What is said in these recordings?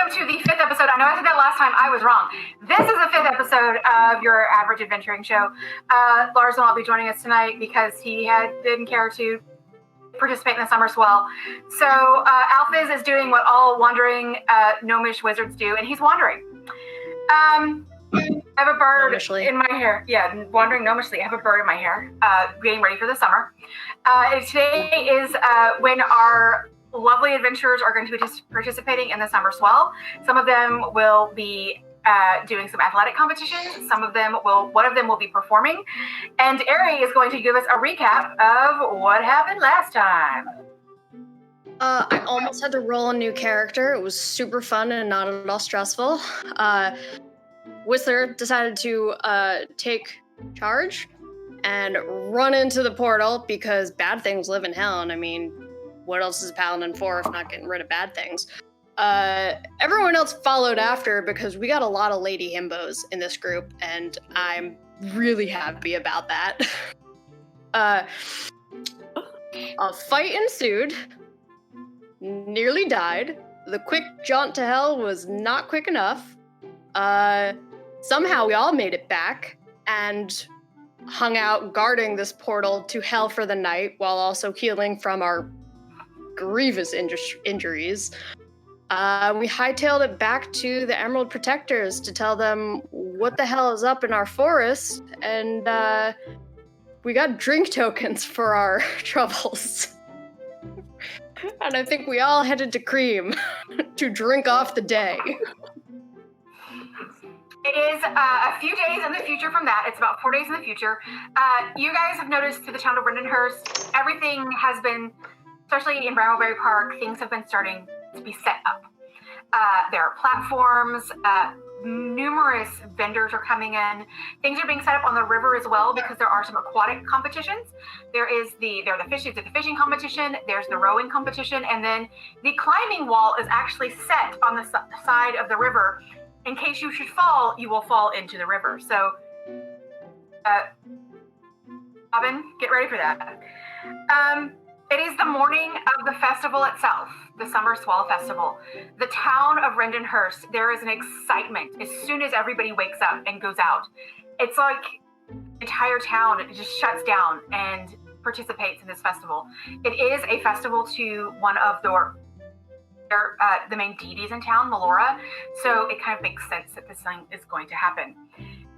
welcome to the 5th episode. I know I said that last time. I was wrong. This is the 5th episode of your average adventuring show. Lars will not be joining us tonight because he didn't care to participate in the summer swell. So Alphys is doing what all wandering gnomish wizards do, and he's wandering. I have a bird in my hair. Yeah, wandering gnomishly. I have a bird in my hair, getting ready for the summer. Today is when our lovely adventurers are going to be participating in the summer swell. Some of them will be doing some athletic competitions. One of them will be performing. And Ari is going to give us a recap of what happened last time. I almost had to roll a new character. It was super fun and not at all stressful. Whistler decided to take charge and run into the portal because bad things live in hell. And I mean, what else is a paladin for if not getting rid of bad things? Everyone else followed after because we got a lot of lady himbos in this group, and I'm really happy about that. A fight ensued, nearly died. The quick jaunt to hell was not quick enough. Somehow we all made it back and hung out guarding this portal to hell for the night while also healing from our grievous injuries. We hightailed it back to the Emerald Protectors to tell them what the hell is up in our forest, and we got drink tokens for our troubles. And I think we all headed to Cream to drink off the day. It is a few days in the future from that. It's about 4 days in the future. You guys have noticed through the town of Rindenhurst, everything has been, especially in Brambleberry Park, things have been starting to be set up. There are platforms, numerous vendors are coming in. Things are being set up on the river as well because there are some aquatic competitions. There are the fishing competition, there's the rowing competition, and then the climbing wall is actually set on the side of the river. In case you should fall, you will fall into the river. So, Robin, get ready for that. It is the morning of the festival itself, the Summer Swell Festival. The town of Rindenhurst, there is an excitement as soon as everybody wakes up and goes out. It's like the entire town, it just shuts down and participates in this festival. It is a festival to one of the main deities in town, Melora, so it kind of makes sense that this thing is going to happen.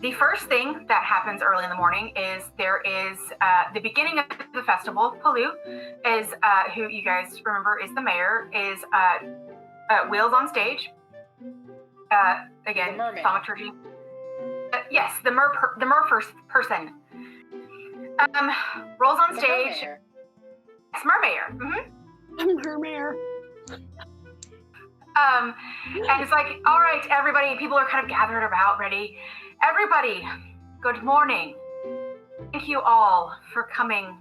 The first thing that happens early in the morning is there is the beginning of the festival. Palu is, who you guys remember is the mayor, is wheels on stage. Again, thaumaturgy. Yes, the mer person. Rolls on stage. It's mermayor. Mm-hmm. Mermayor. And it's like, all right, everybody, people are kind of gathered about, ready. Everybody, good morning. Thank you all for coming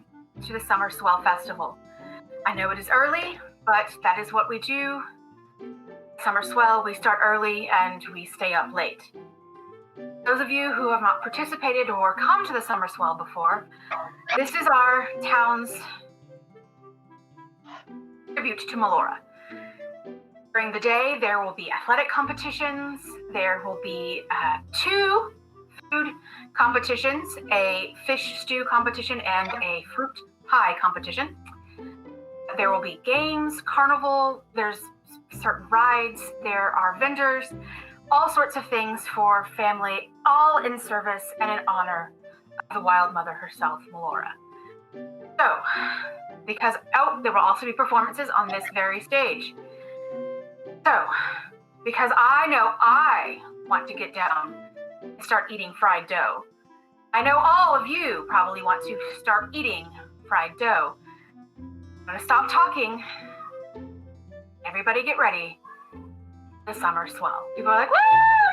to the Summer Swell Festival. I know it is early, but that is what we do. Summer Swell, we start early and we stay up late. Those of you who have not participated or come to the Summer Swell before, this is our town's tribute to Melora. During the day, there will be athletic competitions. There will be 2 food competitions, a fish stew competition and a fruit pie competition. There will be games, carnival, there's certain rides, there are vendors, all sorts of things for family, all in service and in honor of the Wild Mother herself, Melora. So, there will also be performances on this very stage. So, because I know I want to get down and start eating fried dough, I know all of you probably want to start eating fried dough. I'm going to stop talking. Everybody get ready. The Summer Swell. People are like, woo,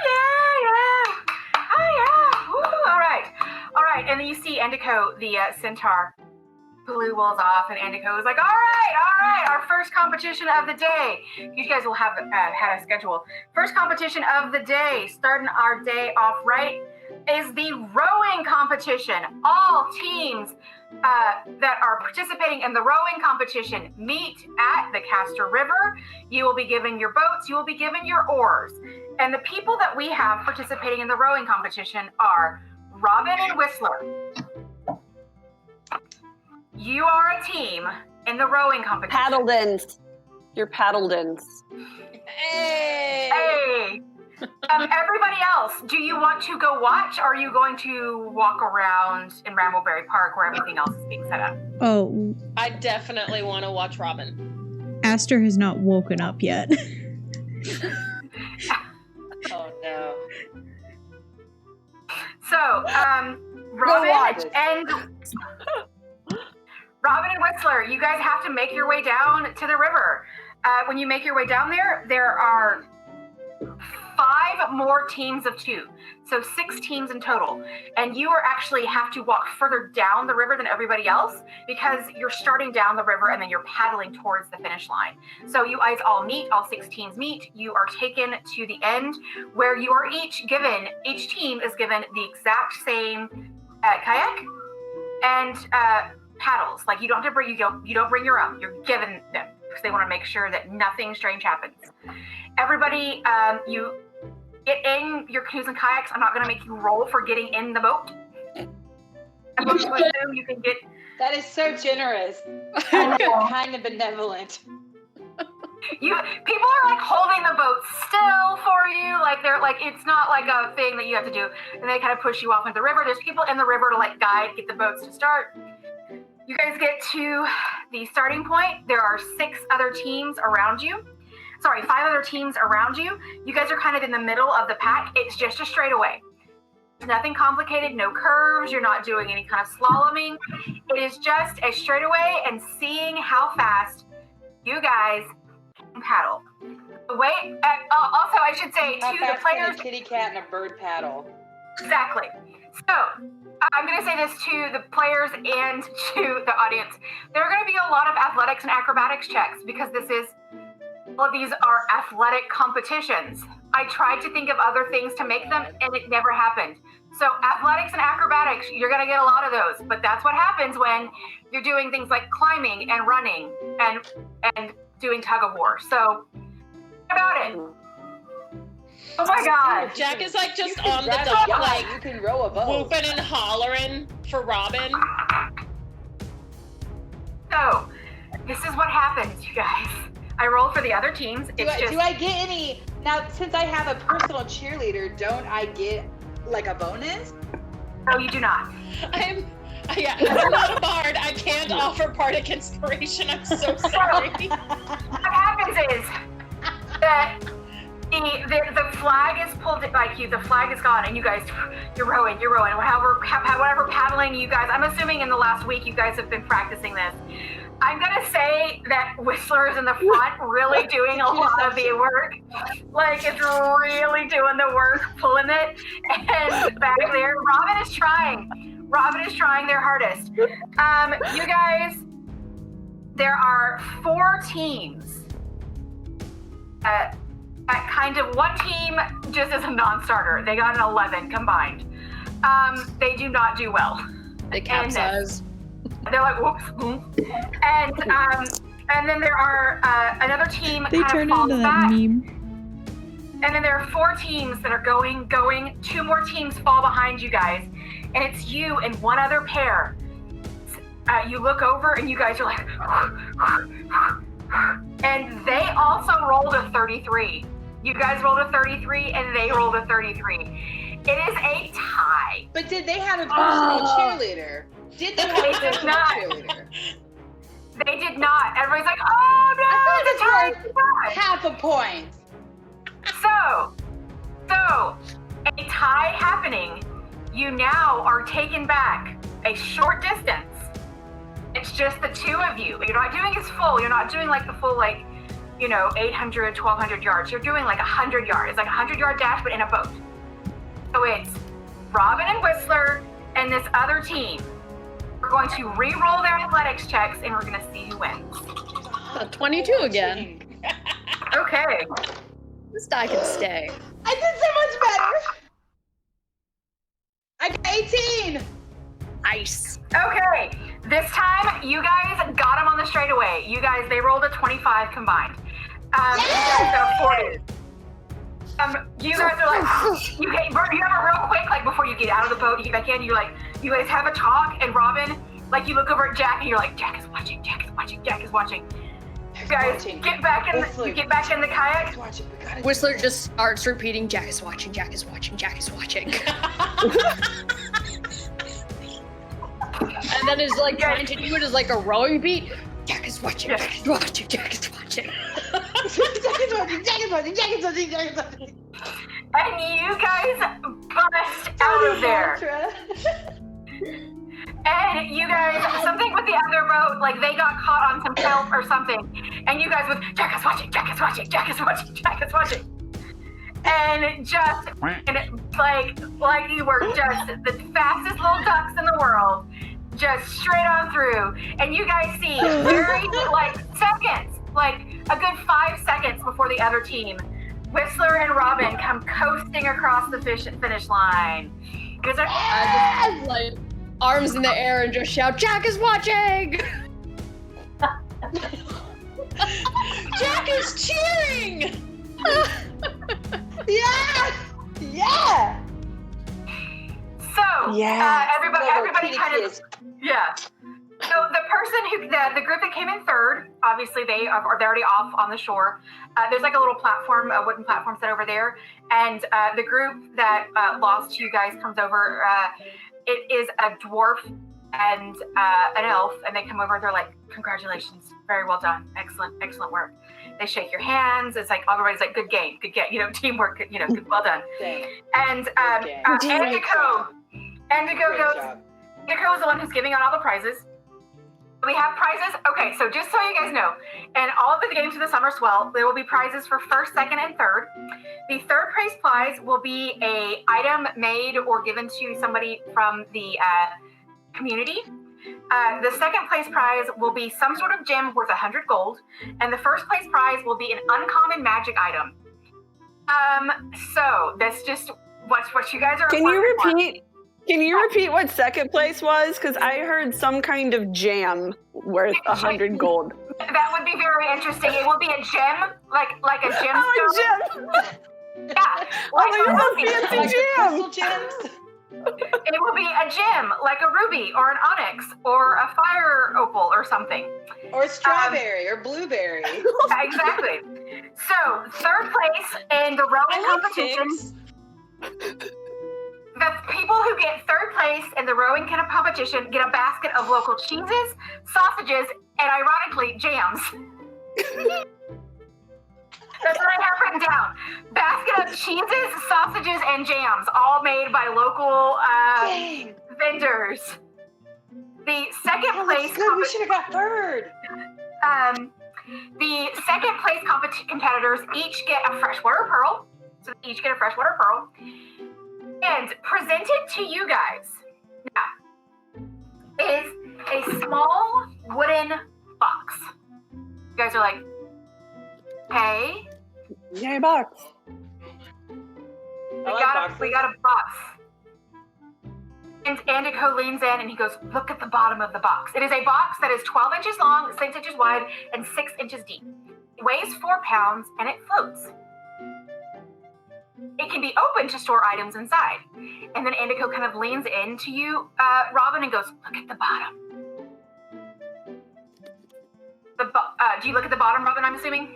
yeah, oh yeah, woo, all right. And then you see Endico, the centaur, Blue rolls off, and Andico is like, all right, our first competition of the day. You guys will have had a schedule. First competition of the day, starting our day off right. is the rowing competition. All teams that are participating in the rowing competition meet at the Castor River. You will be given your boats, you will be given your oars. And the people that we have participating in the rowing competition are Robin and Whistler. You are a team in the rowing competition. Paddledens. You're Paddledens. Hey! Everybody else, do you want to go watch, or are you going to walk around in Rambleberry Park where everything else is being set up? Oh, I definitely want to watch Robin. Aster has not woken up yet. Oh no. So, Robin and Whistler, you guys have to make your way down to the river. When you make your way down there, there are 5 more teams of 2. So 6 teams in total. And you are actually have to walk further down the river than everybody else because you're starting down the river and then you're paddling towards the finish line. So you guys all meet, all 6 teams meet. You are taken to the end where you are each team is given the exact same kayak and paddles. Like you don't have to bring, you don't bring your own. You're given them because they want to make sure that nothing strange happens. Everybody, you get in your canoes and kayaks. I'm not going to make you roll for getting in the boat. I'm going to assume you can get. That is so generous. Kind of benevolent. People are like holding the boat still for you. Like they're like, it's not like a thing that you have to do. And they kind of push you off into the river. There's people in the river to like guide, get the boats to start. You guys get to the starting point. There are 6 other teams around you. Sorry, 5 other teams around you. You guys are kind of in the middle of the pack. It's just a straightaway. It's nothing complicated, no curves. You're not doing any kind of slaloming. It is just a straightaway and seeing how fast you guys can paddle. The way, also I should say How to the fast can players. a kitty cat and a bird paddle? Exactly. So I'm going to say this to the players and to the audience. There are going to be a lot of athletics and acrobatics checks because all of these are athletic competitions. I tried to think of other things to make them and it never happened. So athletics and acrobatics, you're going to get a lot of those, but that's what happens when you're doing things like climbing and running and doing tug of war. So about it. Oh my God. Jack is like just You can on the drive a dock, yacht, like you can row a boat. whooping and hollering for Robin. So this is what happens, you guys. I roll for the other teams. Do I get any, now since I have a personal cheerleader, don't I get like a bonus? No, you do not. I'm not a bard. I can't offer bardic inspiration. I'm so sorry. What happens is that the flag is pulled like you. The flag is gone, and you guys, you're rowing. Whatever paddling you guys. I'm assuming in the last week you guys have been practicing this. I'm gonna say that Whistler is in the front, really doing a lot of the work. Like it's really doing the work, pulling it. And back there, Robin is trying their hardest. You guys, there are 4 teams. Kind of one team just as a non-starter. They got an 11 combined. They do not do well. They capsize. They're like, whoops. And then there are another team They kind turn of falls into that back. meme. And then there are 4 teams that are going. 2 more teams fall behind you guys. And it's you and one other pair. You look over and you guys are like, and they also rolled a 33. You guys rolled a 33 and they rolled a 33. It is a tie. But did they have a personal cheerleader? Did they have a personal cheerleader? They did not. Everybody's like, oh no, I it's a feel like tie. it's half a point. So, a tie happening, you now are taken back a short distance. It's just the 2 of you. You're not doing it full. You're not doing like the full 800, 1,200 yards. You're doing like 100 yards. It's like a 100-yard dash, but in a boat. So it's Robin and Whistler and this other team. We're going to re-roll their athletics checks and we're going to see who wins. 22 again. Okay. This die can stay. I did so much better. 18. Nice. Okay, this time you guys got him on the straightaway. You guys, they rolled a 25 combined. You guys got 40. You guys are like, you have a real quick, like before you get out of the boat, you get back in, you guys have a talk, and Robin, like you look over at Jack and you're like, Jack is watching, Jack is watching, Jack is watching. You guys get back in the kayak. Whistler just starts repeating, Jack is watching, Jack is watching, Jack is watching. And then is like trying to do it as like a rowing beat. Jack is watching, Jack is watching, Jack is watching. And you guys bust out of there. And you guys, something with the other boat, like they got caught on some kelp or something. And you guys with, Jack is watching, Jack is watching, Jack is watching, Jack is watching. And just, like you were just the fastest little ducks in the world. Just straight on through. And you guys see very, seconds, like a good 5 seconds before the other team, Whistler and Robin come coasting across the finish line. Because they're I just, arms in the air and just shout, Jack is watching! Jack is cheering! Yeah! Yeah! So, everybody kind of, yeah. So the person the group that came in third, obviously they're already off on the shore. There's like a little platform, a wooden platform set over there. And the group that lost to you guys comes over. It is a dwarf and an elf, and they come over. They're like, "Congratulations, very well done, excellent work." They shake your hands. It's like everybody's like, "Good game, teamwork, good, well done." And Indigo is the one who's giving out all the prizes. We have prizes. Okay, so just so you guys know, in all of the games of the Summer Swell, there will be prizes for first, second, and third. The third place prize will be a item made or given to somebody from the community. The second place prize will be some sort of gem worth 100 gold, and the first place prize will be an uncommon magic item. So that's just what you guys are. Can you repeat what second place was? Because I heard some kind of jam worth 100 gold. That would be very interesting. It will be a gem, like a gemstone. Oh, a gem! Yeah. Fancy jam! Crystal gems? It will be a gem, like a ruby or an onyx or a fire opal or something. Or strawberry or blueberry. Exactly. So, third place in the rowing competition. The people who get third place in the rowing competition get a basket of local cheeses, sausages, and ironically, jams. That's what I have written down. Basket of cheeses, sausages, and jams, all made by local vendors. The second place. Good. We should have got third. The second place competitors each get a freshwater pearl. So they each get a freshwater pearl. And presented to you guys now is a small wooden box. You guys are like, hey. Yay, box. We got a box. And Indigo leans in and he goes, look at the bottom of the box. It is a box that is 12 inches long, 6 inches wide, and 6 inches deep. It weighs 4 pounds and it floats. It can be opened to store items inside. And then Indigo kind of leans into you, Robin, and goes, look at the bottom. Do you look at the bottom, Robin, I'm assuming?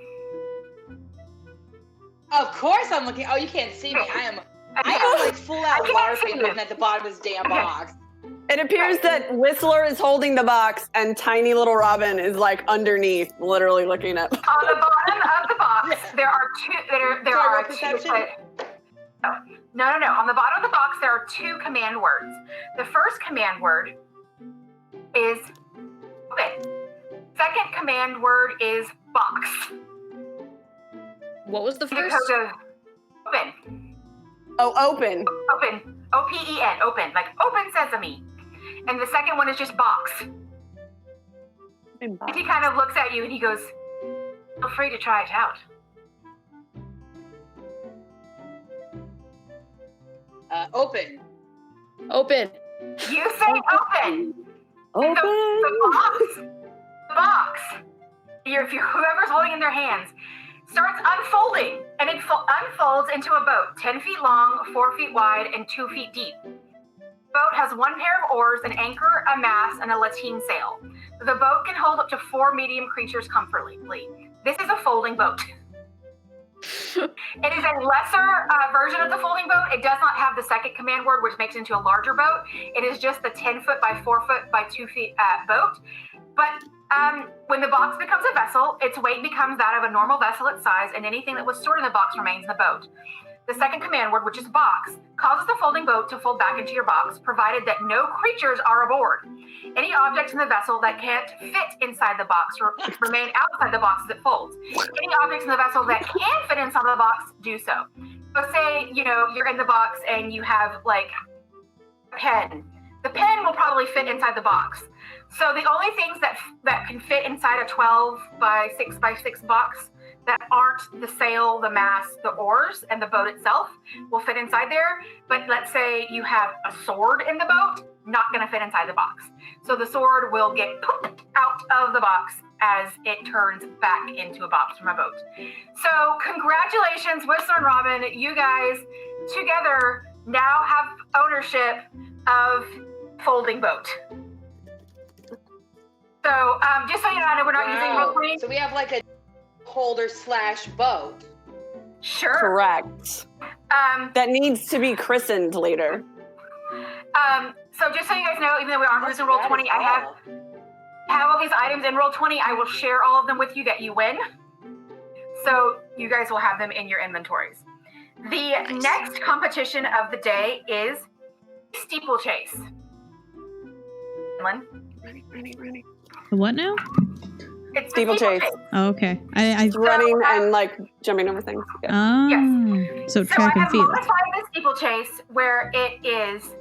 Of course I'm looking. Oh, you can't see me. I am like full out LARPing looking at the bottom of this damn box. It appears that Whistler is holding the box and tiny little Robin is like underneath, literally looking at. On the bottom of the box, there are two. There are two. No. On the bottom of the box, there are 2 command words. The first command word is open. Second command word is box. What was the first? Open. Oh, open. Open. O-P-E-N. Open. Like open sesame. And the second one is just box. And he kind of looks at you and he goes, feel free to try it out. Open. Open. You say open. Open. The box, whoever's holding in their hands, starts unfolding, and it unfolds into a boat 10 feet long, 4 feet wide, and 2 feet deep. The boat has one pair of oars, an anchor, a mast, and a lateen sail. The boat can hold up to 4 medium creatures comfortably. This is a folding boat. It is a lesser version of the folding boat. It does not have the second command word, which makes it into a larger boat. It is just the 10 foot by 4 foot by 2 feet boat. But when the box becomes a vessel, its weight becomes that of a normal vessel its size, and anything that was stored in the box remains in the boat. The second command word, which is box, causes the folding boat to fold back into your box, provided that no creatures are aboard. Any objects in the vessel that can't fit inside the box remain outside the box as it folds. Any objects in the vessel that can fit inside the box do so. So say, you're in the box and you have like a pen. The pen will probably fit inside the box. So the only things that can fit inside a 12 by 6 by 6 box that aren't the sail, the mast, the oars, and the boat itself will fit inside there. But let's say you have a sword in the boat, not going to fit inside the box. So the sword will get pooped out of the box as it turns back into a box from a boat. So congratulations, Whistler and Robin. You guys together now have ownership of folding boat. So just so you know, we're not using Roll20. So we have like a holder / boat. Sure. Correct. That needs to be christened later. So just so you guys know, even though we aren't using Roll20, I have all these items in Roll20. I will share all of them with you that you win. So you guys will have them in your inventories. The next competition of the day is steeplechase. Running. What now? It's Steeplechase. Oh, okay. I Running and like jumping over things. Yeah. Oh. So track I and have field. modified the steeplechase where it is.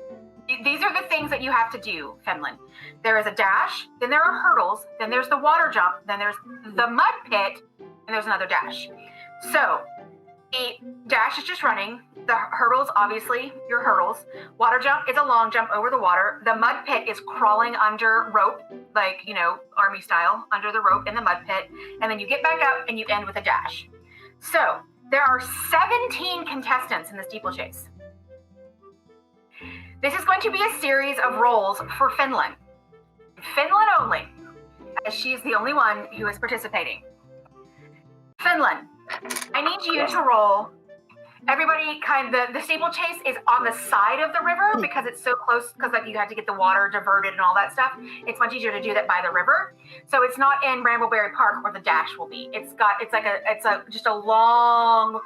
These are the things that you have to do, Finland. There is a dash, then there are hurdles, then there's the water jump, then there's the mud pit, and there's another dash. So the dash is just running. The hurdles, obviously, your hurdles. Water jump is a long jump over the water. The mud pit is crawling under rope, like, army style, under the rope in the mud pit. And then you get back up and you end with a dash. So there are 17 contestants in the steeplechase. This is going to be a series of rolls for Finland. Finland only, as she's the only one who is participating. Finland, I need you to roll. Everybody the steeplechase is on the side of the river because it's so close, because you had to get the water diverted and all that stuff. It's much easier to do that by the river. So it's not in Brambleberry Park where the dash will be. It's just a long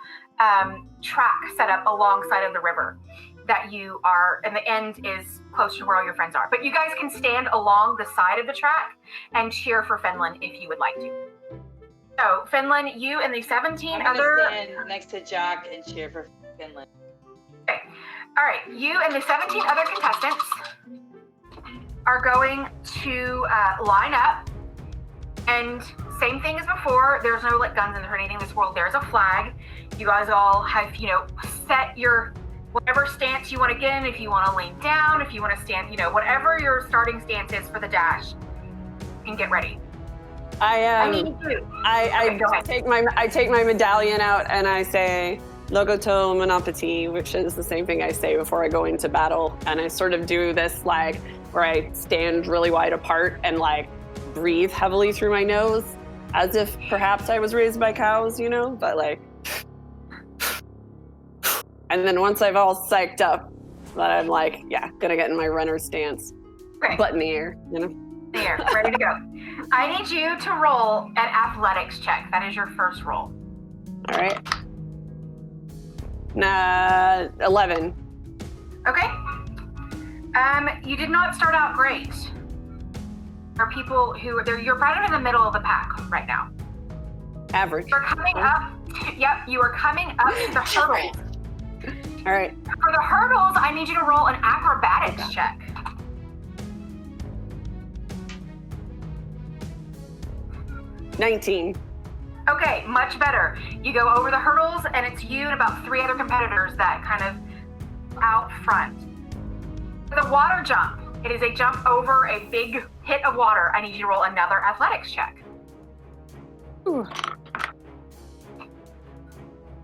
track set up alongside of the river that you are, and the end is close to where all your friends are. But you guys can stand along the side of the track and cheer for Finland if you would like to. So, Finland, you and the 17 I'm other... gonna stand next to Jock and cheer for Finland. Okay. All right. You and the 17 other contestants are going to line up. And same thing as before. There's no guns or anything in this world. There's a flag. You guys all have, set your whatever stance you want to get in. If you want to lean down, if you want to stand, whatever your starting stance is for the dash, and get ready. I take my medallion out and I say Logoto Monopati, which is the same thing I say before I go into battle. And I sort of do this where I stand really wide apart and breathe heavily through my nose, as if perhaps I was raised by cows, but and then once I've all psyched up, then I'm gonna get in my runner stance, butt in the air, There, ready to go. I need you to roll an athletics check. That is your first roll. All right. 11. Okay. You did not start out great. There are people you're right in the middle of the pack right now. Average. You're coming up. You are coming up to the hurdles. All right. For the hurdles, I need you to roll an acrobatics check. $19. Okay, much better. You go over the hurdles, and it's you and about 3 other competitors that kind of out front. The water jump. It is a jump over a big pit of water. I need you to roll another athletics check. Ooh.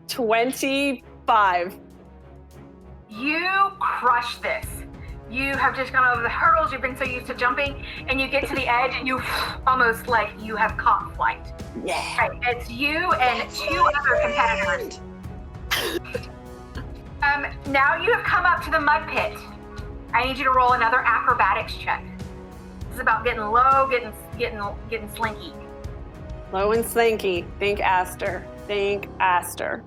25. You crush this. You have just gone over the hurdles. You've been so used to jumping, and you get to the edge, and you almost like you have caught flight. Yeah. Right, it's you and two other competitors. Now you have come up to the mud pit. I need you to roll another acrobatics check. This is about getting low, getting slinky. Low and slinky. Think Aster. Think Aster.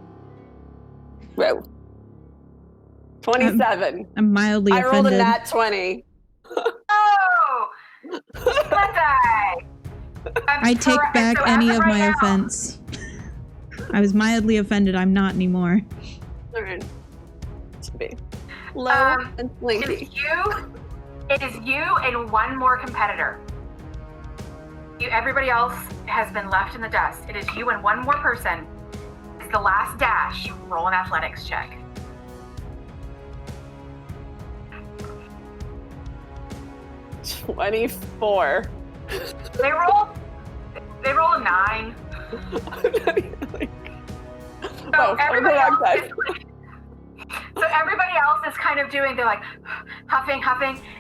Whoa. 27. I'm mildly I offended. rolled a nat 20. Oh! Let's die. I take back so any as of right my now- offense. I was mildly offended. I'm not anymore. All right. Should be low and It slinky. is you and one more competitor. Everybody else has been left in the dust. It is you and one more person. It's the last dash. Roll an athletics check. 24. They roll a 9. So everybody else is kind of doing, they're like huffing,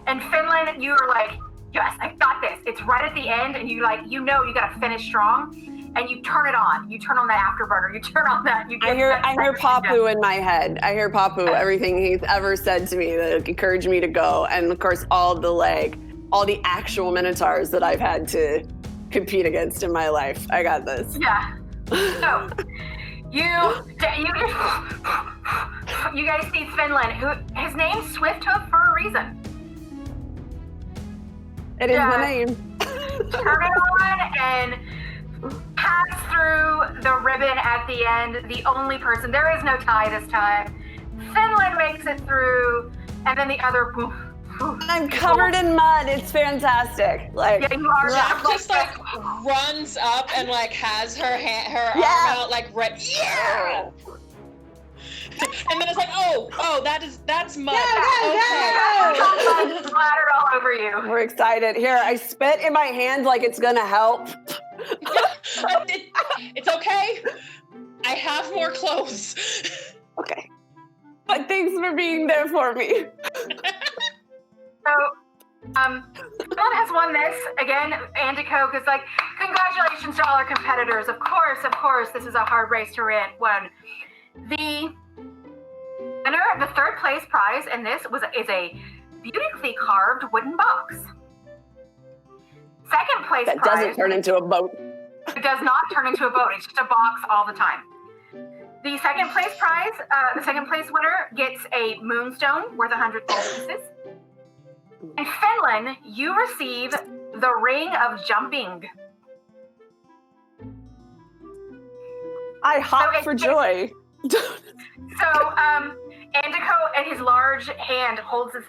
and Finland, you are like, yes, I got this. It's right at the end, and you gotta finish strong, and you turn it on. You turn on that afterburner. You turn on that. I hear Papu in my head. I hear Papu, everything he's ever said to me that encouraged me to go, and of course all the actual minotaurs that I've had to compete against in my life. I got this. Yeah. So you guys see Finland, who his name's Swifthoof for a reason. It is my name. Turn it on and pass through the ribbon at the end. The only person, there is no tie this time. Finland makes it through, and then the other. I'm covered in mud. It's fantastic. Like, Yeah, you are. Jack just like runs up and like has her arm out like right. Yeah. And then it's like, oh, that's mud. Okay. Splattered all over you. we're excited. Here, I spit in my hand like it's gonna help. It's okay. I have more clothes. Okay. But thanks for being there for me. So, Finland has won this again. Antico is like, congratulations to all our competitors. Of course, this is a hard race to win. The winner, the third place prize in this is a beautifully carved wooden box. Second place That prize. doesn't turn into a boat. It does not turn into a boat. It's just a box all the time. The second place prize, the second place winner gets a moonstone worth 100 gold pieces. In Finland, you receive the Ring of Jumping. I hop for joy. So, Andico, in his large hand, holds this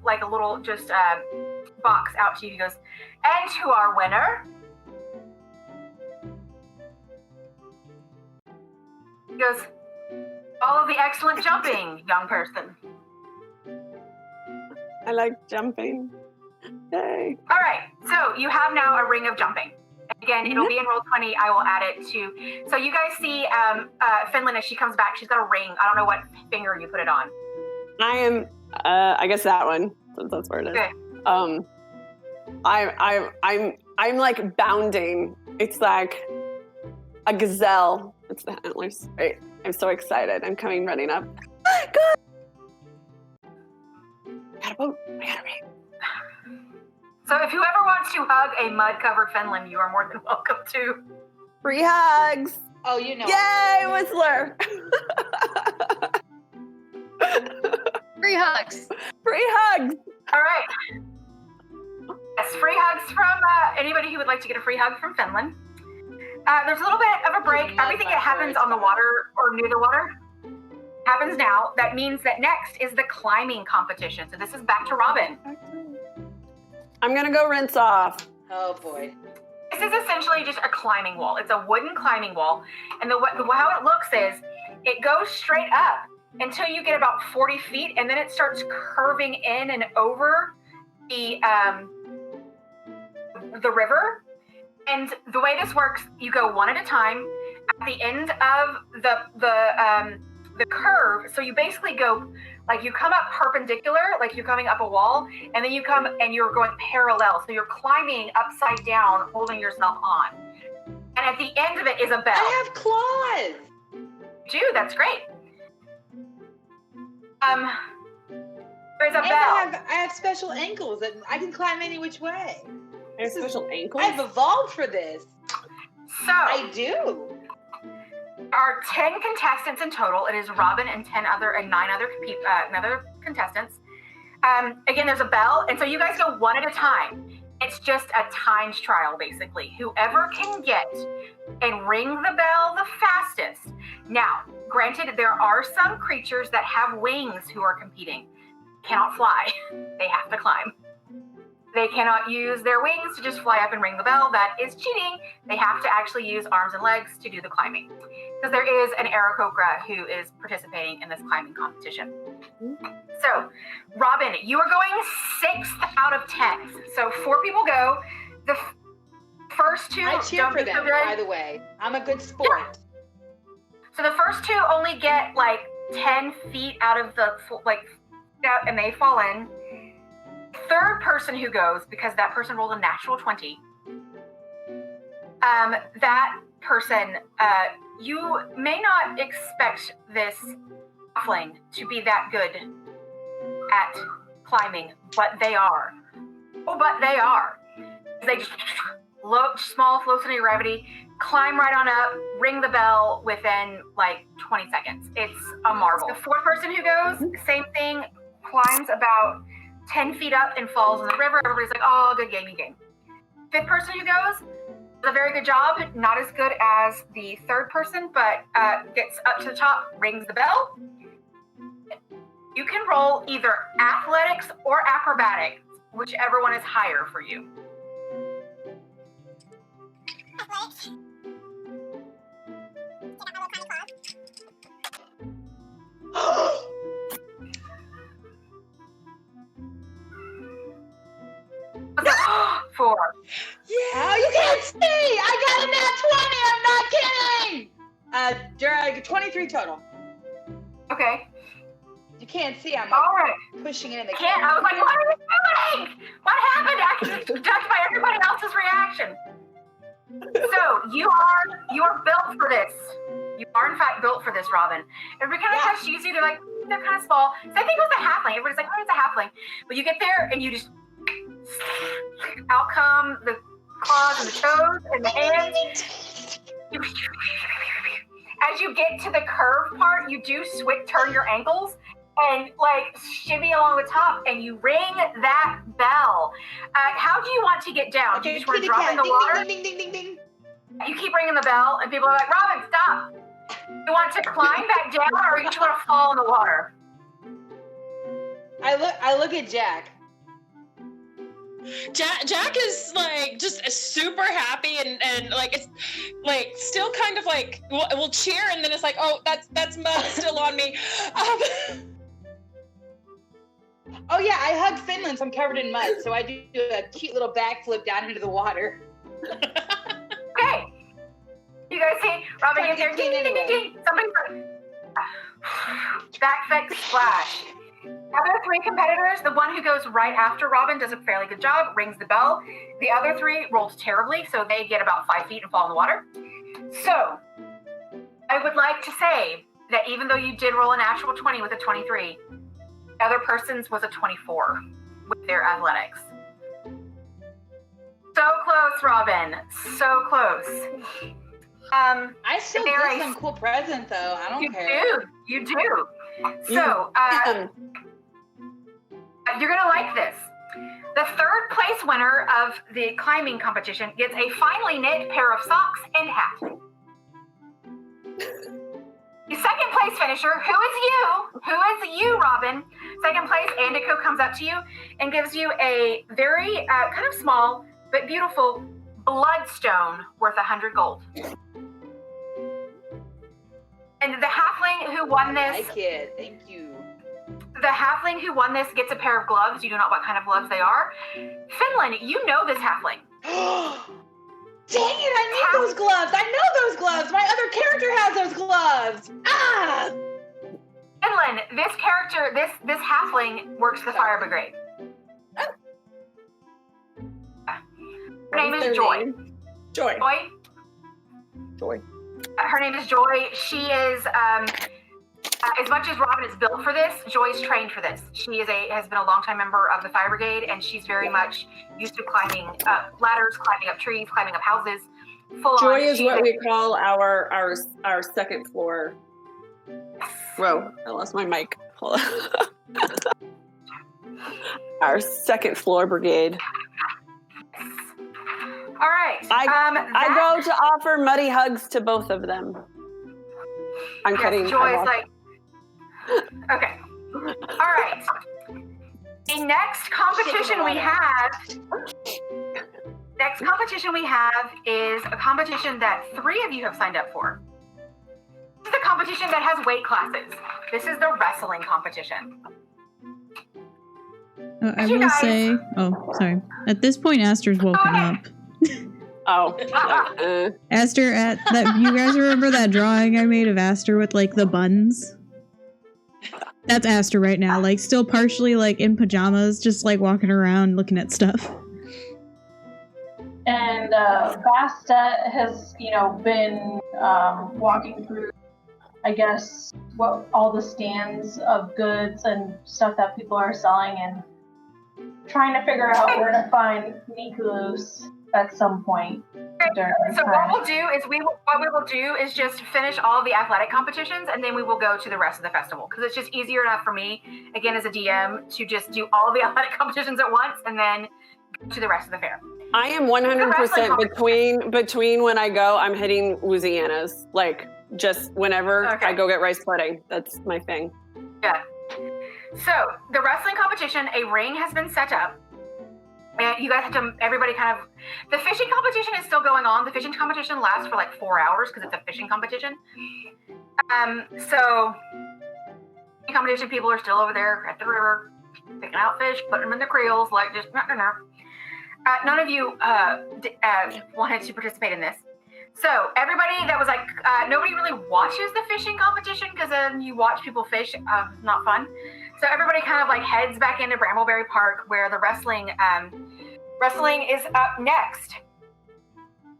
like a little just box out to you. He goes, and to our winner. He goes, all of the excellent jumping, young person. I like jumping. Yay. All right, so you have now a Ring of Jumping. Again, it'll be in Roll20. I will add it to. So you guys see Finland as she comes back. She's got a ring. I don't know what finger you put it on. I am. I guess that one. That's where it is. Okay. I'm like bounding. It's like a gazelle. It's the antlers. Right. I'm so excited. I'm coming running up. God. I got a boat. I got a ring. So if whoever wants to hug a mud-covered Finland, you are more than welcome to. Free hugs. Oh, you know. Yay, Whistler. Free hugs. Free hugs. All right. Yes, free hugs from anybody who would like to get a free hug from Finland. There's a little bit of a break. Everything that happens on the water or near the water happens now. That means that next is the climbing competition. So this is back to Robin. I'm gonna go rinse off. Oh boy. This is essentially just a climbing wall. It's a wooden climbing wall, and how it looks is it goes straight up, until you get about 40 feet, and then it starts curving in and over the river. And the way this works, you go one at a time. At the end of the curve, so you basically go, like you come up perpendicular, like you're coming up a wall, and then you come and you're going parallel. So you're climbing upside down, holding yourself on. And at the end of it is a bell. I have claws. Dude, that's great. There's a And bell. I have special ankles that I can climb any which way. I have special ankles. I've evolved for this. So I do. there are 10 contestants in total. It is Robin and 9 other contestants. Again, there's a bell, and so you guys go one at a time. It's just a timed trial, basically. Whoever can get and ring the bell the fastest. Now, granted, there are some creatures that have wings who are competing. Cannot fly. They have to climb. They cannot use their wings to just fly up and ring the bell. That is cheating. They have to actually use arms and legs to do the climbing. Because there is an Aarakocra who is participating in this climbing competition. So, Robin, you are going 6th out of 10. So 4 people go. The first 2 I cheer don't for do them, so good. by the way. I'm a good sport. So the first 2 only get like 10 feet out of the and they fall in. Third person who goes, because that person rolled a natural 20. That person, you may not expect this halfling to be that good at climbing, but they are. Oh, but they are. They just small flow center gravity, climb right on up, ring the bell within like 20 seconds. It's a marvel. The fourth person who goes, same thing, climbs about 10 feet up and falls in the river. Everybody's like, oh, good game, you game. Fifth person who goes, does a very good job. Not as good as the third person, but gets up to the top, rings the bell. You can roll either athletics or acrobatics, whichever one is higher for you. Four. Yeah. Oh, you can't see! I got a nat 20! I'm not kidding! Drag 23 total. Okay. You can't see, I'm All right. pushing it in the Can't. I was like, what are you doing? What happened? I can just judge by everybody else's reaction. So you are built for this. You are in fact built for this, Robin. Everybody kind of tests you, they're like, they're kind of small. So I think it was a halfling. Everybody's like, oh, it's a halfling. But you get there and you just out come the claws and the toes and the hands. As you get to the curve part, you do turn your ankles and like shimmy along the top, and you ring that bell. How do you want to get down? Do you just want to drop in the water? Ding, ding, ding, ding, ding. You keep ringing the bell, and people are like, Robin, stop. You want to climb back down, or you just want to fall in the water? I look at Jack. Jack is like just super happy and like it's like still kind of like we'll cheer and then it's like, oh, that's mud still on me. Oh yeah, I hug Finland, so I'm covered in mud. So I do a cute little backflip down into the water. Okay. You guys see Robin gets there, ding, ding, ding, ding, ding. Somebody's like, backflip splash. Other 3 competitors, the one who goes right after Robin does a fairly good job, rings the bell. The other 3 rolls terribly, so they get about 5 feet and fall in the water. So, I would like to say that even though you did roll a natural 20 with a 23, the other person's was a 24 with their athletics. So close, Robin. So close. I still get some cool present though. I don't care. You do. So, you're gonna like this. The third place winner of the climbing competition gets a finely knit pair of socks and hat. The second place finisher, who is you, Robin? Second place, Andiko comes up to you and gives you a very kind of small but beautiful bloodstone worth 100 gold. And the halfling halfling who won I this, like it. Thank you. the halfling who won this gets a pair of gloves. You do not know what kind of gloves they are. Finland, you know this halfling. Dang it, I need those gloves. I know those gloves. My other character has those gloves. Ah! Finland, this character, this halfling works for the fire brigade. Her name is Joy. Joy. Joy? Joy. Her name is Joy. She is, as much as Robin is built for this, Joy's trained for this. She has been a longtime member of the fire brigade, and she's very much used to climbing up ladders, climbing up trees, climbing up houses. Joy is what we call our second floor. Whoa, I lost my mic. Hold on. Our second floor brigade. All right. I go to offer muddy hugs to both of them. I'm kidding. Joy's like, okay. All right. The next competition we have is a competition that 3 of you have signed up for. This is a competition that has weight classes. This is the wrestling competition. I will say, sorry. At this point, Aster's woken up. Aster, you guys remember that drawing I made of Aster with like the buns? That's Aster right now, like still partially like in pajamas, just like walking around looking at stuff. And Bastet has, been walking through, I guess, all the stands of goods and stuff that people are selling, and trying to figure out where to find Nikulus at some point. So what we will do is just finish all of the athletic competitions, and then we will go to the rest of the festival, because it's just easier enough for me, again as a DM, to just do all of the athletic competitions at once and then go to the rest of the fair. I am 100% between when I go, I'm hitting Louisiana's. Like, just whenever I go get rice pudding. That's my thing. Yeah. So, the wrestling competition, a ring has been set up. And you guys have to, everybody kind of, the fishing competition is still going on. The fishing competition lasts for like 4 hours because it's a fishing competition. So, the competition people are still over there at the river, picking out fish, putting them in the creels, like just, none of you wanted to participate in this. So everybody that was like, nobody really watches the fishing competition because then you watch people fish, not fun. So everybody kind of like heads back into Brambleberry Park where the wrestling is up next.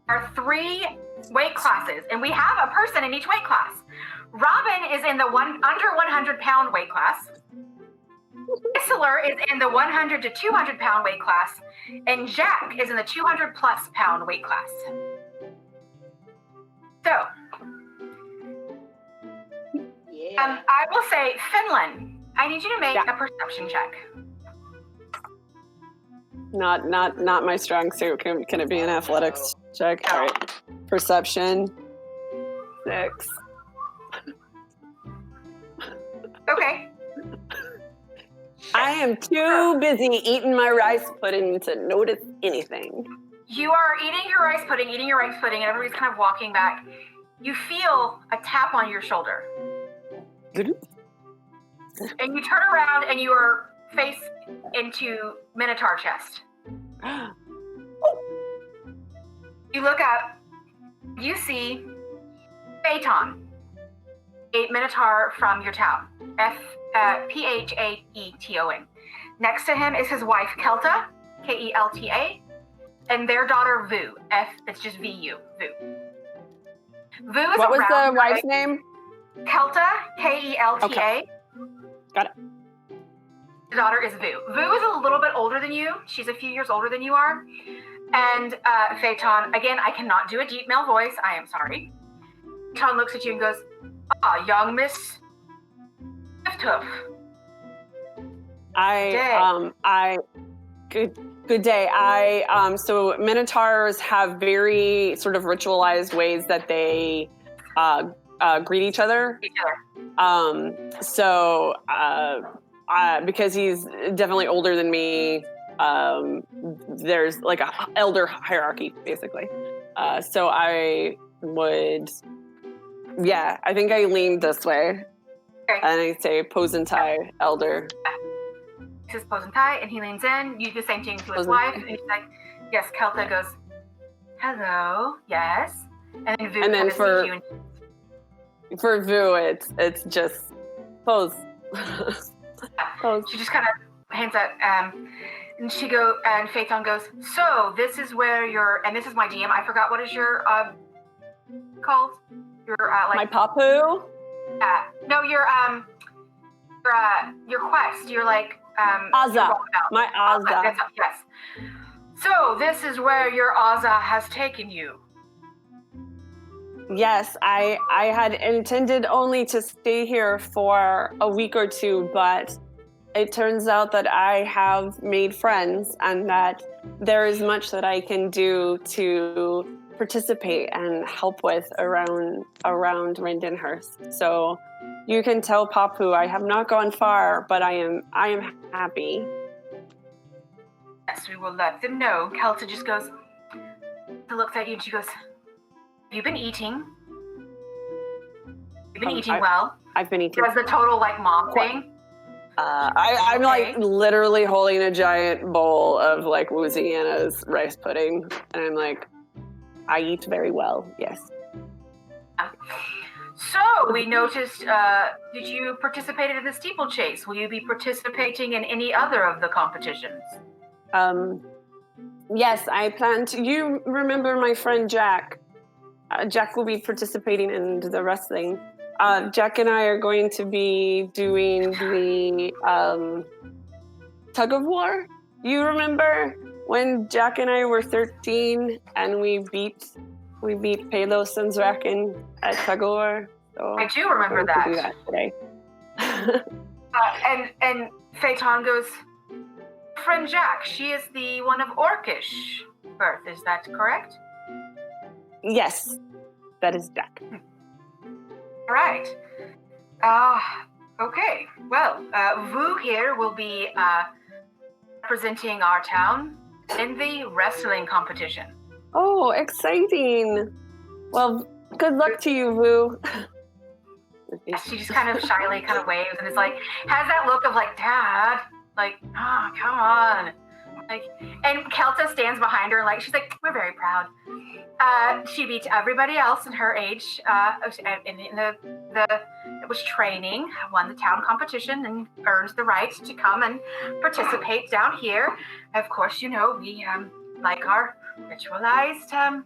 There are 3 weight classes, and we have a person in each weight class. Robin is in the under 100 pound weight class. Whistler is in the 100 to 200 pound weight class, and Jack is in the 200 plus pound weight class. So, I will say, Finland, I need you to make a perception check. Not my strong suit. Can it be an athletics check? No. All right. Perception. 6. Okay. I am too busy eating my rice pudding to notice anything. You are eating your rice pudding, and everybody's kind of walking back. You feel a tap on your shoulder. And you turn around and you are face into Minotaur chest. You look up, you see Phaeton, a Minotaur from your town. Phaeton. Next to him is his wife, Kelta, Kelta, and their daughter, Vu. It's just Vu. Vu is what was the wife's name? Kelta, Kelta. Okay. Got it. The daughter is Vu. Vu is a little bit older than you. She's a few years older than you are. And Phaeton, again, I cannot do a deep male voice. I am sorry. Phaeton looks at you and goes, young Miss Hoof. Good day. So Minotaurs have very sort of ritualized ways that they greet each other. Because he's definitely older than me, there's like a elder hierarchy, basically. So I would Yeah, I think I lean this way. Okay. And I say Posentai, elder. He says Posentai, and he leans in. You do the same thing to his Posentai. wife, and he's like, yes, Kelta goes, hello, yes. And then Vu And then kind of for- sees you and For Vu, it's just pose. Pose. she just kind of hands out, and Phaeton goes, so this is where and this is my DM, I forgot, what is your, called? Your, My papu? no, your quest, you're like, Aza. your walkabout. My Aza. Yes. So this is where your Aza has taken you. Yes, I had intended only to stay here for a week or two, but it turns out that I have made friends and that there is much that I can do to participate and help with around Randenhurst. So you can tell Papu I have not gone far, but I am happy. Yes, we will let them know. Kelta just goes, she looks at you and she goes, have you been eating? You've been eating well? I've been eating. Does the total like mom thing? I'm Okay. like literally holding a giant bowl of like Louisiana's rice pudding, and I'm like, I eat very well. Yes. So we noticed. Did you participate in the steeplechase? Will you be participating in any other of the competitions? Yes, I plan to. You remember my friend Jack? Jack will be participating in the wrestling. Jack and I are going to be doing the tug of war. You remember when Jack and I were 13 and we beat Palos and Zraken at tug of war? So I do remember we're going to that. do that today. And Phaeton goes, friend Jack, she is the one of Orcish birth, is that correct? Yes, that is Jack. All right. Okay. Well, Vu here will be representing our town in the wrestling competition. Oh, exciting! Well, good luck to you, Vu. She just kind of shyly kind of waves and is like, has that look of like, Dad, like, come on. Like, and Kelta stands behind her, like, she's like, we're very proud. She beat everybody else in her age, in the was training, won the town competition, and earns the right to come and participate down here. Of course, you know, we like our ritualized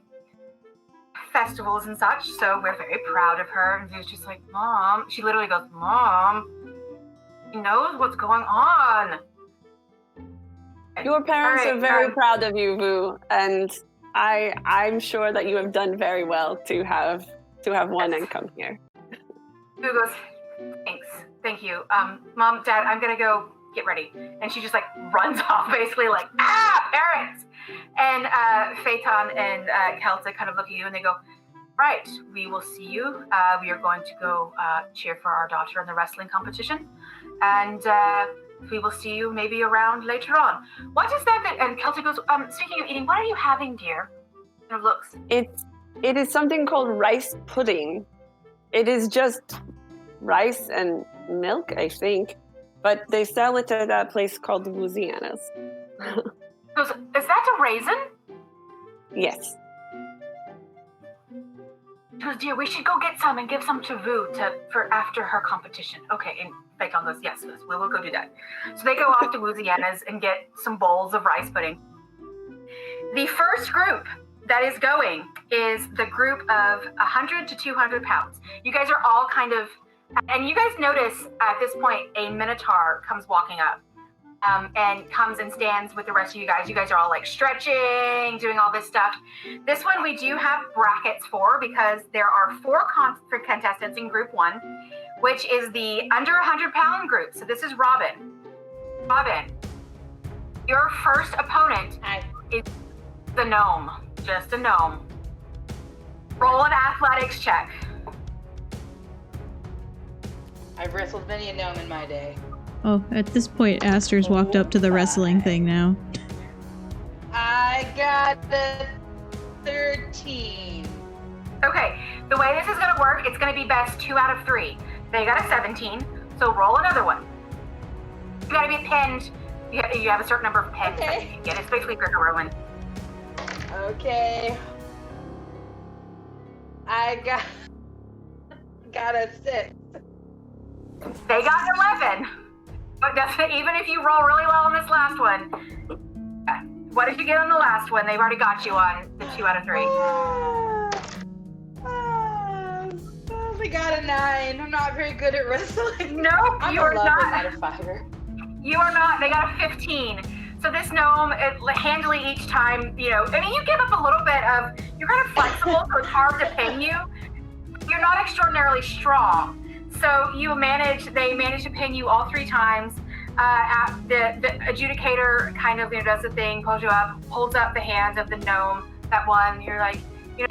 festivals and such, so we're very proud of her. And she's just like, Mom, she literally goes, Mom, she knows what's going on. Your parents All right, are very proud of you, Vu, and I'm sure that you have done very well to have won and come here. Vu goes, thanks, thank you. Mom, Dad, I'm gonna go get ready. And she just like runs off, basically like, parents! And Phaeton and Kelta kind of look at you and they go, right, we will see you. We are going to go cheer for our daughter in the wrestling competition. And we will see you maybe around later on. What is that? And Kelta goes, speaking of eating, what are you having, dear? Kind of looks. It is something called rice pudding. It is just rice and milk, I think. But they sell it at that place called Louisiana's. Goes, is that a raisin? Yes. She goes, dear, we should go get some and give some to Vu for after her competition. Okay, and Phaeton goes, yes, we will go do that. So they go off to Louisiana's and get some bowls of rice pudding. The first group that is going is the group of 100 to 200 pounds. You guys are all kind of, and you guys notice at this point a Minotaur comes walking up and comes and stands with the rest of you guys. You guys are all like stretching, doing all this stuff. This one we do have brackets for because there are 4 contestants in group 1, which is the under 100-pound group. So this is Robin. Robin, your first opponent is the gnome, just a gnome. Roll an athletics check. I've wrestled many a gnome in my day. Oh, at this point, Aster's walked up to the wrestling thing now. I got the 13. Okay, The way this is going to work, it's going to be best 2 out of 3. They got a 17, so roll another one. You got to be pinned. You have a certain number of pins that you can get. It's basically Greco-Roman. Okay. I got a 6. They got 11. But even if you roll really well on this last one, what did you get on the last one? They've already got you on the 2 out of 3. I only got a 9. I'm not very good at wrestling. No, I'm you are not. not a fighter. You are not. They got a 15. So this gnome, handily each time, you give up a little bit of, you're kind of flexible, so it's hard to pin you. You're not extraordinarily strong. So they manage to pin you all 3 times. The adjudicator kind of does the thing, pulls you up, holds up the hands of the gnome, that one. You're like,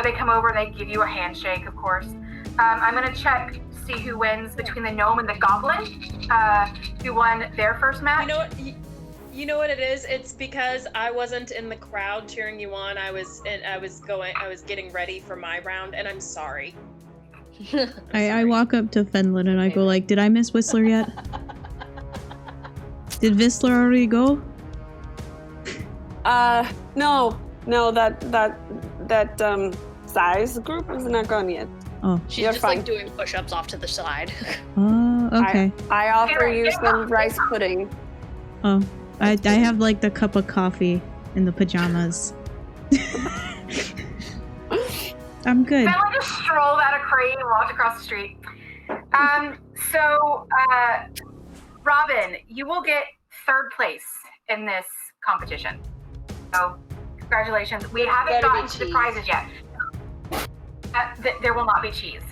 they come over and they give you a handshake, of course. I'm going to check to see who wins between the gnome and the goblin, who won their first match. You know what it is? It's because I wasn't in the crowd cheering you on. I was getting ready for my round, and I'm sorry. I walk up to Fenlin and I go like, did I miss Whistler yet? Did Whistler already go? No, that size group is not gone yet. Oh. She's You're just fine. like doing push-ups off to the side. Oh, okay. I offer you some rice pudding. Oh, I have like the cup of coffee in the pajamas. I'm good. Fenlin just strolled out of crate and walked across the street. Robin, you will get 3rd place in this competition. So, congratulations. We haven't gotten to the prizes yet. There will not be cheese.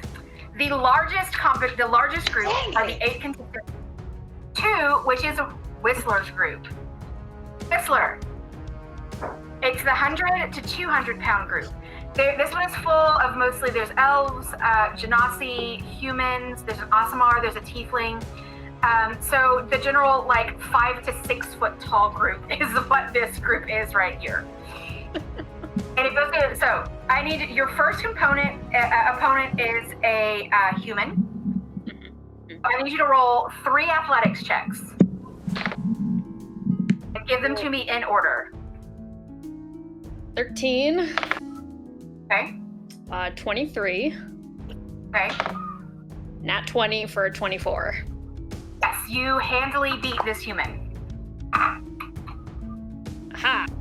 The largest group are the 8 contestants. 2, which is Whistler's group. Whistler. It's the 100 to 200 pound group. This one is full of mostly, there's elves, genasi, humans, there's an Aasimar, there's a tiefling. So the general 5 to 6 foot tall group is what this group is right here. And it goes good. So I need your first opponent is a human. I need you to roll 3 athletics checks and give them to me in order. 13. Okay. 23. Okay. Nat 20 for 24. Yes, you handily beat this human. Aha.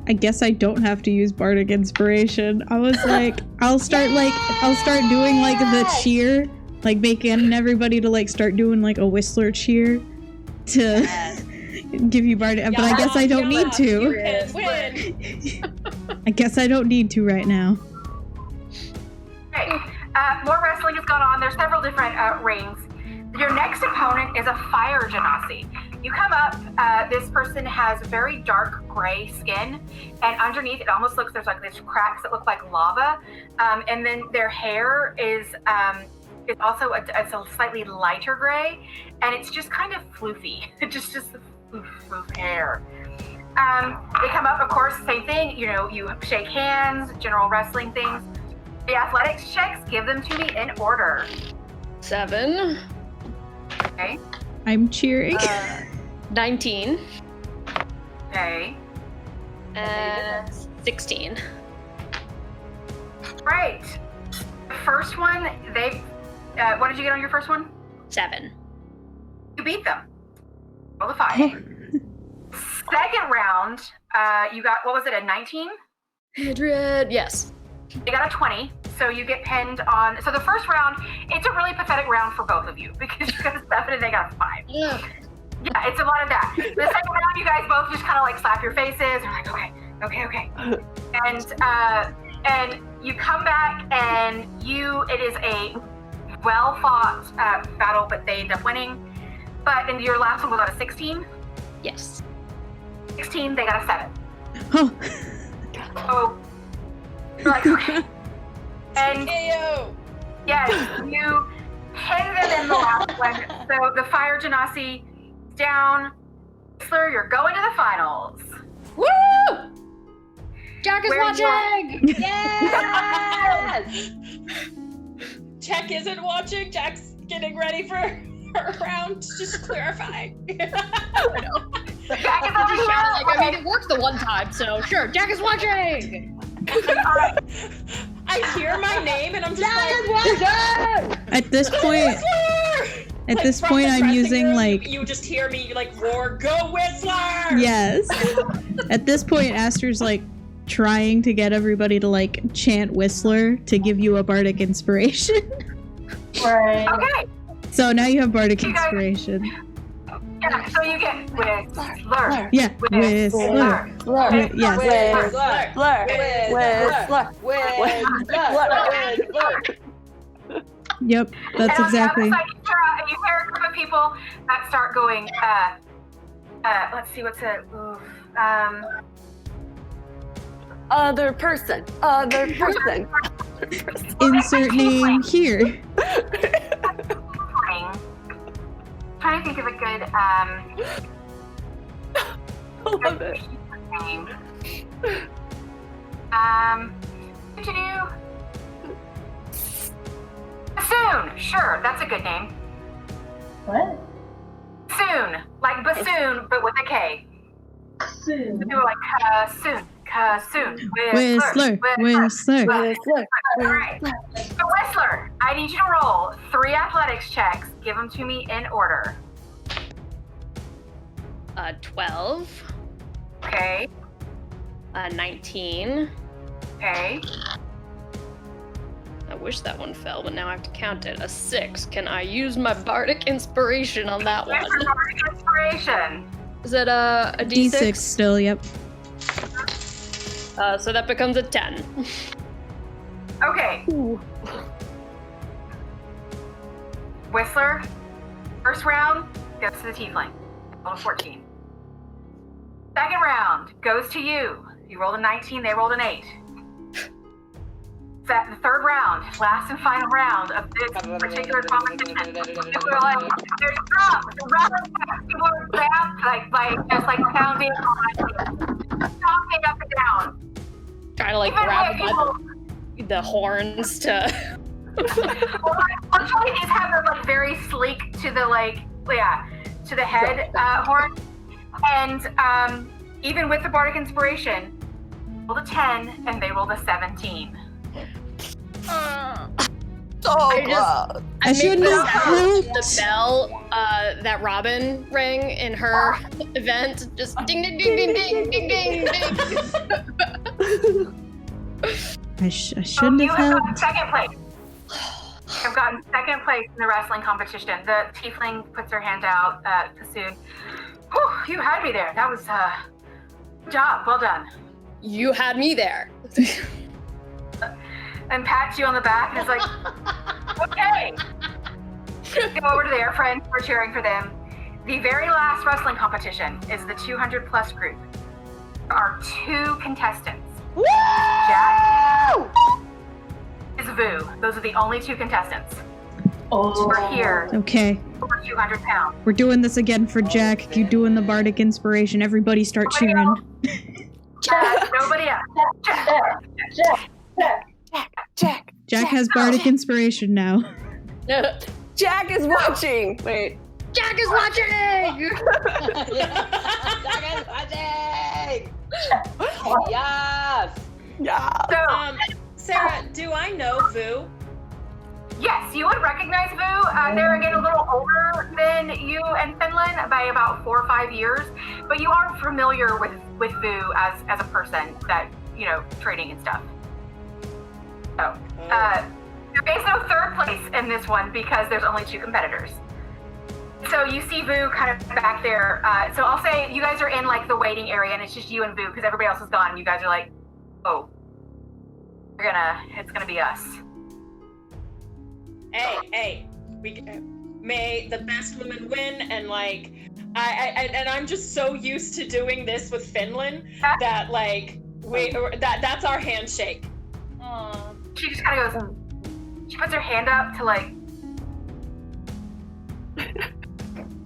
I guess I don't have to use bardic inspiration. I was like, I'll start doing the cheer, making everybody to start doing a Whistler cheer to give you bardic. But I guess I don't need to. You can win. I guess I don't need to right now. Okay. More wrestling has gone on. There's several different rings. Your next opponent is a fire genasi. You come up, this person has very dark gray skin, and underneath it almost looks, there's these cracks that look like lava, and then their hair is also it's a slightly lighter gray, and it's just kind of floofy. just the floof hair. They come up, of course, same thing, you shake hands, general wrestling things. The athletics checks, give them to me in order. 7. Okay. I'm cheering. 19. Okay. And 16. Right. The first one, what did you get on your first one? 7. You beat them. Roll the 5. Second round, you got, what was it, a 19? 100. Yes. You got a 20, so you get pinned on. So the first round, it's a really pathetic round for both of you because you got a 7 and they got a 5. Yeah. Yeah, it's a lot of that. The second round, you guys both just kind of slap your faces. You're like, okay. And you come back and it is a well-fought battle, but they end up winning. But in your last one was a 16? Yes. 16, they got a 7. Oh. So, you're like, okay. And Ayo. yes, you pin them in the last one. So the fire genasi down. Whistler, you're going to the finals. Woo! Jack is Where you watching! Yes! Jack isn't watching. Jack's getting ready for her round. Just clarifying. Jack is on the show. Like, I mean, it worked the one time, so sure, Jack is watching! I hear my name and I'm just At this point, Like, from the I'm dressing using room, like you just hear me like roar, "Go Whistler!" yes. At this point, Aster's like trying to get everybody to like chant Whistler to give you a bardic inspiration. Right. Okay. So now you have bardic You guys- inspiration. Yeah, so you get Whistler. Yeah, Whistler. Yes. Yep, that's And exactly. on the other side, you hear a group of people that start going, let's see, what's it? Other person. Insert name here. Trying to think of a good, I love it. name. What to do? Bassoon! Sure, that's a good name. What? Bassoon, like bassoon, but with a K. Soon. They were like Cassoon. Whistler. Alright. So Whistler, I need you to roll 3 athletics checks. Give them to me in order. 12, Okay. 19. Okay. I wish that one fell, but now I have to count it. A 6. Can I use my bardic inspiration on that one? Here's your bardic inspiration. Is it a D6 D6? still, yep. So that becomes a 10. Okay. Whistler, first round goes to the tiefling. Roll a 14. Second round goes to you. You rolled a 19, they rolled an 8. The third round, last and final round of this particular competition. People are like, there's drums, people are grabbed, just like pounding stomping up and down. Trying to like Even grab when people, the horns to. well, unfortunately, these have the like very sleek to the to the head horn, and even with the bardic inspiration, rolled a 10 and they rolled a 17. I shouldn't have helped. The bell that Robin rang in her event, just ding ding ding ding ding ding ding ding. I shouldn't You have have gotten helped. second place. I've gotten second place in the wrestling competition. The tiefling puts her hand out, Bassoon. Whew, you had me there. That was good job. Well done. You had me there. And pats you on the back and is like, okay. Go over to their friends. We're cheering for them. The very last wrestling competition is the 200 plus group. There are 2 contestants. Jack is Vu. Those are the only 2 contestants. Oh. We're here Okay, over 200 pounds. we're doing this again for Jack. You doing the bardic inspiration. Everybody start cheering. Nobody else. Jack. Jack has bardic inspiration now. Jack is watching. Wait. Jack is watching. Yes. Yeah. So, Sarah, do I know Vu? yes, you would recognize Vu. They're again a little older than you and Finland by about 4 or 5 years, but you are familiar with Vu as a person that, training and stuff. So, there is no third place in this one because there's only 2 competitors. So you see Vu kind of back there. So I'll say you guys are in like the waiting area and it's just you and Vu because everybody else is gone. And you guys are like, oh, it's gonna be us. Hey, may the best woman win, and like, I'm just so used to doing this with Finland that like that's our handshake. She just kind of goes. She puts her hand up to like.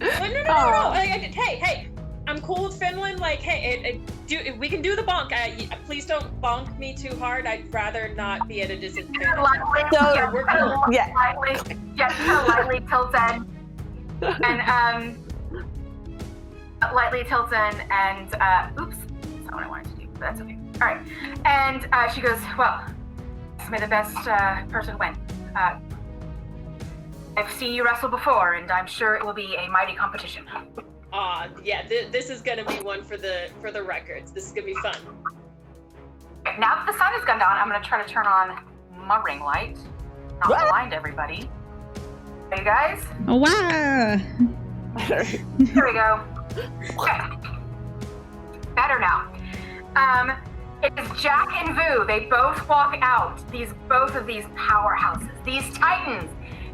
No. Hey, I'm cool with Finland. Like, hey, We can do the bonk. Please don't bonk me too hard. I'd rather not be at a disadvantage. Lightly tilts in. And lightly tilts in and oops, that's not what I wanted to do, but that's okay. All right. And she goes, well, may the best person win. I've seen you wrestle before, and I'm sure it will be a mighty competition. Yeah, this is gonna be one for the records. This is gonna be fun. Okay, now that the sun has gone down, I'm gonna try to turn on my ring light. Not blind everybody. Are you guys? Oh, wow. Here we go. Okay. Better now. It is Jack and Vu. They both walk out. Both of these powerhouses, these titans,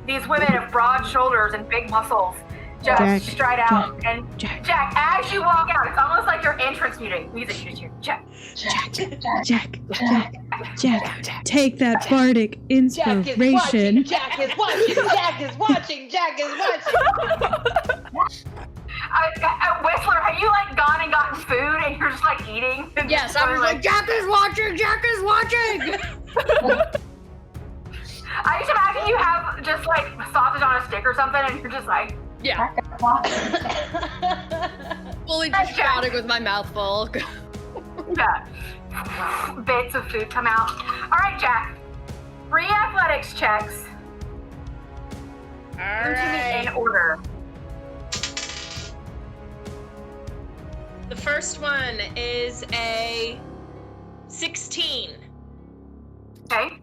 these women of broad shoulders and big muscles, just stride out. Jack, as you walk out, it's almost like your entrance music. You just hear Jack, take that bardic inspiration. Jack is watching. Whistler, have you like gone and gotten food and you're just like eating? Yes, I was like, Jack is watching. I just imagine you have just like sausage on a stick or something, and you're just like, yeah, fully just shouting with my mouth full. Yeah, bits of food come out. All right, Jack, 3 athletics checks. All right. In order. The first one is a 16. Okay.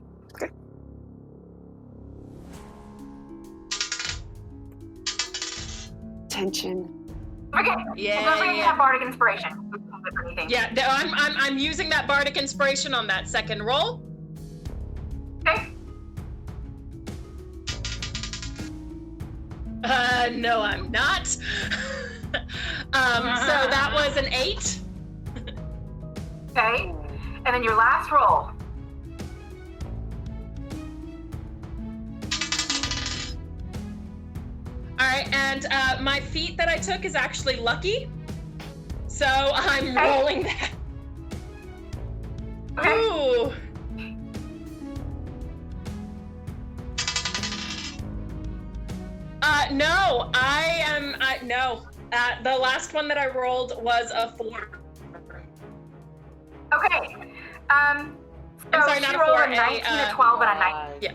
Tension. Okay. Yeah. Don't forget you have bardic inspiration. Yeah, I'm using that bardic inspiration on that second roll. Okay. No, I'm not. So that was an 8. Okay. And then your last roll. All right, and my feat that I took is actually lucky, so I'm rolling that. Okay. Ooh. No, no. The last one that I rolled was a 4. Okay. So I'm sorry, she not a rolled 4, a 19, a 12, and a 19. Yeah.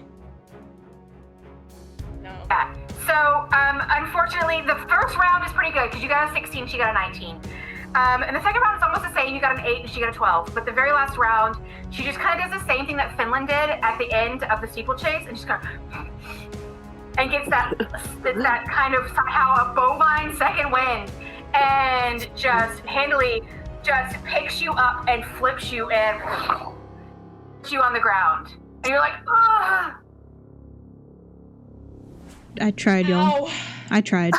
No. Yeah. So, unfortunately, the first round is pretty good because you got a 16, she got a 19. And the second round is almost the same. You got an 8 and she got a 12. But the very last round, she just kind of does the same thing that Finland did at the end of the steeplechase, and just kind of and gets that kind of somehow a bovine second wind, and just handily just picks you up and flips you and puts you on the ground, and you're like, ah. I tried, y'all. I tried.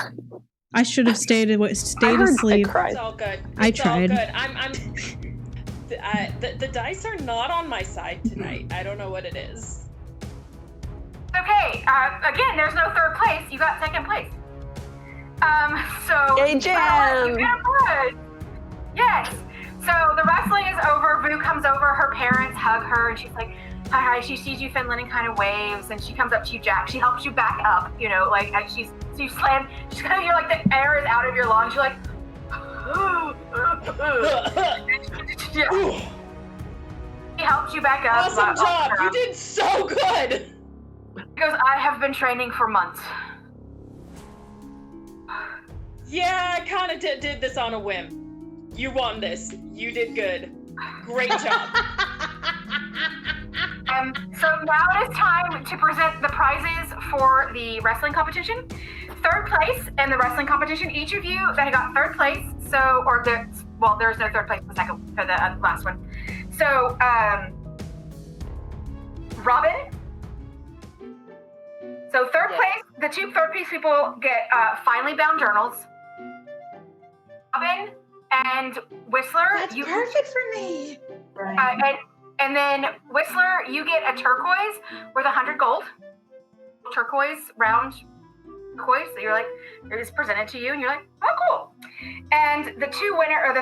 I should have stayed asleep. It's all good. I tried. All good. The dice are not on my side tonight. I don't know what it is. Okay, again, there's no third place. You got second place. So Yay, Jam! you got good. Yes. So the wrestling is over. Vu comes over. Her parents hug her, and she's like, "Hi." She sees you, Finland, and kind of waves, and she comes up to you, Jack. She helps you back up. You know, like and you slam. She's kind of you're like the air is out of your lungs. You're like, yeah. She helps you back up. Awesome job! You did so good. She goes, I have been training for months. Yeah, I kind of did this on a whim. You won this. You did good. Great job. So now it is time to present the prizes for the wrestling competition. Third place in the wrestling competition, each of you that got third place, there's no third place for the last one. So, Robin. So third place, the 2 third place people get finely bound journals. Robin and Whistler. That's perfect for me. And then Whistler, you get a turquoise worth 100 gold. Turquoise round turquoise. So you're like, it's presented to you, and you're like, oh, cool. And the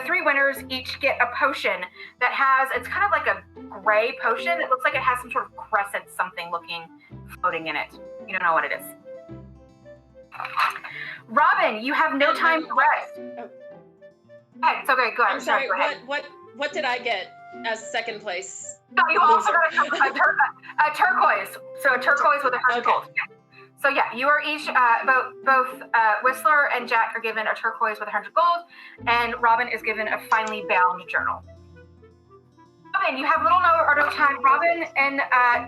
three winners each get a potion that has, it's kind of like a gray potion. It looks like it has some sort of crescent something looking floating in it. You don't know what it is. Robin, you have no time to rest. Oh. Okay, it's okay. Go ahead. I'm sorry. Go ahead. What did I get as second place? No, you also got a turquoise. So a turquoise with a heart Okay. gold. So yeah, you are each both Whistler and Jack are given a turquoise with 100 gold, and Robin is given a finely bound journal. Robin, you have little or no time. Robin and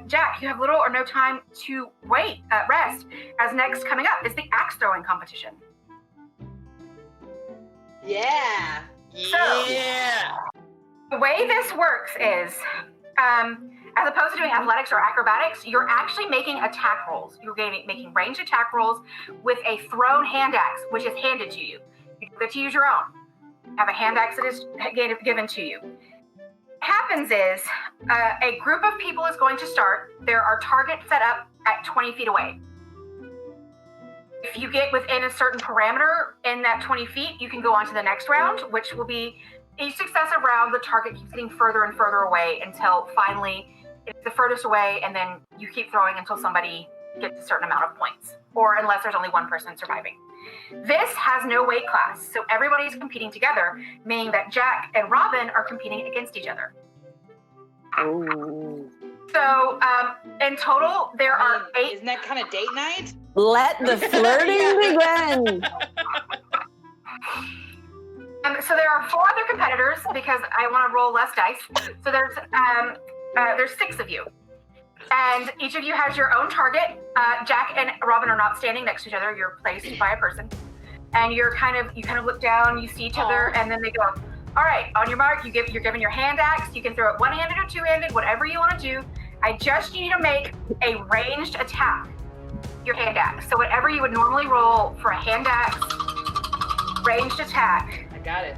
Jack, you have little or no time to rest. As next coming up is the axe throwing competition. Yeah. Yeah. The way this works is, as opposed to doing athletics or acrobatics, you're actually making attack rolls. You're making ranged attack rolls with a thrown hand axe, which is handed to you. You get to use your own. You have a hand axe that is given to you. What happens is, a group of people is going to start. There are targets set up at 20 feet away. If you get within a certain parameter in that 20 feet, you can go on to the next round, which will be each successive round, the target keeps getting further and further away until finally it's the furthest away, and then you keep throwing until somebody gets a certain amount of points, or unless there's only one person surviving. This has no weight class, so everybody's competing together, meaning that Jack and Robin are competing against each other. Oh. So in total, there are 8. Isn't that kind of date night? Let the flirting begin. So there are 4 other competitors because I want to roll less dice. So there's 6 of you, and each of you has your own target. Jack and Robin are not standing next to each other. You're placed by a person, and you kind of look down. You see each other, and then they go, "All right, on your mark." You're given your hand axe. You can throw it one-handed or two-handed, whatever you want to do. I just need you to make a ranged attack. Your hand axe. So whatever you would normally roll for a hand axe, ranged attack. I got it.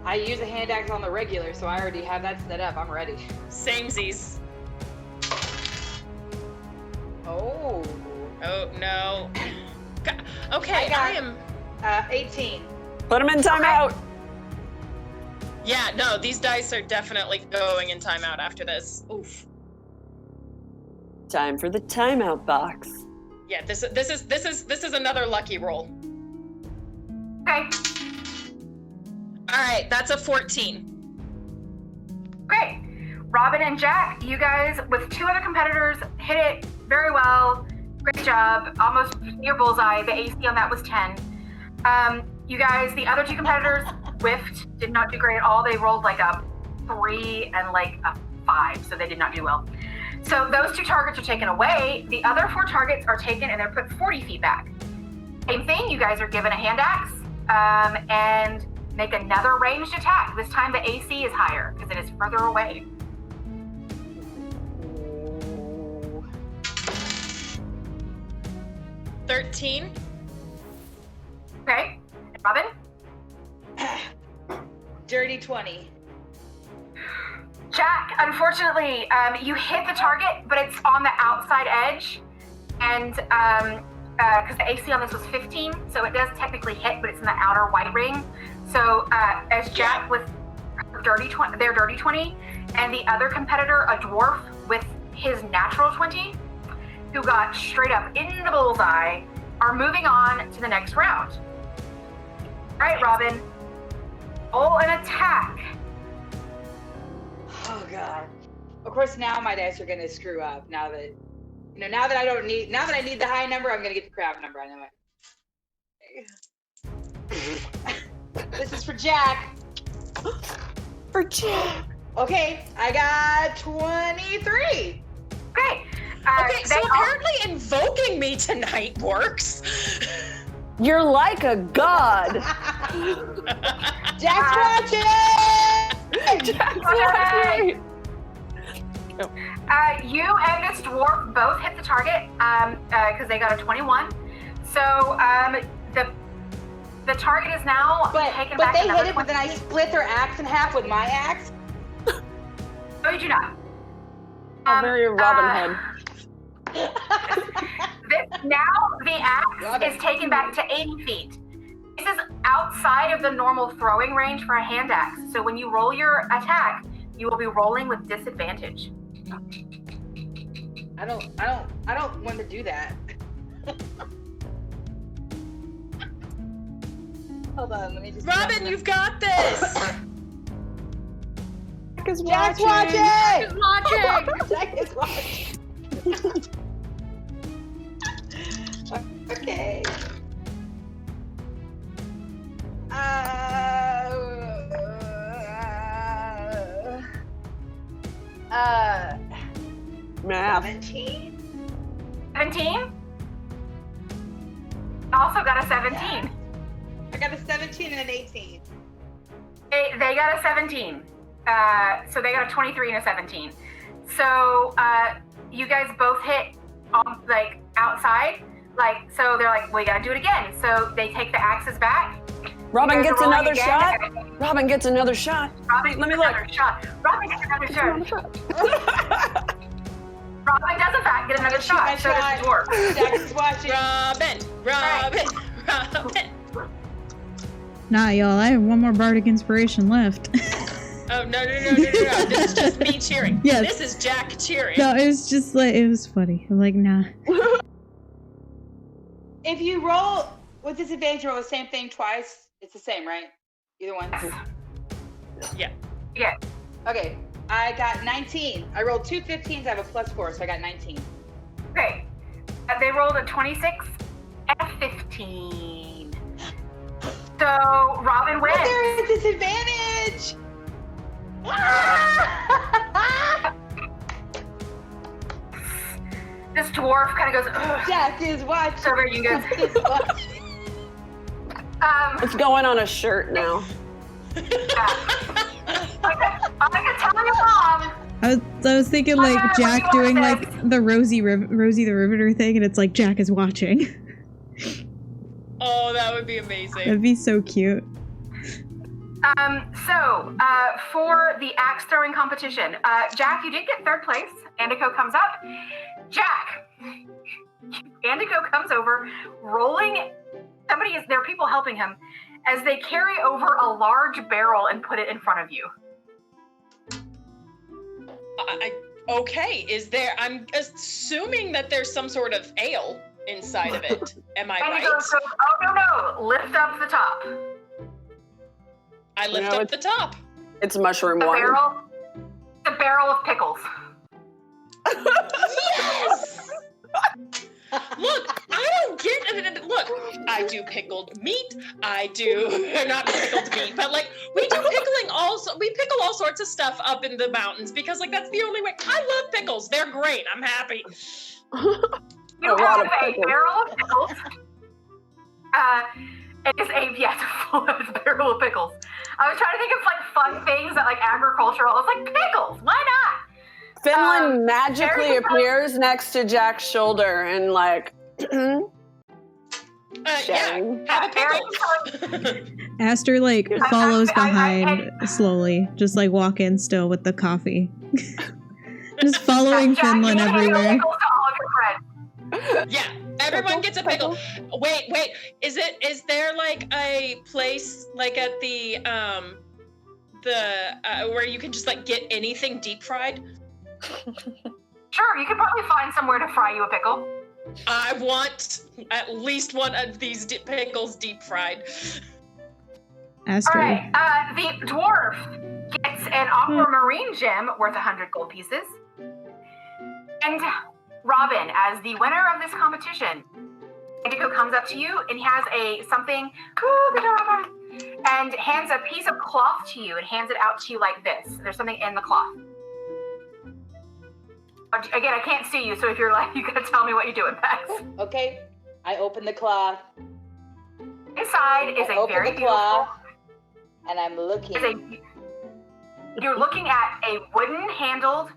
I use a hand axe on the regular, so I already have that set up. I'm ready. Samesies. Oh. Oh no. Okay, I am. 18. Put him in timeout. Yeah, no, these dice are definitely going in timeout after this. Oof. Time for the timeout box. Yeah, this is another lucky roll. Okay. All right, that's a 14. Great. Robin and Jack, you guys, with 2 other competitors, hit it very well. Great job. Almost near bullseye. The AC on that was 10. You guys, the other 2 competitors whiffed, did not do great at all. They rolled like a 3 and like a 5, so they did not do well. So those 2 targets are taken away. The other 4 targets are taken and they're put 40 feet back. Same thing, you guys are given a hand axe and make another ranged attack. This time the AC is higher because it is further away. Oh. 13. Okay. And Robin? Dirty 20. Jack, unfortunately, you hit the target, but it's on the outside edge. And because the AC on this was 15, so it does technically hit, but it's in the outer white ring. So as Jack with their dirty 20, and the other competitor, a dwarf with his natural 20, who got straight up in the bullseye, are moving on to the next round. All right, Robin, roll an attack. Oh god. Of course, now my dice are gonna screw up. Now that I need the high number, I'm gonna get the crap number. I know it. This is for Jack. For Jack. Okay, I got 23. Okay. Okay, so apparently invoking me tonight works. You're like a god. Jack's watching! Jack's watching. You and this dwarf both hit the target because they got a 21. So the target is now taken but back. they hit it, but then I split their axe in half with my axe. No, you do not. Very Robin Hood. Now the axe is taken back to 80 feet. This is outside of the normal throwing range for a hand axe. So when you roll your attack, you will be rolling with disadvantage. I don't want to do that. Hold on, let me just. Robin, you've got this. Jack is Jack's watching. watching. Jack is watching. Okay. Math. 17? 17? Also got a 17. I got a 17 and an 18. They got a 17. So they got a 23 and a 17. So you guys both hit like outside. Like, so they're like, we gotta do it again. So they take the axes back. Robin gets another again. shot. Robin gets another shot. Robin Let me gets look. another shot. Robin gets another shot. Robin does in fact get another shot. So does the dwarf. Jack is watching. Robin. Nah, y'all, I have one more bardic inspiration left. Oh, no. This is just me cheering. Yes. This is Jack cheering. No, it was just like, it was funny. I'm like, nah. If you roll with disadvantage, roll the same thing twice. It's the same, right? Either one. Yeah. Yeah. Okay, I got 19. I rolled two 15s. I have a +4, so I got 19. Okay. They rolled a 26 and a 15. So Robin wins. But there is disadvantage. This dwarf kind of goes, ugh. Jack is watching. Over you guys. Jack is watching. It's going on a shirt now. Yeah. I'm gonna tell your mom. I was thinking like What Jack do you doing want like the Rosie the Riveter thing, and it's like Jack is watching. Oh, that would be amazing. That'd be so cute. For the axe throwing competition, Jack, you did get third place. Andico comes up. Jack, Andico comes over, rolling. There are people helping him as they carry over a large barrel and put it in front of you. Okay, I'm assuming that there's some sort of ale inside of it. Am I right? Andico goes, oh no, lift up the top. I lift up the top. It's mushroom The wine. barrel of pickles. Yes! Look, I don't get. Look, I do pickled meat. I do not pickled meat, but like we do pickling. Also, we pickle all sorts of stuff up in the mountains because like that's the only way. I love pickles. They're great. I'm happy. You have a barrel of pickles. It's a barrel of pickles. I was trying to think of like fun things that like agricultural. It's like pickles. Why not? Finland magically there's a- appears next to Jack's shoulder and like. Yeah, Sharing. have a pickle. Aster like follows I- behind slowly, just like walking still with the coffee. Just following Jack, Finland you hand everywhere. pickles to all of your friends. Yeah, everyone gets a pickle. Wait, is there like a place like at the where you can just like get anything deep fried? Sure, you could probably find somewhere to fry you a pickle. I want at least one of these pickles deep fried. Aster. All right, the dwarf gets an aquamarine gem worth 100 gold pieces. And Robin, as the winner of this competition, Indigo comes up to you and he has something, and hands a piece of cloth to you and hands it out to you like this. There's something in the cloth. Again, I can't see you, so if you're like, you gotta tell me what you're doing, Max. Okay, I open the cloth. Inside is a very beautiful. And I'm looking. You're looking at a wooden-handled,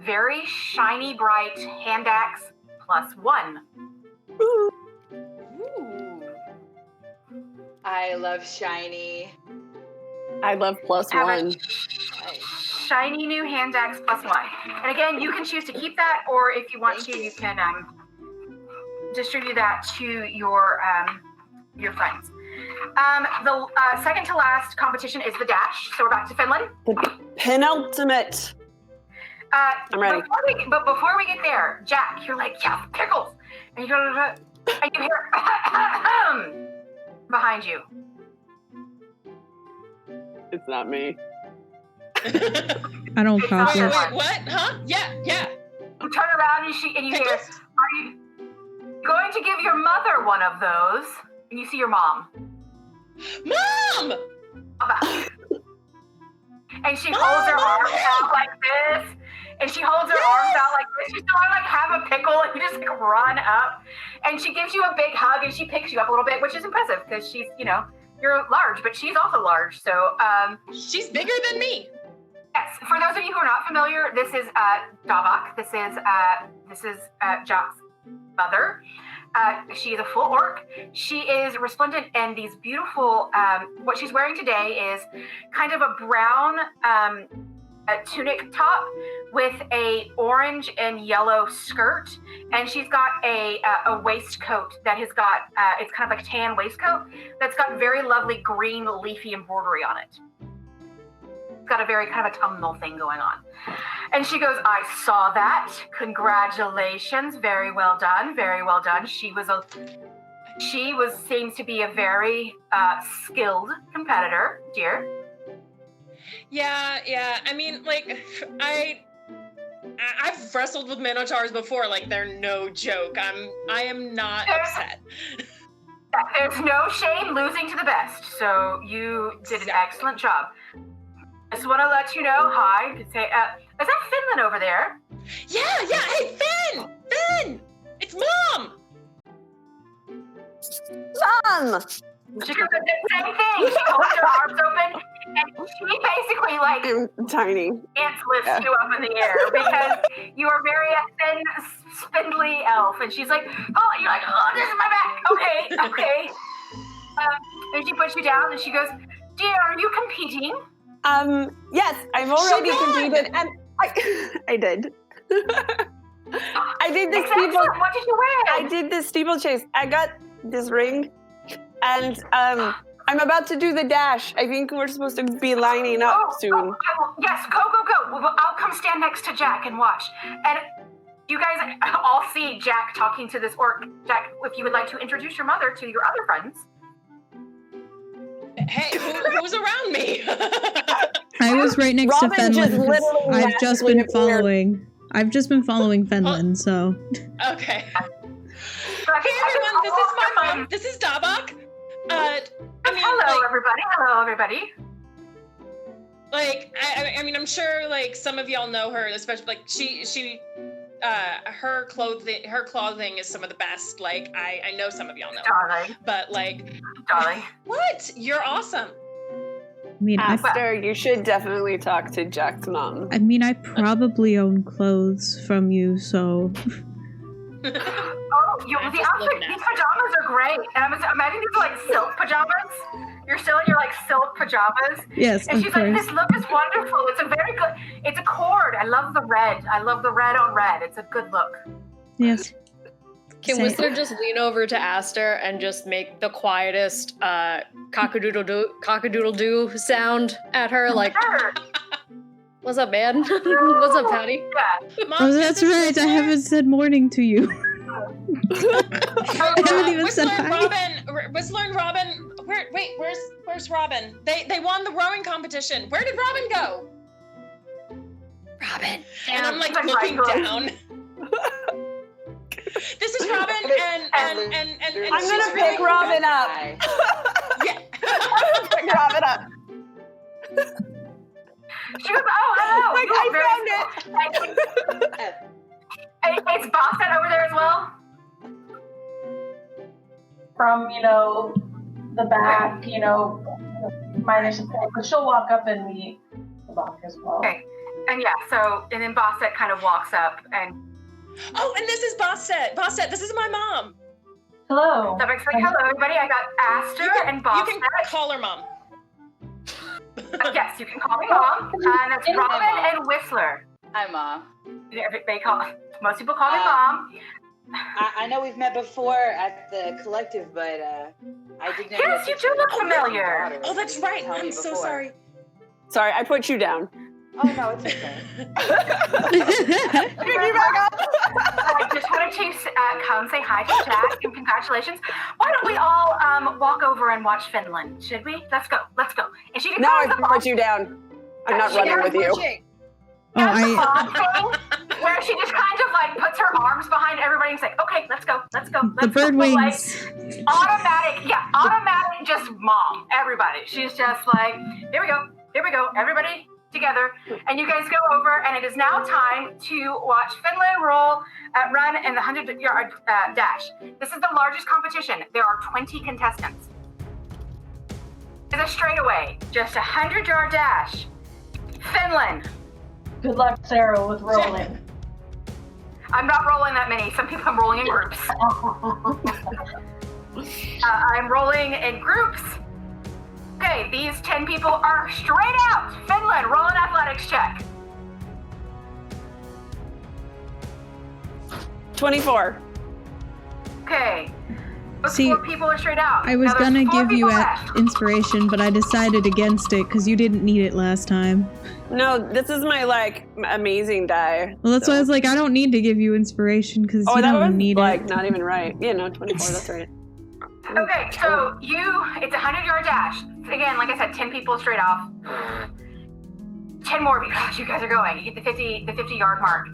very shiny, bright hand axe +1. Ooh. I love shiny. I love +1. shiny new hand axe +1. And again, you can choose to keep that, or if you want to, you can distribute that to your friends. The second to last competition is the dash. So we're back to Finland. The penultimate. I'm ready. But before we get there, Jack, you're like, yeah, pickles. And you go, and you hear behind you. It's not me. I don't copy. Wait, what? Huh? Yeah. You turn around and you hear, are you going to give your mother one of those? And you see your mom. Mom! And she holds her arms out like this. And she holds her arms out like this. You still like have a pickle and you just like run up. And she gives you a big hug and she picks you up a little bit, which is impressive because she's, you're large, but she's also large. So she's bigger than me. Yes. For those of you who are not familiar, this is Davak. This is Jack's mother. She is a full orc. She is resplendent in these beautiful, what she's wearing today is kind of a brown a tunic top with a orange and yellow skirt. And she's got a waistcoat that has got, it's kind of like a tan waistcoat that's got very lovely green leafy embroidery on it. It's got a very kind of autumnal thing going on. And she goes, I saw that. Congratulations. Very well done. Very well done. She seems to be a very skilled competitor, dear. Yeah. I mean, like, I've wrestled with minotaurs before. Like, they're no joke. I am not upset. There's no shame losing to the best. So you did an excellent job. I just want to let you know, hi, you could say, is that Finland over there? Yeah, hey, Finn! It's Mom! Mom! She goes, the same thing. She holds her arms open, and she basically, like, I'm tiny. ants lifts you up in the air because you are very a thin, spindly elf. And she's like, oh, you're like, oh, this is my back. Okay. And she puts you down, and she goes, dear, are you competing? Yes, I've already competed, and I did. I did the steeple. What did you wear? I did the steeplechase. I got this ring, and I'm about to do the dash. I think we're supposed to be lining up soon. Yes, go. I'll come stand next to Jack and watch. And you guys all see Jack talking to this orc. Jack, if you would like to introduce your mother to your other friends. Hey, who's around me? I was right next to Robin Finland. I've just been following. I've just been following Finland, so. Okay. Hey everyone, this is my mom. This is Davak. Hello, everybody. Like, I mean, I'm sure like some of y'all know her, especially like she her clothing is some of the best. Like I know some of y'all know her, but like, darling, what? You're awesome. I mean, Aster, you should definitely talk to Jack's mom. I mean, I probably own clothes from you, so. These pajamas are great. And I'm imagining these are like silk pajamas. You're still in your like silk pajamas. Yes, and she's like, this look is wonderful. It's a very good, it's a cord. I love the red. I love the red on red. It's a good look. Yes. Can Whistler just lean over to Aster and just make the quietest cock-a-doodle-doo sound at her? Like, sure. What's up, man? What's up, Patty? Yeah. Mom, that's right. I haven't said morning to you. I haven't even said hi. Whistler and Robin. Where's Robin? They won the rowing competition. Where did Robin go? Robin. And I'm like looking down. This is Robin, and I'm gonna pick Robin up. Yeah. I'm gonna pick Robin up. She goes, oh, hello. Like, I found it. It's Boston over there as well? From, the back, minus support, but she'll walk up and meet the back as well. Okay. And yeah, and then Bosset kind of walks up and... Oh, and this is Bosset. Bosset, this is my mom. Hello. So I'm like, hello, everybody. I got Aster and Bosset. You can call her mom. Yes, you can call me Mom. And that's Robin and Whistler. Hi, Mom. Most people call me Mom. I know we've met before at the collective, but I didn't know. Yes, you do look familiar. Oh, that's right. I'm so sorry. Sorry, I put you down. Oh, no, it's okay. Pick me back up. I just wanted to come say hi to Jack and congratulations. Why don't we all walk over and watch Finland? Should we? Let's go. And she No, I put you down. I'm not running with you. Where she just kind of like puts her arms behind everybody and is like, okay, let's go. The bird wings. Like, automatic, just Mom, everybody. She's just like, here we go, everybody together. And you guys go over, and it is now time to watch Finland run in the 100-yard dash. This is the largest competition. There are 20 contestants. It's a straightaway, just a 100-yard dash. Finland. Good luck, Sarah, with rolling. I'm not rolling that many. Some people I'm rolling in groups. I'm rolling in groups. Okay, these 10 people are straight out. Finland, roll an athletics check. 24. Okay. Those See, 4 people are straight out. I was Now there's gonna 4 give you people left. inspiration, but I decided against it because you didn't need it last time. No, this is my amazing die. Well, that's why I was like, I don't need to give you inspiration because you that was don't need it. not even right. Yeah, no, 24. That's right. Okay, so it's a 100-yard dash. Again, like I said, 10 people straight off. 10 more of you. Gosh, you guys are going. You get the 50-yard mark.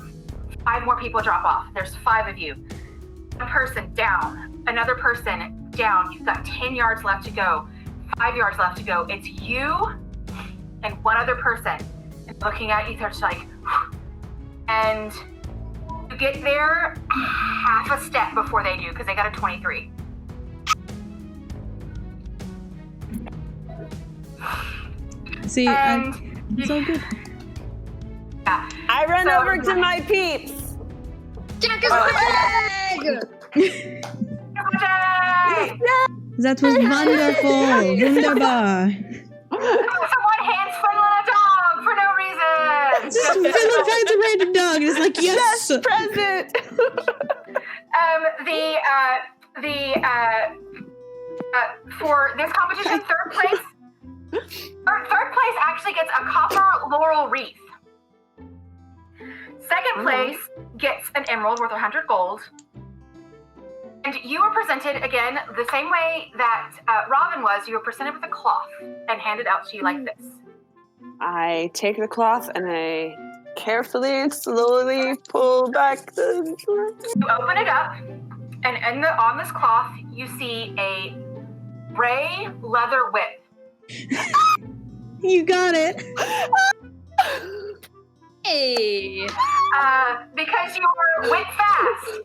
5 more people drop off. There's 5 of you. One person down. Another person down. You've got 10 yards left to go. 5 yards left to go. It's you and one other person. And looking at you, they're just like, and you get there half a step before they do because they got a 23. See, it's all good. Yeah. I run over to my peeps. Jack is back! Yay! That was wonderful. Wunderbar. Someone hands Finland a dog for no reason. Just Finland finds a random dog and is like, yes! Present. For this competition, third place actually gets a copper laurel wreath. Second place gets an emerald worth 100 gold. And you were presented, again, the same way that Robin was. You were presented with a cloth and handed out to you like this. I take the cloth and I carefully and slowly pull back the... You open it up, and on this cloth, you see a gray leather whip. You got it. Hey. Because you went fast.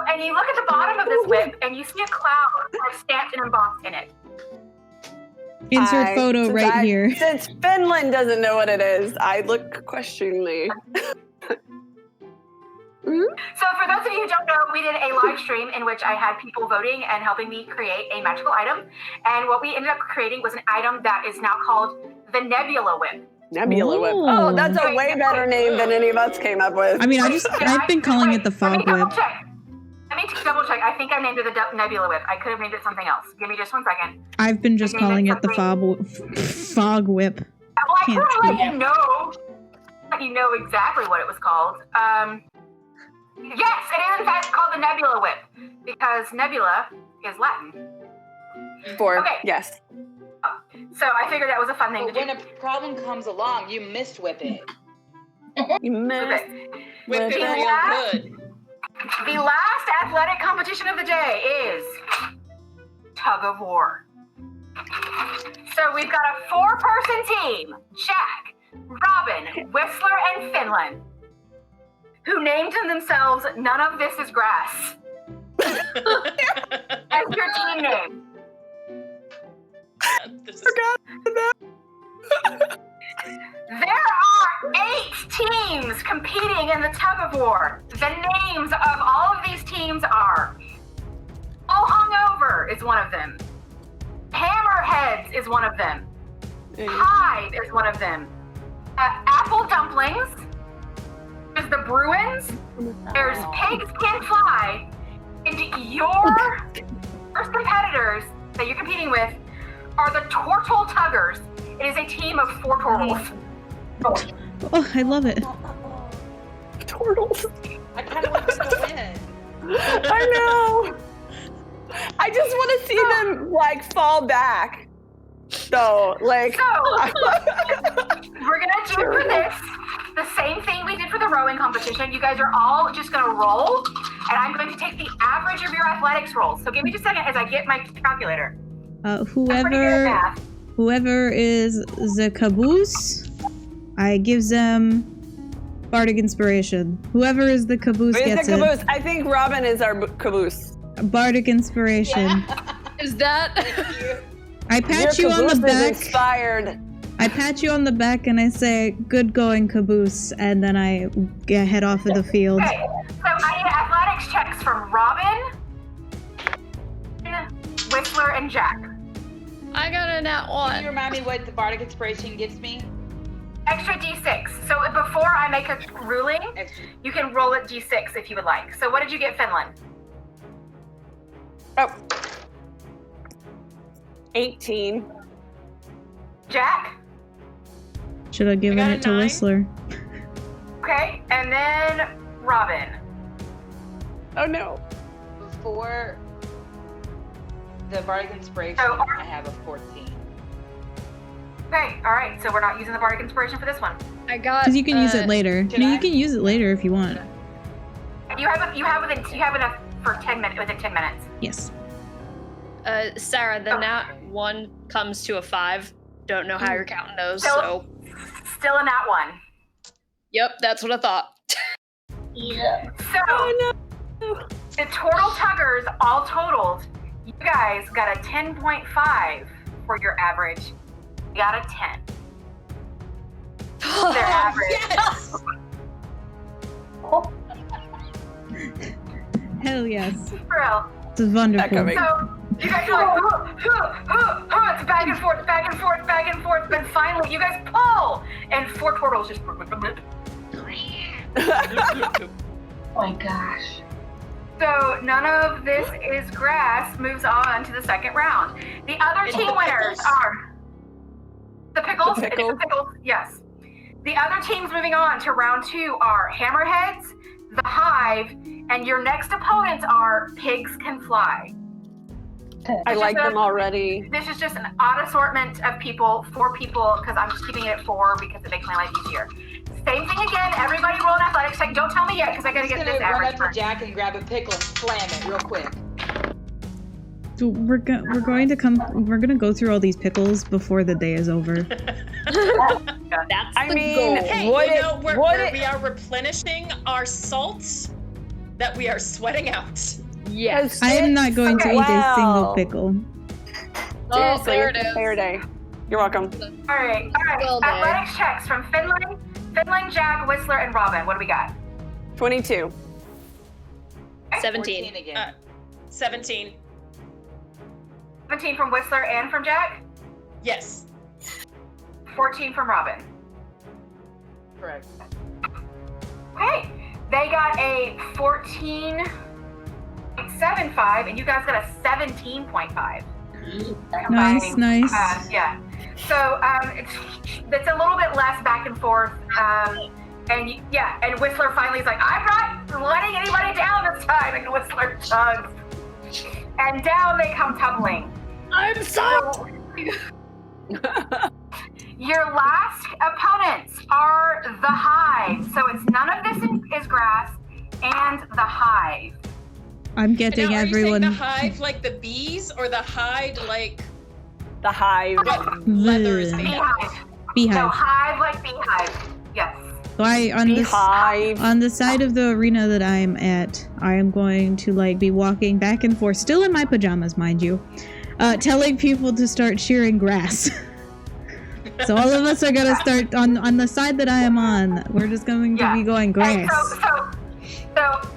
And you look at the bottom of this whip, and you see a cloud stamped and embossed in it. Insert photo right here. Since Finland doesn't know what it is, I look questioningly. So for those of you who don't know, we did a live stream in which I had people voting and helping me create a magical item. And what we ended up creating was an item that is now called the Nebula Whip. Nebula Whip. Oh, that's a way better name than any of us came up with. I mean, I've been calling it the Fog Whip. Let me double check. I think I named it the Nebula Whip. I could have named it something else. Give me just 1 second. I've been just calling it the Fog Whip. Well, I couldn't let you know exactly what it was called. Yes, it is in fact called the Nebula Whip because nebula is Latin. Yes. So I figured that was a fun thing to do. When a problem comes along, you missed whip it. You missed. Whip it real good. The last athletic competition of the day is tug of war. So we've got a 4-person team: Jack, Robin, Whistler, and Finland, who named themselves "None of This Is Grass" as your team name. There are 8 teams competing in the tug of war. The names of all of these teams are All Hungover is one of them. Hammerheads is one of them. Hive is one of them. Apple dumplings. There's the Bruins. There's Pigs Can Fly. And your first competitors that you're competing with are the Tortle Tuggers. It is a team of 4 turtles. Oh, I love it. Turtles. I kind of want to go in. I know. I just want to see them like fall back. So, like. So, we're going to do for this the same thing we did for the rowing competition. You guys are all just going to roll, and I'm going to take the average of your athletics rolls. So give me just a second as I get my calculator. Whoever is the caboose, I gives them bardic inspiration. Whoever is the caboose gets the caboose? it. I think Robin is our caboose. Bardic inspiration. Yeah. Is that? I pat you Your on the caboose is back. inspired. I pat you on the back and I say, "Good going, caboose," and then I head off of the field. Okay, so I need athletics checks from Robin, Whistler, and Jack. I got a nat Can you 1. remind me what the bardic inspiration gets me? Extra d6. So before I make a ruling, Extra. you can roll a d6 if you would like. So what did you get, Finland? Oh. 18. Jack? Should have given got a it to 9. Whistler. Okay, and then Robin. Oh no. Before the bardic inspiration, Oh, I have a 14. Okay, all right. So we're not using the bardic inspiration for this one. I got. Because you can use it later. Can No, I? you can use it later if you want. You have enough for 10 minutes. Within 10 minutes. Yes. Sarah, the nat 1 comes to a 5. Don't know how you're counting those, Still- so. Still in that one. Yep, that's what I thought. Yeah. So the Turtle Tuggers all totaled, you guys got a 10.5 for your average. You got a 10. Their average. Yes! Hell yes. Real. It's wonderful. Echoing. So you guys are like, it's back and forth, back and forth, back and forth. But finally, you guys pull, and 4 turtles just. Oh my gosh. So none of this is grass. Moves on to the second round. The other It's team the winners pickles. are the pickles. The It is pickles. the pickles. Yes. The other teams moving on to round 2 are Hammerheads, the Hive, and your next opponents are Pigs Can Fly. I like them already. This is just an odd assortment of people, 4 people, because I'm just keeping it at 4 because it makes my life easier. Same thing again. Everybody roll an athletics check. Don't tell me yet because I gotta I'm get just this gonna run average up to first. Jack and grab a pickle and slam it real quick. So we're going to go through all these pickles before the day is over. That's I the mean, goal. Hey, Would you it- know, would we it- are replenishing our salts that we are sweating out. Yes. I am not going to eat a single Wow. pickle. Oh, Seriously, there it it's a is. fair day. You're welcome. All right. Well done. Athletics checks from Finland, Jack, Whistler, and Robin. What do we got? 22. 17. 14 again. 17. 17 from Whistler and from Jack. Yes. 14 from Robin. Correct. Okay. They got a 14.75, and you guys got a 17.5. Nice, nice. Yeah. So it's a little bit less back and forth. And Whistler finally is like, I'm not letting anybody down this time. And Whistler tugs. And down they come tumbling. I'm so. Your last opponents are the Hive. So it's none of this is grass and the Hive. I'm getting Now, are everyone. you saying the hive like the bees, or the hide like The hive. what leather is made of? Beehive. No, Beehive. hive like beehive. Yes. So Beehive. on the side of the arena that I'm at, I am going to be walking back and forth, still in my pajamas, mind you, telling people to start shearing grass. So all of us are gonna start on the side that I am on. We're just going to be going And grass. so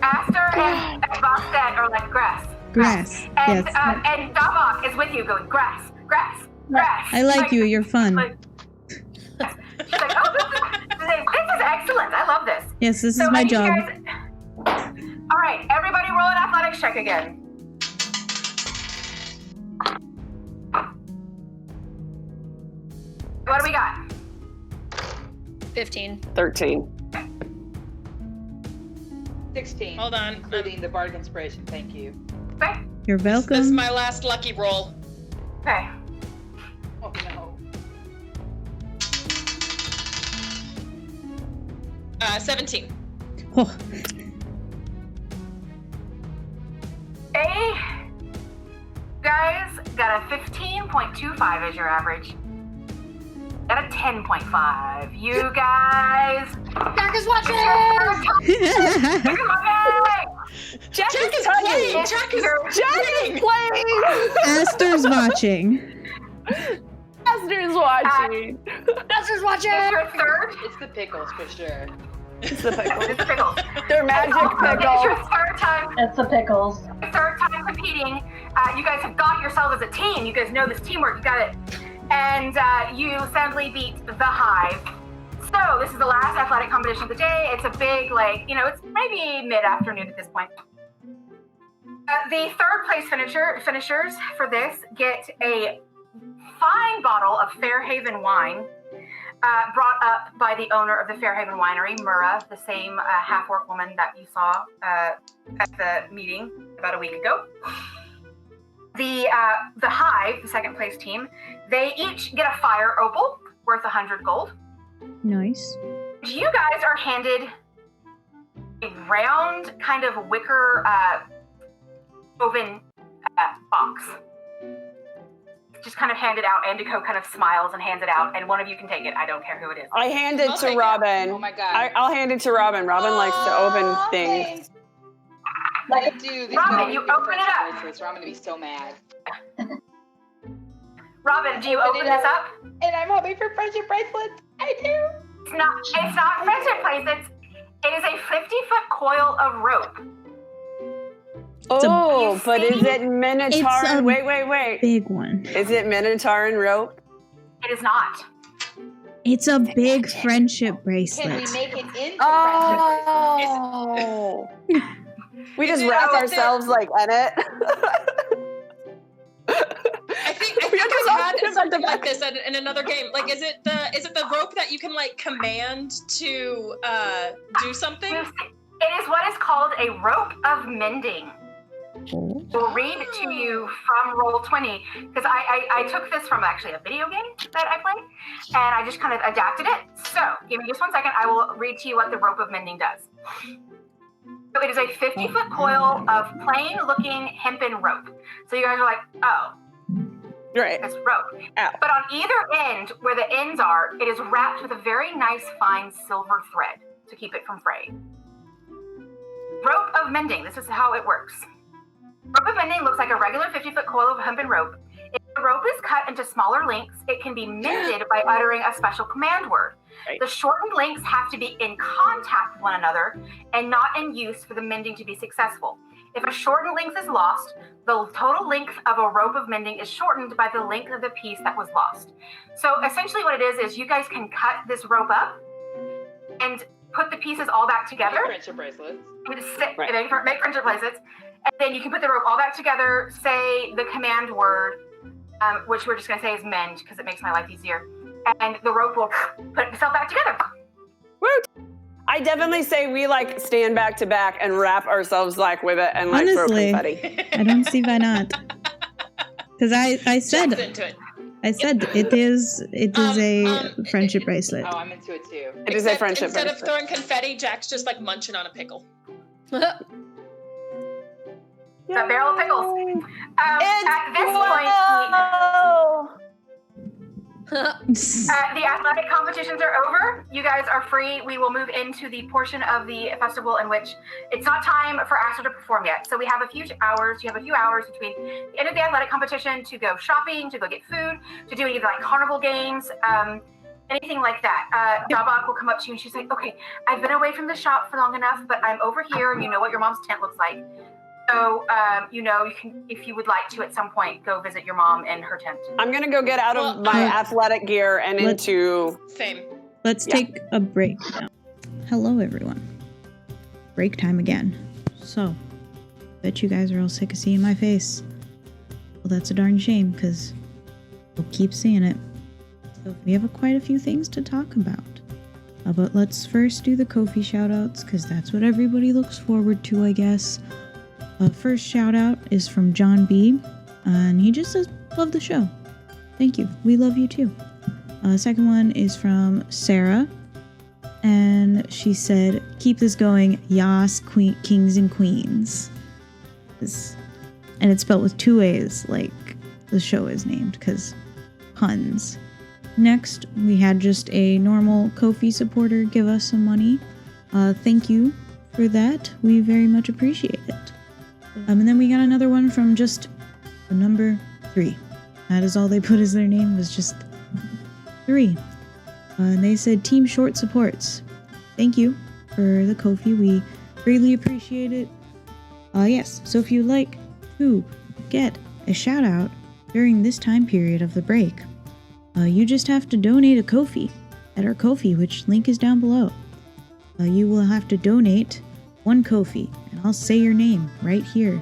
Aster and Bostet are like grass. Grass. And Yes. and Davok is with you going grass, grass, grass. I like you. You're fun. She's like, oh, this is excellent. I love this. Yes, this So is my I need you job. guys- All right, everybody roll an athletics check again. What do we got? 15. 13. 16. Hold on. Including the bardic inspiration. Thank you. Okay. You're This is welcome. my last lucky roll. Okay. Oh no. 17. Oh, Guys got a 15.25 as your average. Got a 10.5. You guys. Jack is watching! Jack Jack is tugging. playing! Jack is Jack is playing! Aster's watching. Aster's watching. Aster's watching! It's your third. It's the pickles for sure. It's the pickles. It's pickles. They're magic It's your pickles. third time. It's the pickles. Third time competing. You guys have got yourselves as a team. You guys know this teamwork. You got it. And you soundly beat the Hive. So this is the last athletic competition of the day. It's a big, it's maybe mid-afternoon at this point. The third place finishers for this get a fine bottle of Fairhaven wine, brought up by the owner of the Fairhaven Winery, Murrah, the same half-orc woman that you saw at the meeting about a week ago. The Hive, the second place team, they each get a fire opal worth 100 gold. Nice. You guys are handed a round kind of wicker woven box. Just kind of hand it out. Andico kind of smiles and hands it out, and one of you can take it. I don't care who it is. I hand it I'll to take it. Robin. Oh my god. I'll hand it to Robin. Robin likes to open things. Thanks. I do. These Robin, you open it up. bracelets, or I'm gonna be so mad. Robin, do you open this up? And I'm hoping for friendship bracelets. I do. It's not friendship bracelets. It is a 50-foot coil of rope. Oh, but is it It's Minotaur? a Wait. big one. Is it Minotaur and rope? It is not. It's a big friendship Can bracelet. we make it into friendship Oh. We just wrap ourselves like in it. I think I had something like this in another game. Like, is it the rope that you can command to do something? It is what is called a rope of mending. Oh. We'll read to you from Roll20 because I took this from actually a video game that I played, and I just kind of adapted it. So give me just 1 second. I will read to you what the rope of mending does. So it is a 50-foot coil of plain-looking hempen rope. So you guys are like, oh, Right. it's rope. Ow. But on either end, where the ends are, it is wrapped with a very nice fine silver thread to keep it from fraying. Rope of mending. This is how it works. Rope of mending looks like a regular 50-foot coil of hempen rope. If the rope is cut into smaller lengths, it can be mended by uttering a special command word. Right. The shortened lengths have to be in contact with one another and not in use for the mending to be successful. If a shortened length is lost, the total length of a rope of mending is shortened by the length of the piece that was lost. So essentially what it is you guys can cut this rope up and put the pieces all back together. friendship bracelets. Right. Make friendship bracelets. And then you can put the rope all back together, say the command word, which we're just going to say is mend because it makes my life easier. And the rope will put itself back together. Woo! I definitely say we stand back to back and wrap ourselves with it and throw Honestly. confetti. I don't see why not. Because I Jack's said into it. it is a friendship bracelet. Oh, I'm into it too. It is a friendship Instead of bracelet. throwing confetti, Jack's just munching on a pickle. It's a barrel of pickles. At this point, the athletic competitions are over. You guys are free. We will move into the portion of the festival in which it's not time for Aster to perform yet. So we have a few hours. You have a few hours between the end of the athletic competition to go shopping, to go get food, to do either carnival games, anything like that. Jabak will come up to you and she's like, okay, I've been away from the shop for long enough, but I'm over here and you know what your mom's tent looks like. So, you can, if you would like to at some point, go visit your mom in her tent. I'm going to go get out of my athletic gear and into Same. Let's take a break now. Hello, everyone. Break time again. So, bet you guys are all sick of seeing my face. Well, that's a darn shame, because we'll keep seeing it. So, we have quite a few things to talk about. But let's first do the Ko-fi shoutouts, because that's what everybody looks forward to, I guess. First shoutout is from John B. And he just says, love the show. Thank you. We love you too. Second one is from Sarah. And she said, keep this going, YAAS, kings and queens. And it's spelled with 2 A's, like the show is named, because puns. Next, we had just a normal Ko-fi supporter give us some money. Thank you for that. We very much appreciate it. And then we got another one from just the number 3. That is all they put as their name, was just 3. And they said, Team Short supports. Thank you for the Ko-fi. We greatly appreciate it. Yes, so if you'd like to get a shout out during this time period of the break, you just have to donate a Ko-fi at our Ko-fi, which link is down below. You will have to donate 1 Ko-fi, and I'll say your name right here.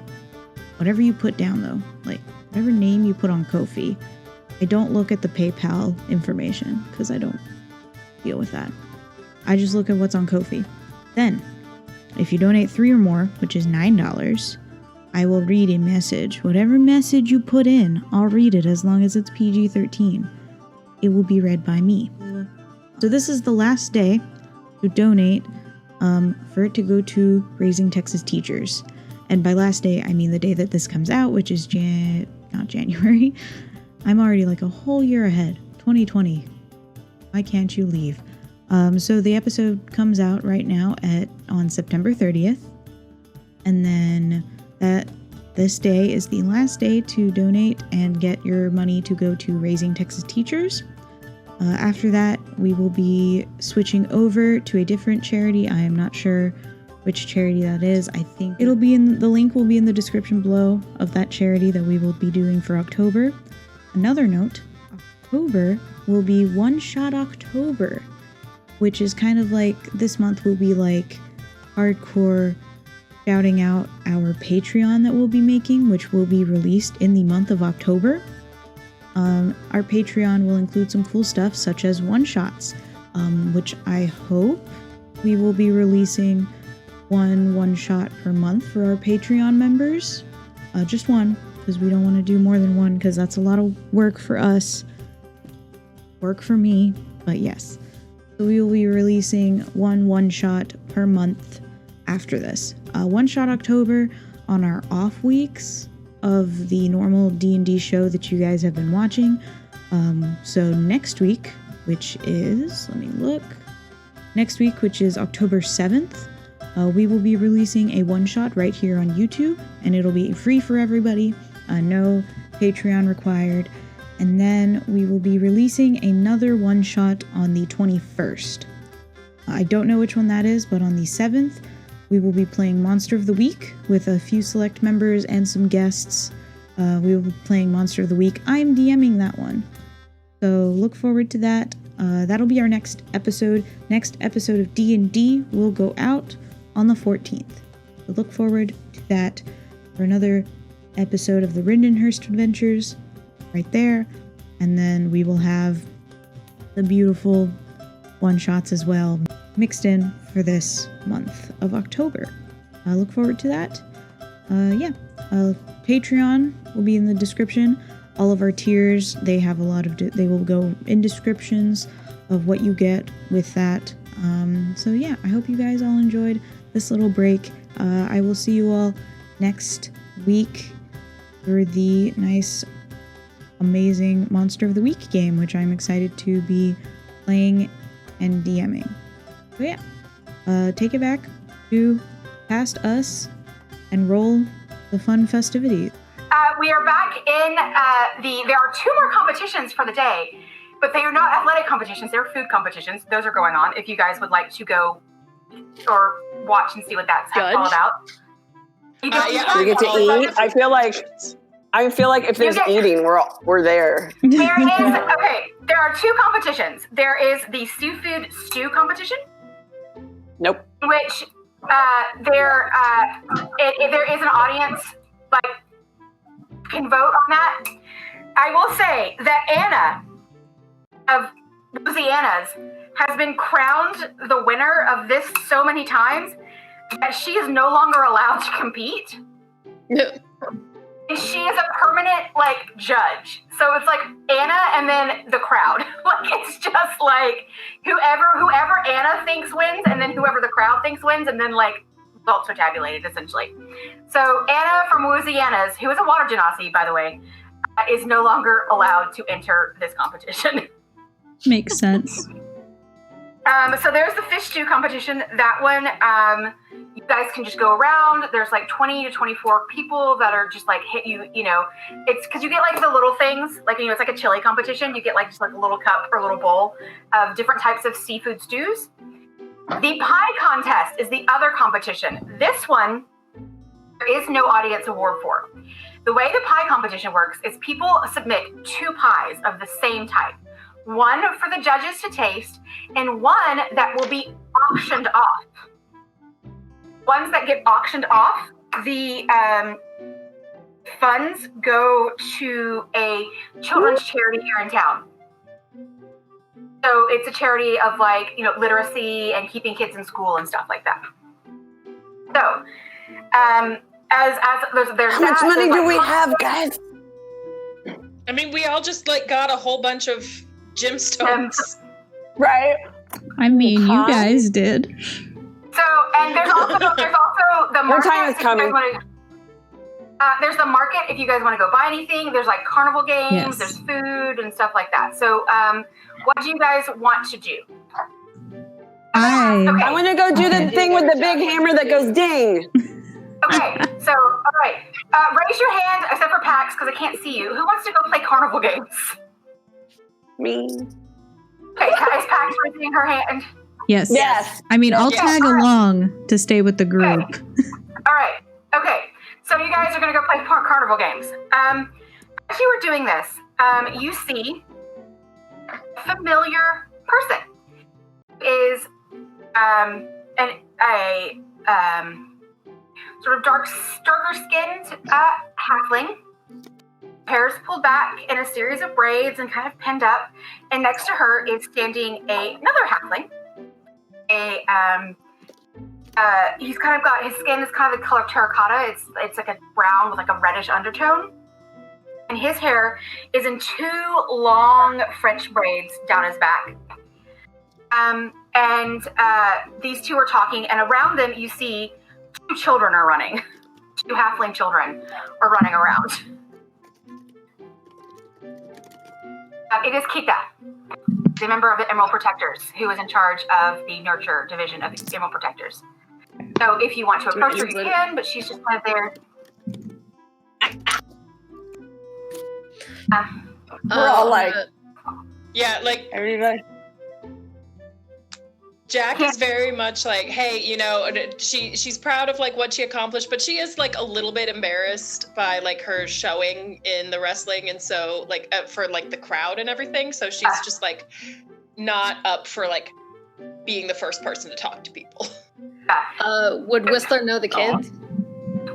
Whatever you put down, though, like whatever name you put on Ko-fi. I don't look at the PayPal information, because I don't deal with that. I just look at what's on Ko-fi. Then, if you donate 3 or more, which is $9, I will read a message. Whatever message you put in, I'll read it as long as it's PG-13. It will be read by me. So this is the last day to donate for it to go to Raising Texas Teachers. And by last day, I mean the day that this comes out, which is not January. I'm already like a whole year ahead. 2020. Why can't you leave? So the episode comes out right now on September 30th. And then this day is the last day to donate and get your money to go to Raising Texas Teachers. After that, we will be switching over to a different charity. I am not sure which charity that is. I think the link will be in the description below of that charity that we will be doing for October. Another note, October will be One Shot October, which is kind of like, this month will be like hardcore shouting out our Patreon that we'll be making, which will be released in the month of October. Our Patreon will include some cool stuff such as one-shots, which I hope we will be releasing one shot per month for our Patreon members. Just one, because we don't want to do more than one, because that's a lot of work for us. Work for me, but yes. So we will be releasing one shot per month after this. One Shot October on our off weeks of the normal D&D show that you guys have been watching. So next week, which is, next week, which is October 7th, we will be releasing a one-shot right here on YouTube, and it'll be free for everybody, no Patreon required. And then we will be releasing another one-shot on the 21st. I don't know which one that is, but on the 7th, we will be playing Monster of the Week with a few select members and some guests. We will be playing Monster of the Week. I am DMing that one. So look forward to that. That'll be our next episode. Next episode of D&D will go out on the 14th. So look forward to that for another episode of the Rindenhurst Adventures right there. And then we will have the beautiful one-shots as well mixed in for this month of October. I look forward to that. Patreon will be in the description. All of our tiers, they have a lot of, they will go in descriptions of what you get with that. I hope you guys all enjoyed this little break. I will see you all next week for the nice, amazing Monster of the Week game, which I'm excited to be playing and DMing. So take it back to past us and roll the fun festivities. We are back in there are 2 more competitions for the day, but they are not athletic competitions, they're food competitions. Those are going on if you guys would like to go or watch and see what that's all about. We get to eat. I feel like if there's eating, we're there. There are 2 competitions. There is the seafood stew competition. Nope. Which there is an audience, like, can vote on that. I will say that Anna of Louisiana's has been crowned the winner of this so many times that she is no longer allowed to compete. She is a permanent, like, judge. So it's like Anna and then the crowd. Like, it's just like whoever Anna thinks wins, and then whoever the crowd thinks wins, and then, like, results are tabulated, essentially. So Anna from Louisiana's, who is a water genasi, by the way, is no longer allowed to enter this competition. Makes sense. So there's the fish stew competition. That one, you guys can just go around. There's like 20 to 24 people that are just like hit you, it's because you get like the little things, like, it's like a chili competition. You get like just like a little cup or a little bowl of different types of seafood stews. The pie contest is the other competition. This one, there is no audience award for. The way the pie competition works is people submit 2 pies of the same type. One for the judges to taste, and one that will be auctioned off. Ones that get auctioned off, the funds go to a children's charity here in town. So it's a charity of, like, literacy and keeping kids in school and stuff like that. So, as there's how much money do we have, guys? I mean, we all just like got a whole bunch of gemstones. Right. I mean, you guys did. So, and there's also the market. More time is coming. There's the market if you guys want to go buy anything. There's like carnival games, Yes. There's food and stuff like that. So, what do you guys want to do? I want to go do the thing with the big hammer that goes ding. Okay, so, all right. Raise your hand, except for Pax, because I can't see you. Who wants to go play carnival games? Me. Okay, is Pax raising her hand? Yes. Yes. I mean, I'll tag along to stay with the group. Okay. All right. Okay. So you guys are going to go play carnival games. As you were doing this, you see a familiar person. Is a sort of darker skinned halfling. Hair's pulled back in a series of braids and kind of pinned up. And next to her is standing another halfling. He's kind of got, his skin is kind of the color terracotta. It's like a brown with like a reddish undertone. And his hair is in 2 long French braids down his back. And these 2 are talking, and around them you see 2 children are running. 2 halfling children are running around. It is Kita, the member of the Emerald Protectors, who is in charge of the nurture division of the Emerald Protectors. So if you want to approach her, you can, but she's just kind of there. We're all like, yeah, like everybody. Jack is very much like, hey, she's proud of like what she accomplished, but she is like a little bit embarrassed by like her showing in the wrestling, and so like for like the crowd and everything. So she's just like not up for like being the first person to talk to people. Would Whistler know the kids?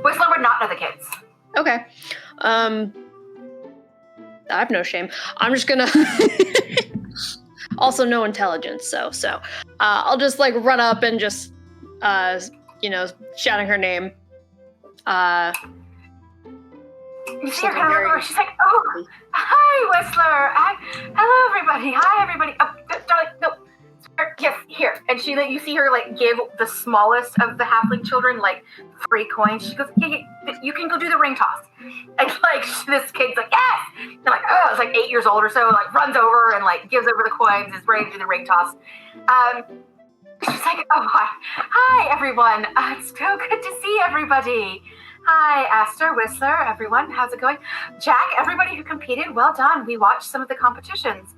Whistler would not know the kids. Okay. I have no shame. I'm just gonna also no intelligence, so I'll just like run up and just shouting her name. You see her kind of look over, she's like, oh, hi, Whistler. Hello, everybody. Hi, everybody. Oh, darling, no. Yes, here. And you see her like give the smallest of the halfling children like 3 coins. She goes, yeah, you can go do the ring toss. And like this kid's like, yes. They're like, oh, it's like 8 years old or so. Like runs over and like gives over the coins. Is ready to do the ring toss. She's like, oh, hi, everyone. It's so good to see everybody. Hi, Aster, Whistler, everyone. How's it going? Jack, everybody who competed, well done. We watched some of the competitions.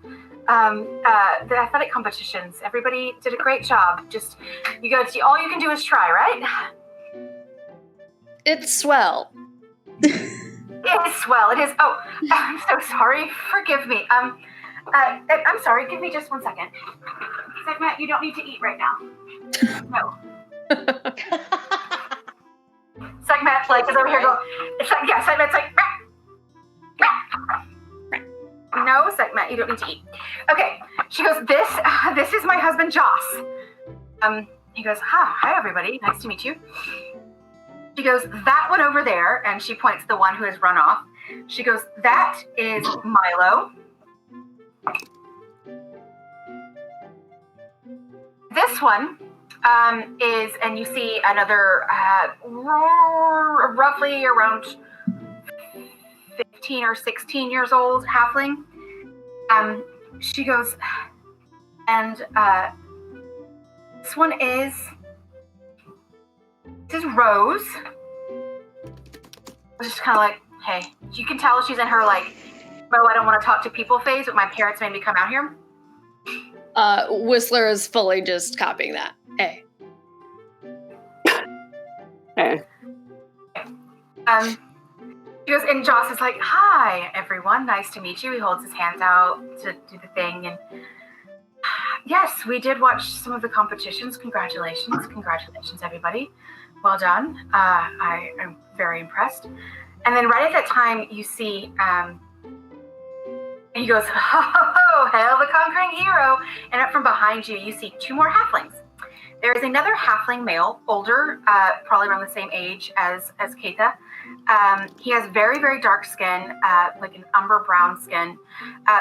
The athletic competitions. Everybody did a great job. Just, you guys, all you can do is try, right? It's Swell. It's Swell. It is. Oh, I'm so sorry. Forgive me. I'm sorry. Give me just 1 second. Segment, you don't need to eat right now. No. Segment, like, is over here going. It's like, yeah, Segment's like. No, Segment, you don't need to eat. Okay. She goes, this is my husband, Joss. He goes, hi, everybody. Nice to meet you. She goes, that one over there, and she points to the one who has run off. She goes, that is Milo. This one is, and you see another roughly around 15 or 16 years old halfling. She goes, and this one is Rose. I was just kind of like, hey, you can tell she's in her like, oh, I don't want to talk to people phase, but my parents made me come out here. Whistler is fully just copying that. Hey. Hey. She goes, and Joss is like, hi, everyone. Nice to meet you. He holds his hands out to do the thing. And yes, we did watch some of the competitions. Congratulations. Congratulations, everybody. Well done. I am very impressed. And then right at that time, you see, he goes, oh, hail the conquering hero. And up from behind you, you see 2 more halflings. There is another halfling male, older, probably around the same age as Keita. He has very, very dark skin, like an umber brown skin,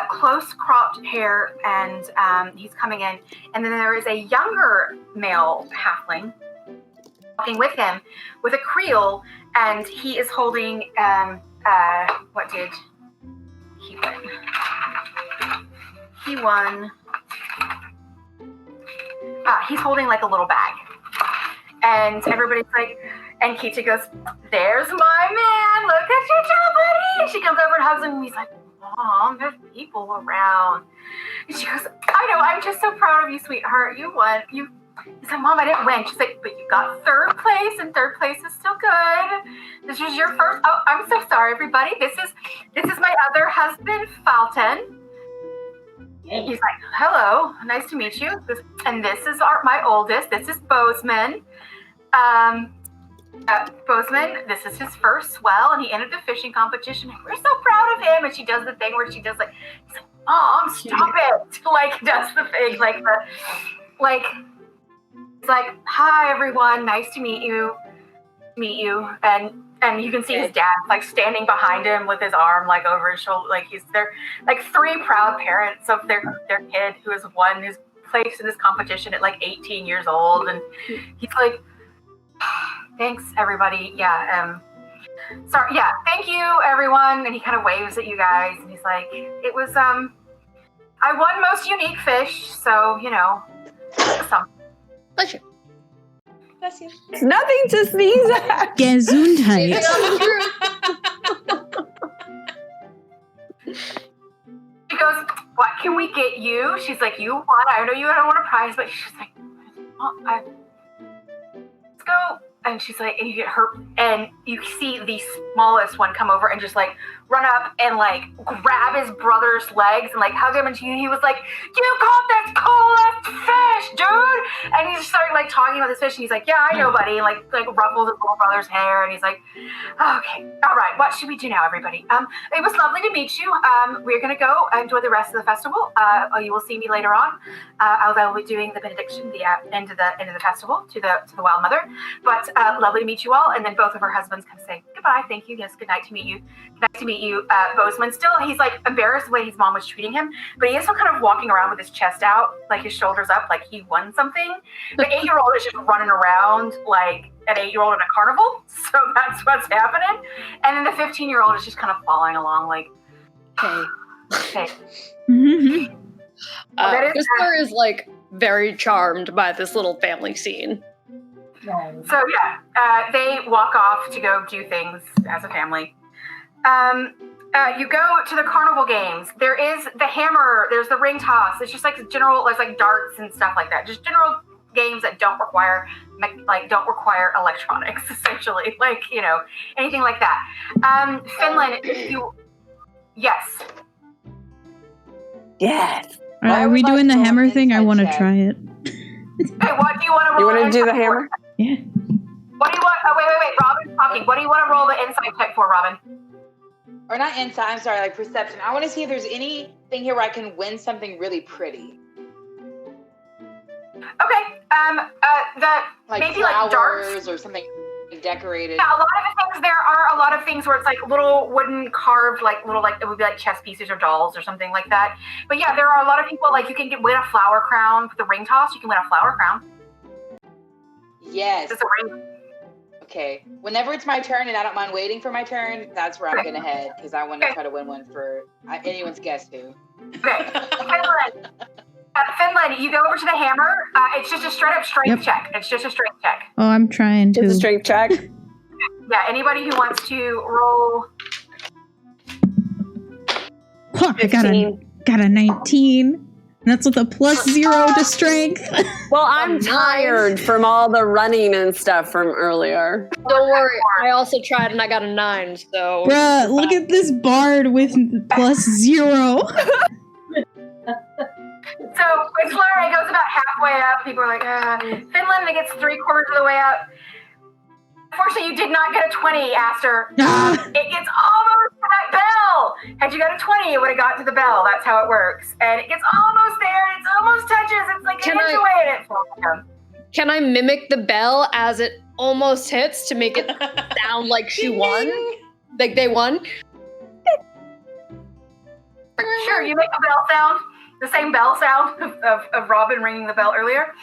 close cropped hair, and he's coming in. And then there is a younger male halfling walking with him with a creel, and he is holding, what did he win? He won. He's holding like a little bag. And everybody's like, and Keita goes, there's my man, look at your job, buddy. And she comes over and hugs him, and he's like, Mom, there's people around. And she goes, I know, I'm just so proud of you, sweetheart. You won. He's like, Mom, I didn't win. She's like, but you got 3rd place, and 3rd place is still good. This was your first. Oh, I'm so sorry, everybody. This is my other husband, Falton. He's like, hello, nice to meet you. And this is my oldest. This is Bozeman. Bozeman, this is his first Swell, and he entered the fishing competition. And we're so proud of him. And she does the thing where she does like, he's like, Mom, stop it. Like, does the thing, it's like, hi, everyone, nice to meet you. And you can see his dad like standing behind him with his arm like over his shoulder, like he's there, like 3 proud parents of their kid who has won his place in this competition at like 18 years old, and he's like, thanks everybody, sorry, thank you everyone, and he kind of waves at you guys, and he's like, it was I won most unique fish, so you know, something. Pleasure. Bless you. It's nothing to sneeze at. Gesundheit. She goes, what can we get you? She's like, you won. I know you don't want a prize, but she's like, let's go. And she's like, and you get her, and you see the smallest one come over and just like run up and like grab his brother's legs and like hug him. And he was like, you caught this coolest fish, dude. And he just started like talking about this fish. And he's like, yeah, I know, buddy. And like ruffles his little brother's hair. And he's like, okay, all right. What should we do now, everybody? It was lovely to meet you. We're going to go enjoy the rest of the festival. You will see me later on. I will be doing the benediction, the end of the festival to the Wild Mother. But lovely to meet you all. And then both of her husbands kind of say, goodbye, thank you, yes, good night to meet you. Nice to meet you, Bozeman. Still, he's like embarrassed the way his mom was treating him, but he is still kind of walking around with his chest out, like his shoulders up, like he won something. The 8-year-old is just running around like an 8-year-old in a carnival, so that's what's happening. And then the 15-year-old is just kind of following along like, okay. Whistler is like very charmed by this little family scene. So they walk off to go do things as a family. You go to the carnival games. There is the hammer. There's the ring toss. It's just like general. There's like darts and stuff like that. Just general games that don't require electronics, essentially, like, you know, anything like that. Finland, yes. Yes. Are we doing the hammer thing? I want to try it. Hey, what do you want to roll? You want to do the hammer? Yeah. What do you want? Oh, wait. Robin's talking. What do you want to roll the insight check for, Robin? Or not insight, I'm sorry, like perception. I want to see if there's anything here where I can win something really pretty. Okay. Like maybe flowers like darts or something decorated. Yeah, a lot of the things, there are a lot of things where it's like little wooden carved, like little, like it would be like chess pieces or dolls or something like that. But yeah, there are a lot of people, like you can win a flower crown with the ring toss. You can win a flower crown. Yes. It's a ring. Okay. Whenever it's my turn and I don't mind waiting for my turn, that's where I'm going to head because I want to try to win one for anyone's guess who. Okay. Finland, you go over to the hammer. It's just a straight up strength check. It's just a strength check. Oh, I'm trying to. It's a strength check. Yeah, anybody who wants to roll. Huh, I got a 19. And that's with a +0 to strength. Well, I'm tired from all the running and stuff from earlier. Don't worry, I also tried and I got a 9, so... Bruh, look at this bard with +0. So, with Flurry, it goes about halfway up. People are like, Finland, it gets 3/4 of the way up. Unfortunately, you did not get a 20, Aster. It gets almost to that bell. Had you got a 20, it would have got to the bell. That's how it works. And it gets almost there, and it almost touches. It's like an inch away, and it falls down. Can I mimic the bell as it almost hits to make it sound like she won? Like they won? Sure, you make the bell sound. The same bell sound of Robin ringing the bell earlier.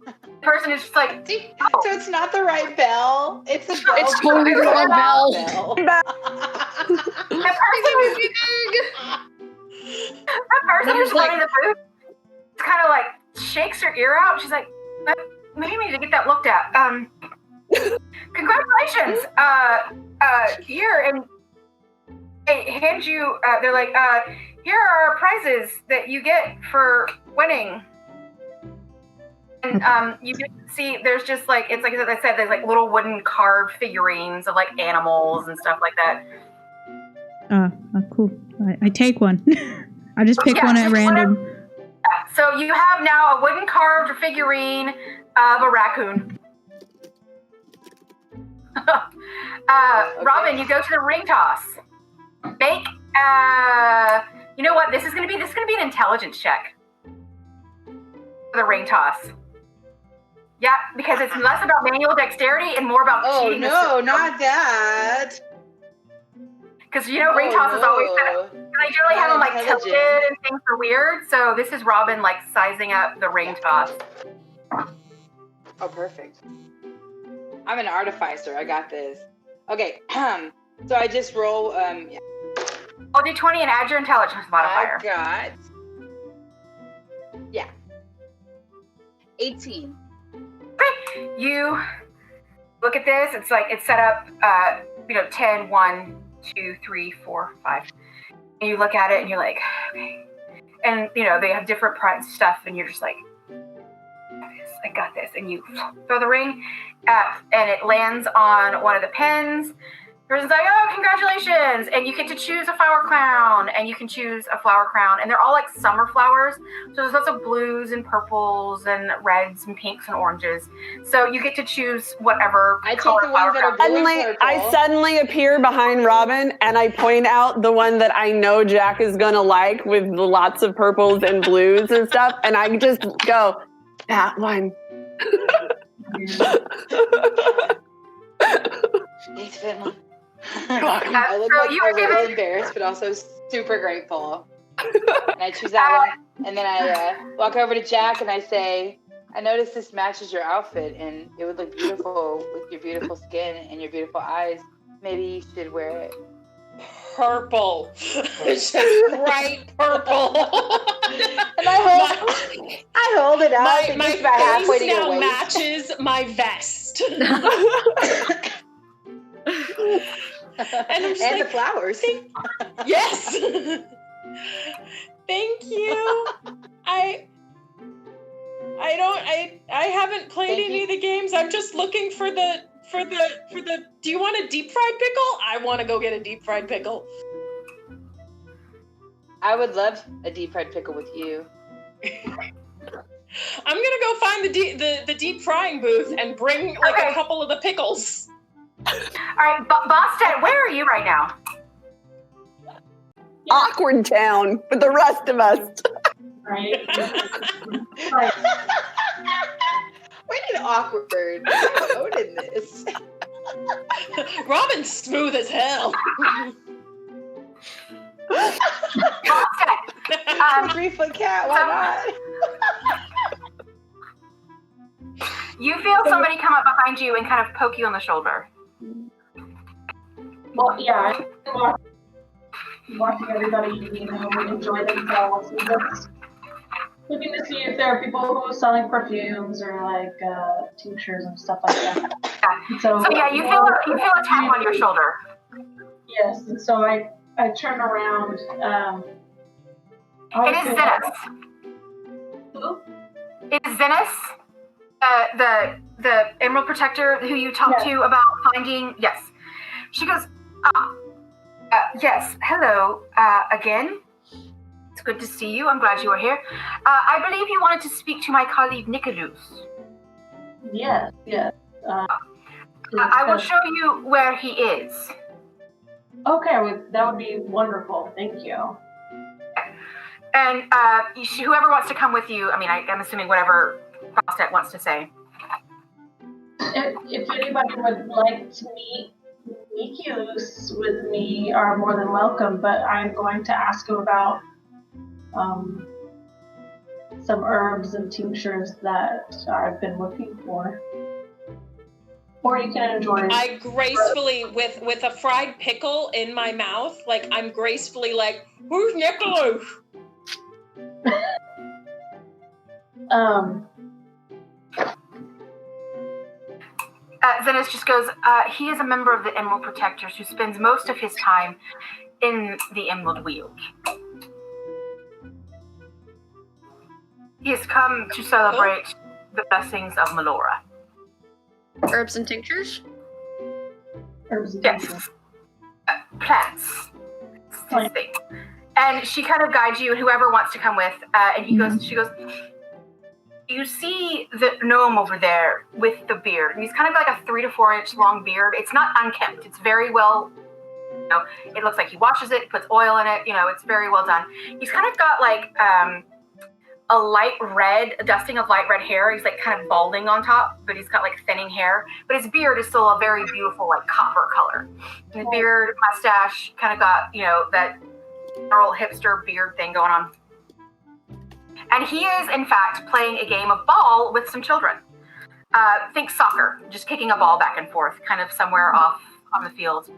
The person is just like, oh. So it's not the right bell. It's a bell. It's totally the wrong bell. That person who's running the booth kind of like shakes her ear out. She's like, maybe we need to get that looked at. Congratulations. Here, and they hand you, they're like, here are prizes that you get for winning. And you can see there's just like, it's like as I said, there's like little wooden carved figurines of like animals and stuff like that. Cool. I take one. I just pick one at random. So you have now a wooden carved figurine of a raccoon. Okay. Robin, you go to the ring toss. Make you know what? This is gonna be an intelligence check for the ring toss. Yeah, because it's less about manual dexterity and more about cheating. Oh no, not that. Because you know, ring toss is always I generally have them like tilted and things are weird. So this is Robin like sizing up the ring toss. Oh, perfect. I'm an artificer. I got this. Okay. So I just roll. Yeah. I'll do 20 and add your intelligence modifier. I got 18. Okay. You look at this. It's like it's set up 10, 1, 2, 3, 4, 5. And you look at it and you're like, okay. And they have different stuff and you're just like, I got this. And you throw the ring and it lands on one of the pins. The person's like, oh, congratulations. And you get to choose a flower crown, and you can choose a flower crown. And they're all like summer flowers. So there's lots of blues and purples and reds and pinks and oranges. So you get to choose whatever color flower crown. I suddenly appear behind Robin, and I point out the one that I know Jack is going to like with lots of purples and blues and stuff. And I just go, that one. Thanks, Finland. You're welcome. I look like a little embarrassed, but also super grateful. And I choose that one, and then I walk over to Jack and I say, I noticed this matches your outfit, and it would look beautiful with your beautiful skin and your beautiful eyes. Maybe you should wear it. Purple. It's just bright purple. And I hold it out. My face now matches my vest. And the flowers. Yes. Thank you. I haven't played Thank any you. of the games. I'm just looking for the do you want a deep fried pickle? I want to go get a deep fried pickle. I would love a deep fried pickle with you. I'm gonna go find the deep frying booth and bring like Okay. a couple of the pickles. All right, Boston, where are you right now? Awkward town for the rest of us. Right? Like, We need awkward. I'm owning this. Robin's smooth as hell. Boston, A 3-foot cat, why not? you feel somebody come up behind you and kind of poke you on the shoulder. well, yeah, I'm watching everybody, enjoy themselves. And just looking to see if there are people who are selling perfumes or like tinctures and stuff like that. Yeah. So Yeah, you feel a tap on your shoulder. Yes, and so I turn around. It is Zenith. Who? It is Zenith, the Emerald Protector who you talked to about finding. Yes, she goes. Yes. Hello again. It's good to see you. I'm glad you are here. I believe you wanted to speak to my colleague Nicholas. Yes. I will show you where he is. Okay, that would be wonderful. Thank you. And whoever wants to come with you, I mean, I'm assuming whatever Frostet wants to say. If anybody would like to meet Nikius with me, are more than welcome. But I'm going to ask him about some herbs and tinctures that I've been looking for. Or you can enjoy it. I gracefully, with a fried pickle in my mouth, like I'm gracefully like, who's Nicholas? Zenith just goes, he is a member of the Emerald Protectors who spends most of his time in the Emerald Wheel. He has come to celebrate the blessings of Melora. Herbs and tinctures? Herbs and Yes. tinctures. Plants. It's his thing. And she kind of guides you, and whoever wants to come with, and she goes, you see the gnome over there with the beard. And he's kind of like a 3 to 4 inch long beard. It's not unkempt. It's very well, it looks like he washes it, puts oil in it. It's very well done. He's kind of got like a dusting of light red hair. He's like kind of balding on top, but he's got like thinning hair. But his beard is still a very beautiful like copper color. And his beard, mustache, kind of got, that general hipster beard thing going on. And he is, in fact, playing a game of ball with some children. Think soccer, just kicking a ball back and forth, kind of somewhere off on the field.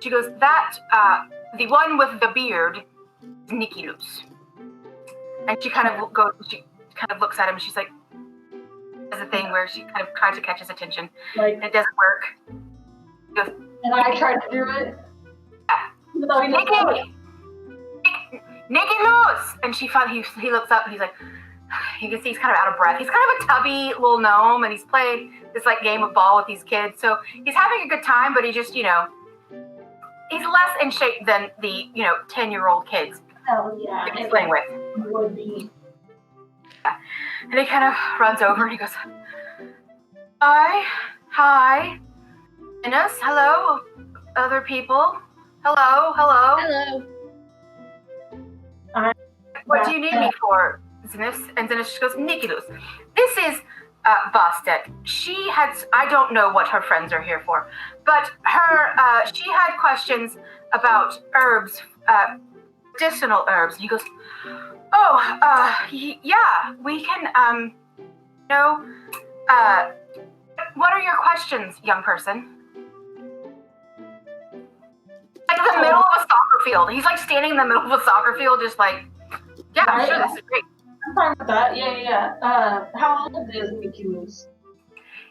She goes, the one with the beard is Nikius. And she kind of looks at him, and she's like, does a thing where she kind of tries to catch his attention. And it doesn't work. She goes, and I tried to do it. Nicholas! And he looks up and he's like, you can see he's kind of out of breath. He's kind of a tubby little gnome, and he's playing this like game of ball with these kids. So he's having a good time, but he just, he's less in shape than the, 10-year-old kids Hell yeah. that he's playing with. Would be. Yeah. And he kind of runs over and he goes, hi, Innes, hello, other people, hello. What do you need me for, Zenith? And Zenith just goes, Nicholas, this is Bastet. I don't know what her friends are here for, but she had questions about herbs, medicinal herbs. And he goes, yeah, we can, what are your questions, young person? Like in the middle of a soccer field. He's like standing in the middle of a soccer field, just like, yeah, sure, this is great. I'm fine with that. Yeah. How old is Nikius?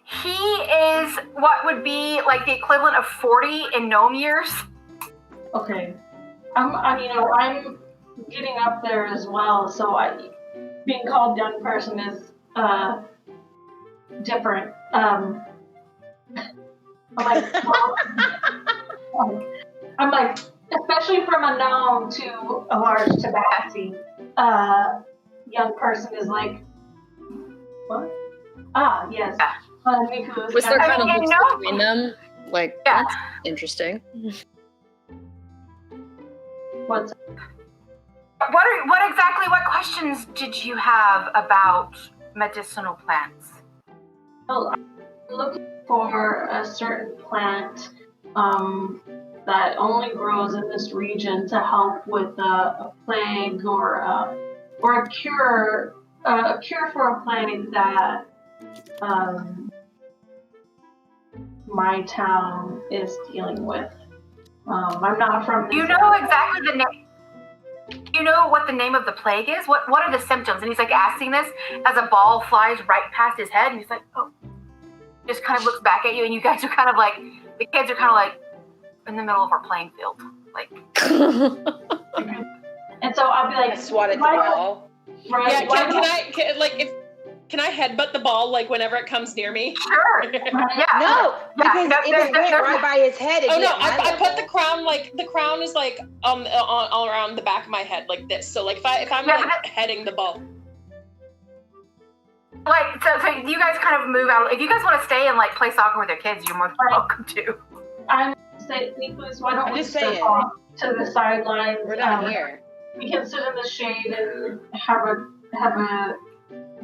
He is what would be like the equivalent of 40 in gnome years. Okay. I'm getting up there as well, so being called young person is different. I'm like, well, I'm like, especially from a gnome to a large tabaxi, young person is like, what? Ah, yes. Niku Was there kind of you looks know- between them? Like, Yeah. that's interesting. What's What questions did you have about medicinal plants? well, I'm looking for a certain plant that only grows in this region to help with a plague or a cure for a plague that my town is dealing with. I'm not from this Do you know exactly the name? Do you know what the name of the plague is? What are the symptoms? And he's like asking this as a ball flies right past his head, and he's like, oh. Just kind of looks back at you, and you guys are kind of like, the kids are kind of like in the middle of our playing field. Like, And so I'll be I like, swatted the why- ball. right? Yeah, can I headbutt the ball like whenever it comes near me? sure. Yeah. No, because no, it just went right by his head. Oh no, I put the crown the crown is like all around the back of my head like this. So like if I'm Yeah, like heading the ball. Like, so you guys kind of move out. If you guys want to stay and like play soccer with your kids, you're more than Right. welcome to. I'm saying, Nicholas, why don't I'm we just step saying. off to the sidelines? We're not here. We can sit in the shade and have a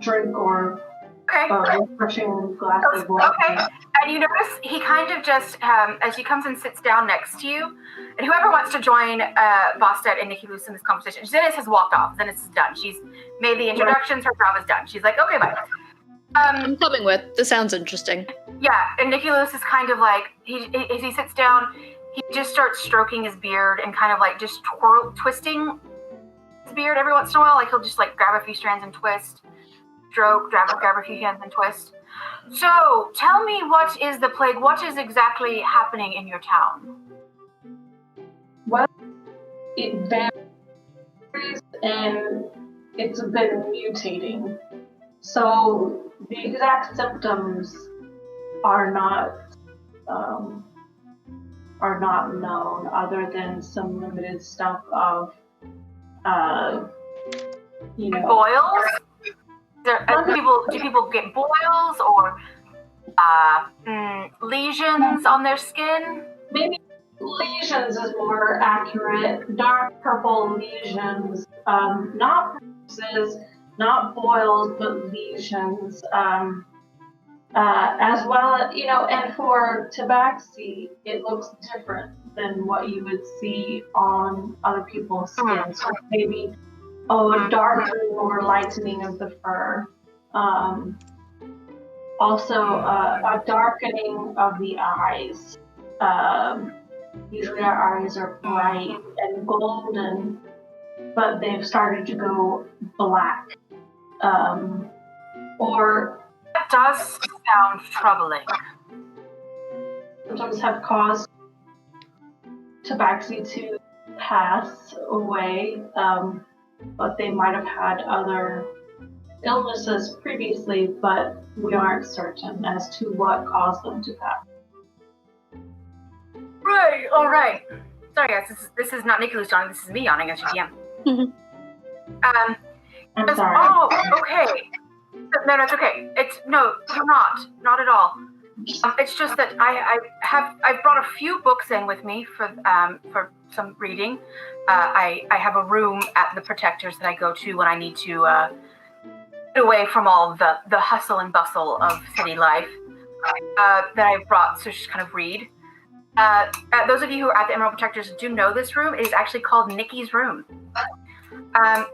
drink or Okay. a refreshing glass of water. Okay. And you notice he kind of just, as he comes and sits down next to you, and whoever wants to join Bostet and Nikki Luce in this conversation, Zenith has walked off. Zenith is done. She's made the introductions. Her job is done. She's like, okay, bye. I'm coming with. This sounds interesting. Yeah, and Nikki Luce is kind of like, as he sits down, he just starts stroking his beard and kind of like just twisting his beard every once in a while. Like he'll just like grab a few strands and twist, stroke, grab a few hands and twist. So, tell me, what is the plague? What is exactly happening in your town? Well, it varies and it's been mutating. So the exact symptoms are not known, other than some limited stuff of Boils? Do people get boils or lesions on their skin? maybe lesions is more accurate. Dark purple lesions, not bruises, not boils, but lesions. As well as, and for tabaxi, it looks different than what you would see on other people's skin. So maybe, a darkening or lightening of the fur. Also, a darkening of the eyes. Usually our eyes are bright and golden, but they've started to go black. Or That does sound troubling. sometimes have caused tabaxi to pass away, but they might have had other illnesses previously, but we aren't certain as to what caused them to pass. Right, all right. Sorry, guys, this is not Nikki who's yawning, this is me yawning as your GM. I'm sorry. Oh, okay. No, it's okay. You're not at all. It's just that I've brought a few books in with me for some reading. I have a room at the Protectors that I go to when I need to get away from all the hustle and bustle of city life that I've brought to just kind of read. Those of you who are at the Emerald Protectors do know this room. It is actually called Nikki's Room.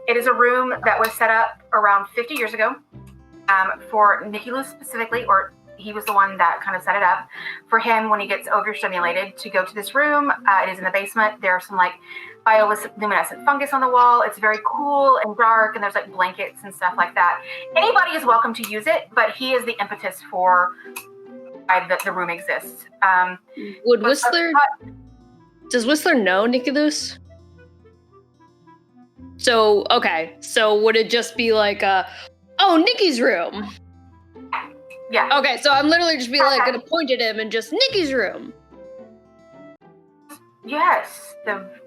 It is a room that was set up around 50 years ago for Nikki Lou specifically, or he was the one that kind of set it up for him when he gets overstimulated to go to this room. It is in the basement. There are some like bioluminescent fungus on the wall. It's very cool and dark, and there's like blankets and stuff like that. Anybody is welcome to use it, but he is the impetus for why the room exists. Would Whistler... Does Whistler know Nicholas? So, okay. So would it just be like Oh, Nikki's room. Yeah. Okay, so I'm literally just be like gonna point at him and just Nikki's room. Yes,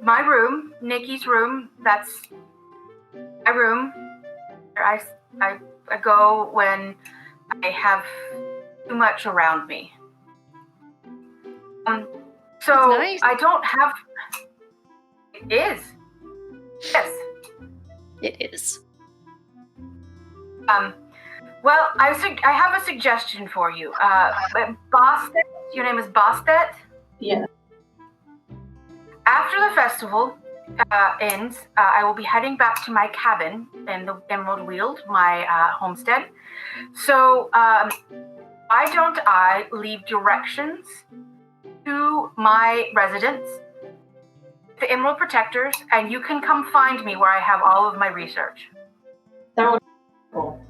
my room, Nikki's room. That's my room. I go when I have too much around me. So nice. I don't have. It is. Yes. It is. Well, I have a suggestion for you. Bostet, your name is Bostet? Yeah. After the festival ends, I will be heading back to my cabin in the Emerald Weald, my homestead. So why don't I leave directions to my residents, the Emerald Protectors, and you can come find me where I have all of my research. That would be cool.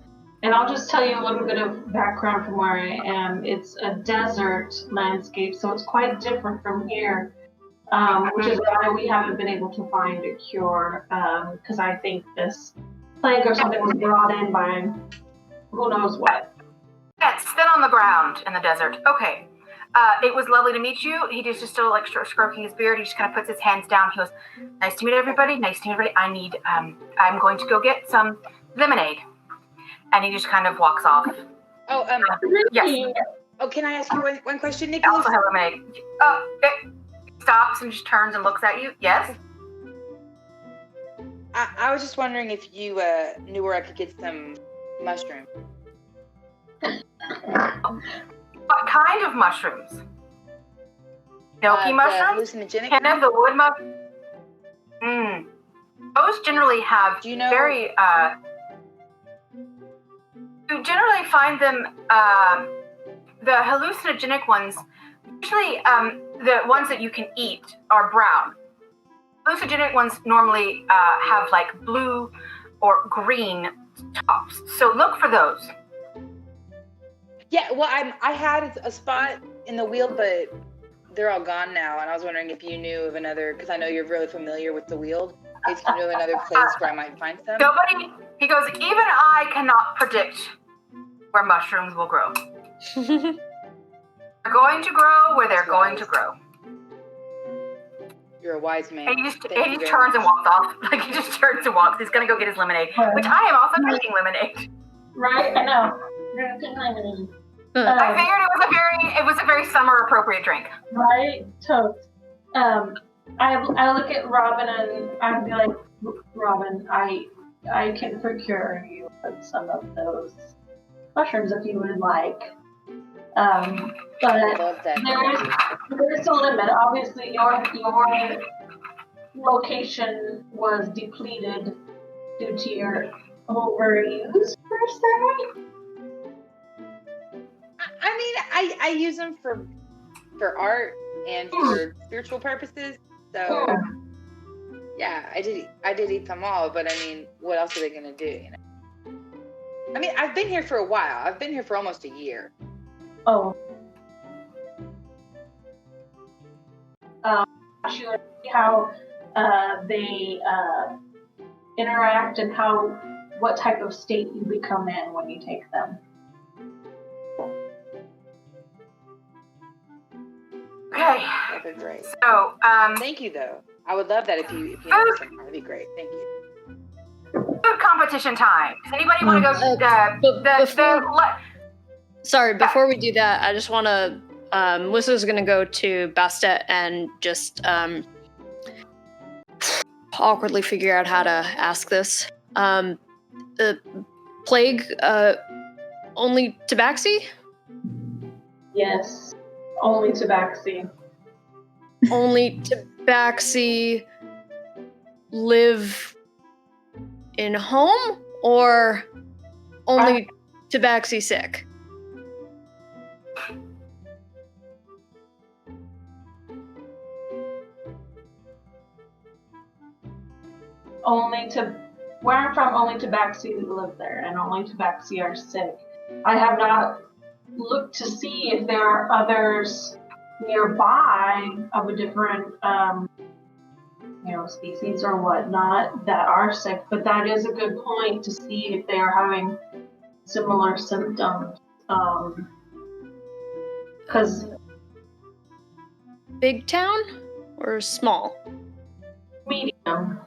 And I'll just tell you a little bit of background from where I am. It's a desert landscape, so it's quite different from here, which is why we haven't been able to find a cure, because I think this plague or something was brought in by who knows what. Yeah, it's thin on the ground in the desert. Okay. It was lovely to meet you. He just still like stroking his beard. He just kind of puts his hands down. He goes, "Nice to meet everybody. Nice to meet everybody. I'm going to go get some lemonade." And he just kind of walks off. Oh, Yes. Oh, can I ask you one question, Nikki? I also have lemonade. It stops and just turns and looks at you. Yes. I was just wondering if you knew where I could get some mushroom. What kind of mushrooms? Milky mushrooms? Hallucinogenic. Kind of the wood mushroom. Those generally have Do you know? very. You generally find them. The hallucinogenic ones. Usually, the ones that you can eat are brown. Hallucinogenic ones normally have like blue or green tops. So look for those. Yeah, well, I had a spot in the Weald, but they're all gone now. And I was wondering if you knew of another, because I know you're really familiar with the Weald. If you knew of another place where I might find some. Nobody. He goes. Even I cannot predict where mushrooms will grow. They're going to grow where they're going to grow. You're a wise man. And he just Thank you turns very and walks off. Like he just turns and walks. He's gonna go get his lemonade, which I am also drinking lemonade. Right? I know. Good lemonade. I figured it was a very summer appropriate drink. Right? Totes. I look at Robin and I'd be like, Robin, I can procure you some of those mushrooms if you would like. But I love that. there's a limit. Obviously, your location was depleted due to your overuse per se. I mean, I use them for art and for spiritual purposes. So yeah, I did eat them all. But I mean, what else are they gonna do? You know? I mean, I've been here for a while. I've been here for almost a year. Oh. How they interact and what type of state you become in when you take them. Okay. That'd be great. So, Thank you, though. I would love that if you know some. That'd be great. Thank you. food competition time. Does anybody want to go? Sorry, before we do that, I just want to. Melissa's going to go to Bastet and just awkwardly figure out how to ask this. The plague only Tabaxi? Yes, only Tabaxi. Only Tabaxi live in home, or only Tabaxi sick? Where I'm from, only Tabaxi live there, and only Tabaxi are sick. I have not looked to see if there are others nearby of a different, species or whatnot that are sick. But that is a good point to see if they are having similar symptoms. Because Big town or small? medium,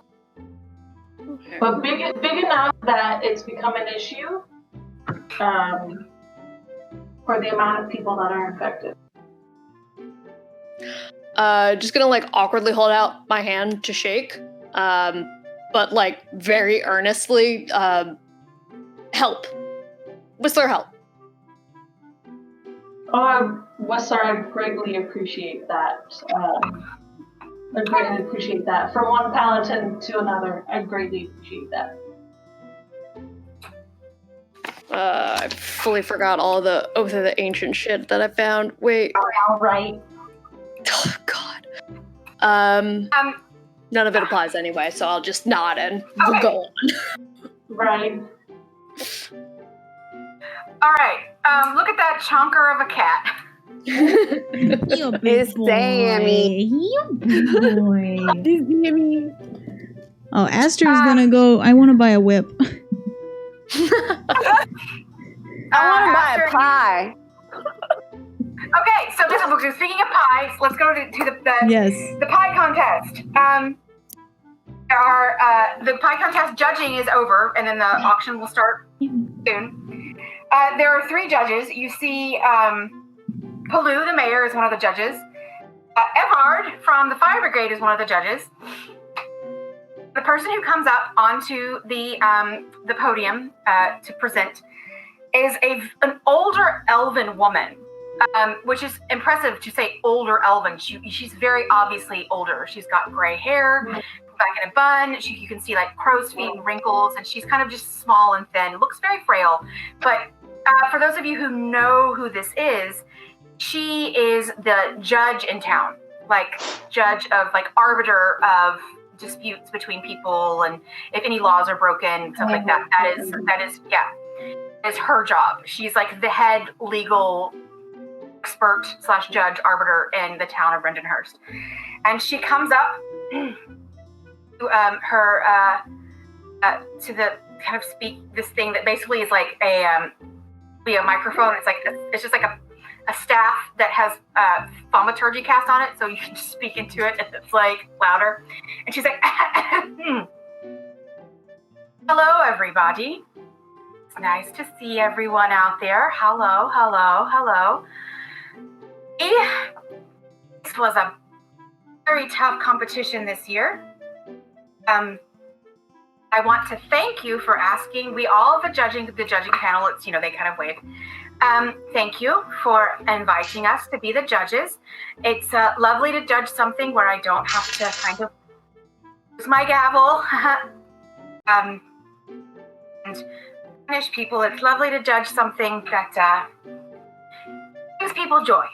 but big enough that it's become an issue for the amount of people that are infected. Just gonna like awkwardly hold out my hand to shake, but like very earnestly. Help, Whistler, help. Whistler, I greatly appreciate that. I greatly appreciate that. From one paladin to another, I greatly appreciate that. I fully forgot all the Oath of the Ancient shit that I found. Wait. All right. Oh, God. None of it applies anyway, so I'll just nod and we'll go on. Right. All right. Look at that chonker of a cat. You big It's boy. Sammy. You big boy. Sammy. Oh, Aster's gonna go. I want to buy a whip. I want to buy Aster, a pie. Okay, so this is speaking of pies. Let's go to Yes. the pie contest. There are the pie contest judging is over, and then the auction will start soon. There are 3 judges. You see, Palu, the mayor, is one of the judges. Ephard from the fire brigade is one of the judges. The person who comes up onto the podium to present is an older elven woman, which is impressive to say older elven. She's very obviously older. She's got gray hair, back in a bun. You can see like crow's feet and wrinkles, and she's kind of just small and thin. Looks very frail. But for those of you who know who this is, she is the judge in town, like judge of like arbiter of disputes between people, and if any laws are broken, stuff like that. That is her job. She's like the head legal expert / judge arbiter in the town of Brendanhurst, and she comes up to her to the kind of speak this thing that basically is like a microphone. It's just like a staff that has thaumaturgy cast on it, so you can just speak into it and it's like louder. And she's like, hello everybody. It's nice to see everyone out there. Hello, hello, hello. This was a very tough competition this year. I want to thank you for asking. The judging panel, it's, they kind of wave. Thank you for inviting us to be the judges. It's lovely to judge something where I don't have to kind of use my gavel and punish people. It's lovely to judge something that gives people joy.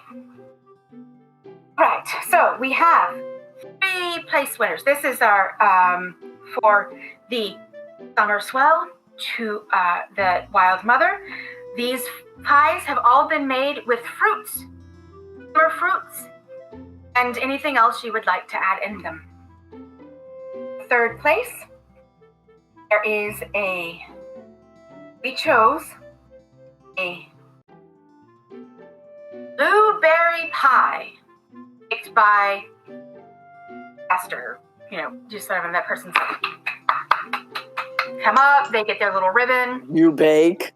Right, so we have 3 place winners. This is our for the Summer Swell to the Wild Mother. These pies have all been made with fruits, summer fruits, and anything else you would like to add in them. 3rd place, we chose a blueberry pie baked by Aster. Just sort of in that person's come up, they get their little ribbon. You bake.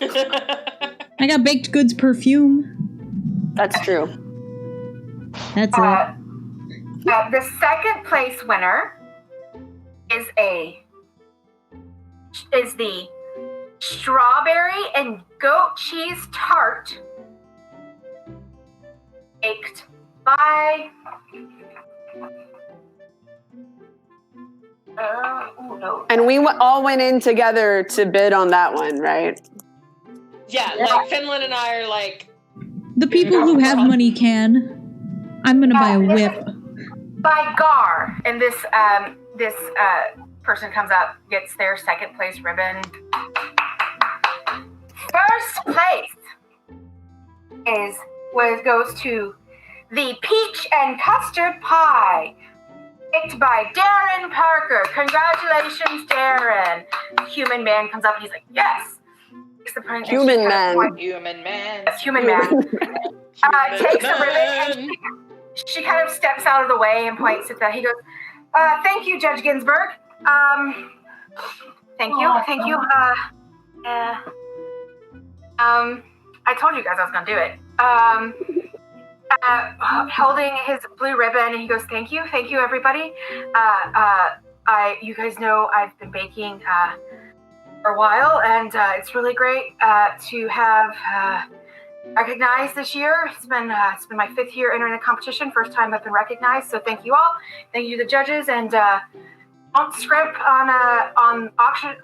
I got baked goods perfume. That's true. That's it. The 2nd place winner is the strawberry and goat cheese tart baked by And we all went in together to bid on that one, right? Yeah, like Finland and I are like... The people who have money can. I'm gonna buy a whip. By Gar, and this person comes up, gets their 2nd place ribbon. 1st place goes to the peach and custard pie, baked by Darren Parker. Congratulations, Darren. The human man comes up and he's like, yes. takes the print. Human man. Human man. Yes, human man. Takes the ribbon and she kind of steps out of the way and points at that. He goes, thank you, Judge Ginsburg. Thank you. I told you guys I was gonna do it. Holding his blue ribbon, and he goes, thank you, everybody. You guys know I've been baking for a while, and it's really great to have recognized this year. It's been my 5th year entering the competition. First time I've been recognized. So thank you all. Thank you to the judges, and don't scrimp on the auction.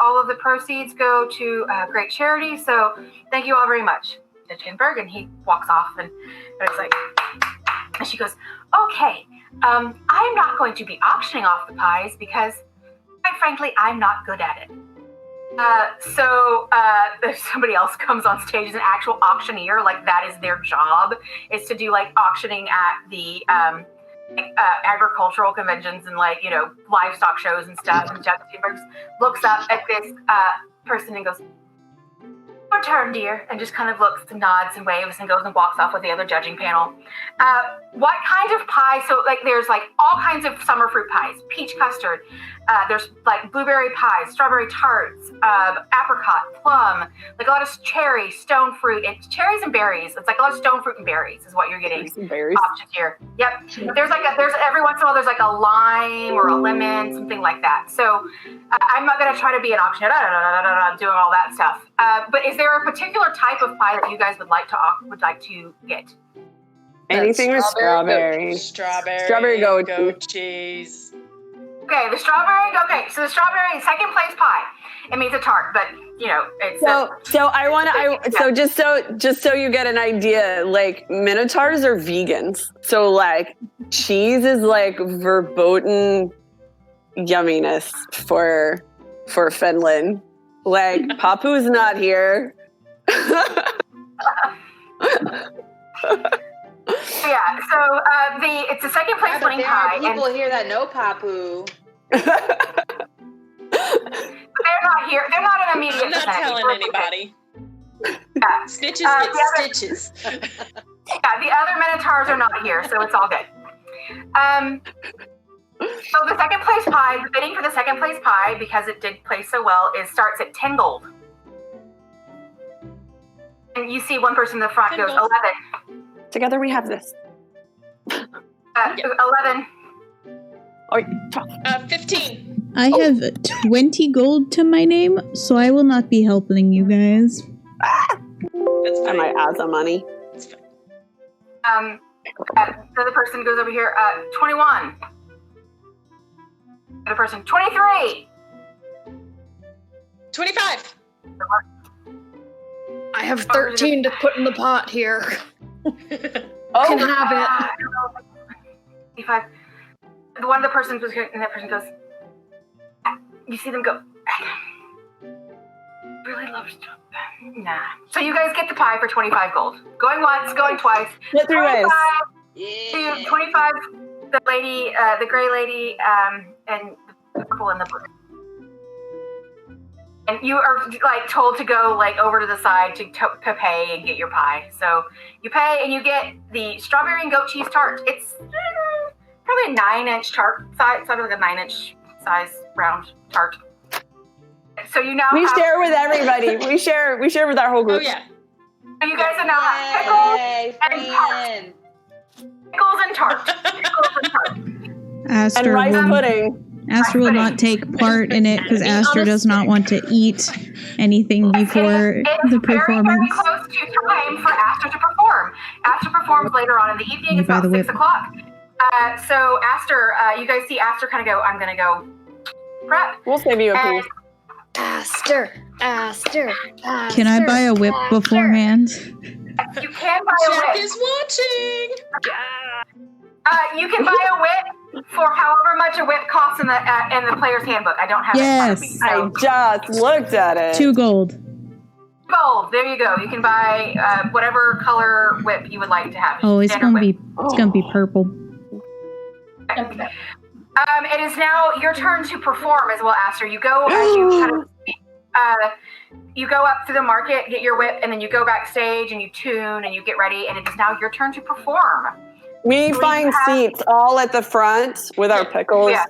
All of the proceeds go to great charity. So thank you all very much, Judge Ginsburg. And he walks off, and it's like, and she goes, okay. I'm not going to be auctioning off the pies because, quite frankly, I'm not good at it. So if somebody else comes on stage as an actual auctioneer, like that is their job, is to do like auctioning at the agricultural conventions and like, you know, livestock shows and stuff. And Judge Ginsburg looks up at this person and goes, your turn, dear, and just kind of looks, nods and waves and goes and walks off with the other judging panel. What kind of pie? So like there's like all kinds of summer fruit pies, peach custard, there's like blueberry pies, strawberry tarts, apricot, plum, like a lot of cherry, stone fruit. It's cherries and berries. It's like a lot of stone fruit and berries is what you're getting options here. Yep. There's every once in a while there's like a lime or a lemon, something like that. So I'm not gonna try to be an auctioneer, doing all that stuff. But is there a particular type of pie that you guys would like to get? Anything with strawberry. Strawberry goat cheese. Okay, the strawberry. Okay, so the strawberry second place pie. It means a tart, but you know it's. Just so you get an idea, like minotaurs are vegans, so like cheese is like verboten yumminess for Finland. Like Papu's not here. Yeah, so it's the second place winning pie. People here that know Papu. They're not here. They're not an immediate. I'm not telling anybody. Yeah. Stitches get stitches. Yeah, the other minotaurs are not here, so it's all good. So the second place pie, the bidding for the second place pie, because it did play so well, starts at 10 gold. And you see one person in the front goes 11. Together we have this. 11. 15. I have 20 gold to my name, so I will not be helping you guys. That's fine. And my Asa money. That's fine. The other person goes over here, 21. The other person, 23. 25. I have 13 to put in the pot here. Can have it. 25. The one of the person goes here, and that person goes, you see them go, really loves stuff. Nah. So you guys get the pie for 25 gold. Going once, going twice. Get 3 ways. Yeah. 25, the lady, the gray lady, and the purple and the blue. And you are like told to go like over to the side to pay and get your pie. So you pay and you get the strawberry and goat cheese tart. It's probably a 9-inch tart size, something like a 9-inch size round tart. So you now we share with everybody. We share with our whole group. Oh yeah. So you guys are now have pickles and tart. Pickles and tart. And rice pudding. Aster will not take part in it because Aster does not want to eat anything before the performance. Very, very close to time for Aster to perform. Aster performs later on in the evening. It's about 6 o'clock. So Aster, you guys see Aster kind of go, I'm going to go prep. We'll save you a piece. Aster. Can I buy a whip beforehand? You can buy a Jack whip. is watching. You can buy a whip for however much a whip costs in the player's handbook. I don't have it in front of me. I just looked at it. 2 gold. Gold. There you go. You can buy whatever color whip you would like to have. Oh, it's gonna be purple. It is now your turn to perform as well, Aster. You go as you kind of you go up to the market, get your whip, and then you go backstage and you tune and you get ready, and it is now your turn to perform. We find seats all at the front with our pickles. Yeah.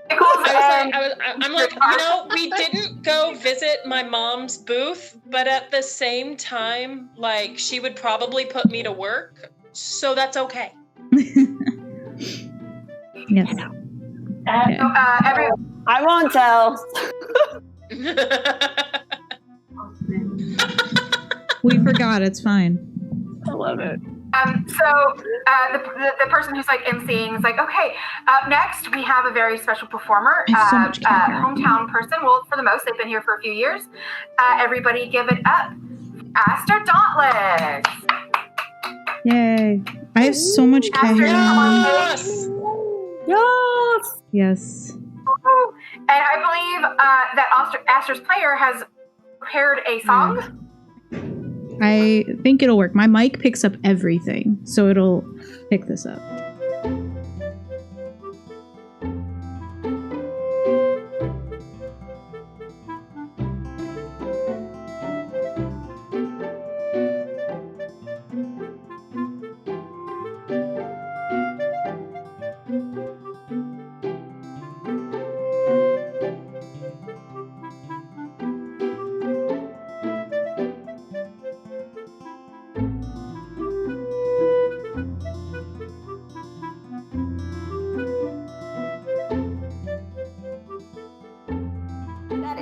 Pickles. I'm like, we didn't go visit my mom's booth, but at the same time, like, she would probably put me to work, so that's okay. Yes. Okay. I won't tell. We forgot. It's fine. I love it. So the person who's like emceeing is like, okay, up next we have a very special performer, I have so much caviar. hometown person. Well, for the most, they've been here for a few years. Everybody give it up, Aster Dauntless. Yay. I have so much caviar. Yes! Yes. Yes. And I believe that Aster's player has prepared a song. I think it'll work. My mic picks up everything, so it'll pick this up.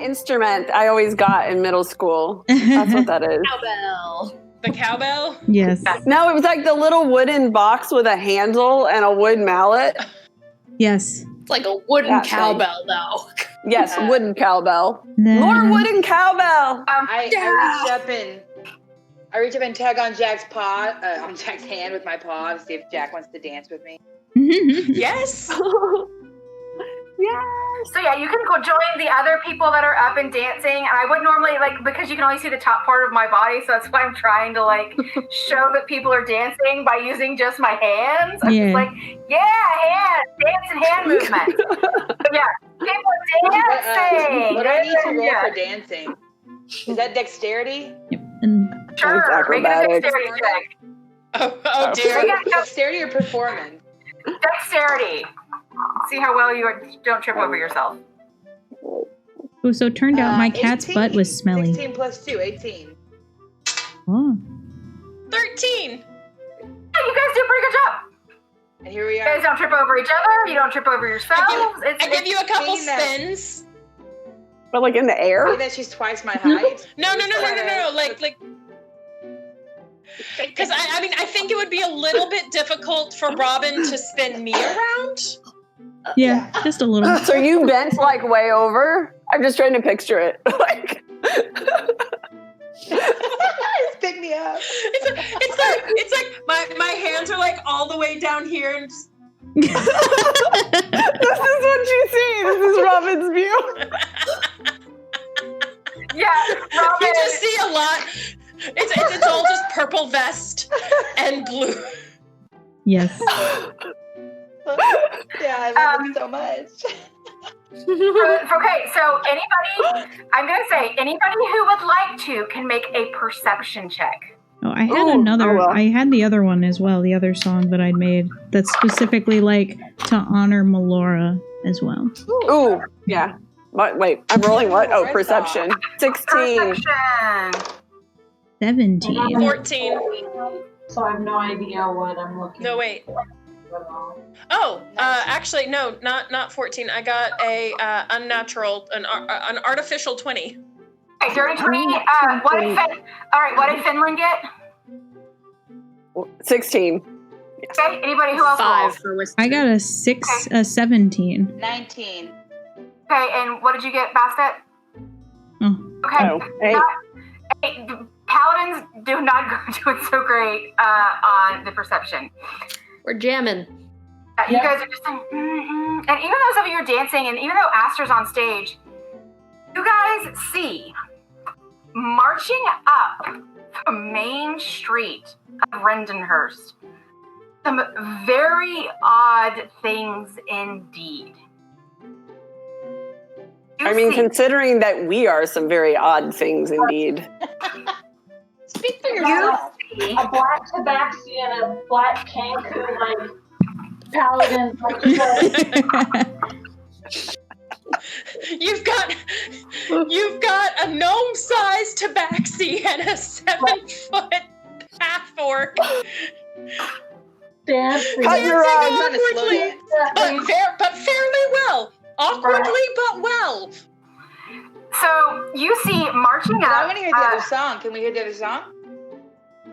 Instrument I always got in middle school. That's what that is. Cowbell. The cowbell? Yes. No, it was like the little wooden box with a handle and a wood mallet. Yes. It's like a wooden That thing. cowbell, though. Yes, wooden cowbell. Then- More wooden cowbell. I reach up and tug on Jack's paw, on Jack's hand with my paw to see if Jack wants to dance with me. Yes! Yes. So yeah, you can go join the other people that are up and dancing. And I would normally because you can only see the top part of my body, so that's why I'm trying to show that people are dancing by using just my hands. I'm just hands, dance and hand movement. But yeah, people are dancing. What do I need to roll for dancing? Is that dexterity? Yep. And Sure, make it a dexterity check. Oh dear. Dexterity or performance? Dexterity. See how well you don't trip over yourself. oh, so it turned out my cat's 18. butt was smelly. 16 plus 2, 18. Oh. 13. Yeah, you guys do a pretty good job. And here we You guys are. don't trip over each other. You don't trip over yourselves. I give you a couple mean that- spins. But like in the air? See that she's twice my height? No. Like, because I think it would be a little bit difficult for Robin to spin me around. Yeah, just a little. So you bent like way over? I'm just trying to picture it. Like Pick me up. It's like my hands are like all the way down here and just, this is what you see. This is Robin's view. Yeah, Robin. you just see a lot. It's all just purple vest and blue. Yes. Yeah, I love it so much. Okay, so anybody who would like to can make a perception check. Oh, I had I had the other one as well, the other song that I'd made that's specifically to honor Melora as well. Ooh, yeah. Wait, I'm rolling what? Oh, perception. 16. Perception. 17. 14. So I have no idea what I'm looking No, wait. for. Oh, actually, no, not 14. I got a unnatural, an artificial 20. Okay, dirty 20. What did Finland get? 16. Okay, anybody who else 5 rolls? for whiskey. I got a 17. 19. Okay, and what did you get, Bastet? Oh. Okay. Oh, 8. Paladins do not do it so great on the perception. We're jamming. You guys are just saying, and even though some of you are dancing, and even though Aster's on stage, you guys see marching up the main street of Rendenhurst some very odd things indeed. I mean, considering that we are some very odd things indeed. Speak for yourself. A black tabaxi and a black Cancun, like, paladin. Like, You've got a gnome-sized tabaxi and a 7-foot half orc. dancing. Cut your arm. Awkwardly, but fairly well. Awkwardly, but well. So you see marching But up. I want to hear the other song. Can we hear the other song?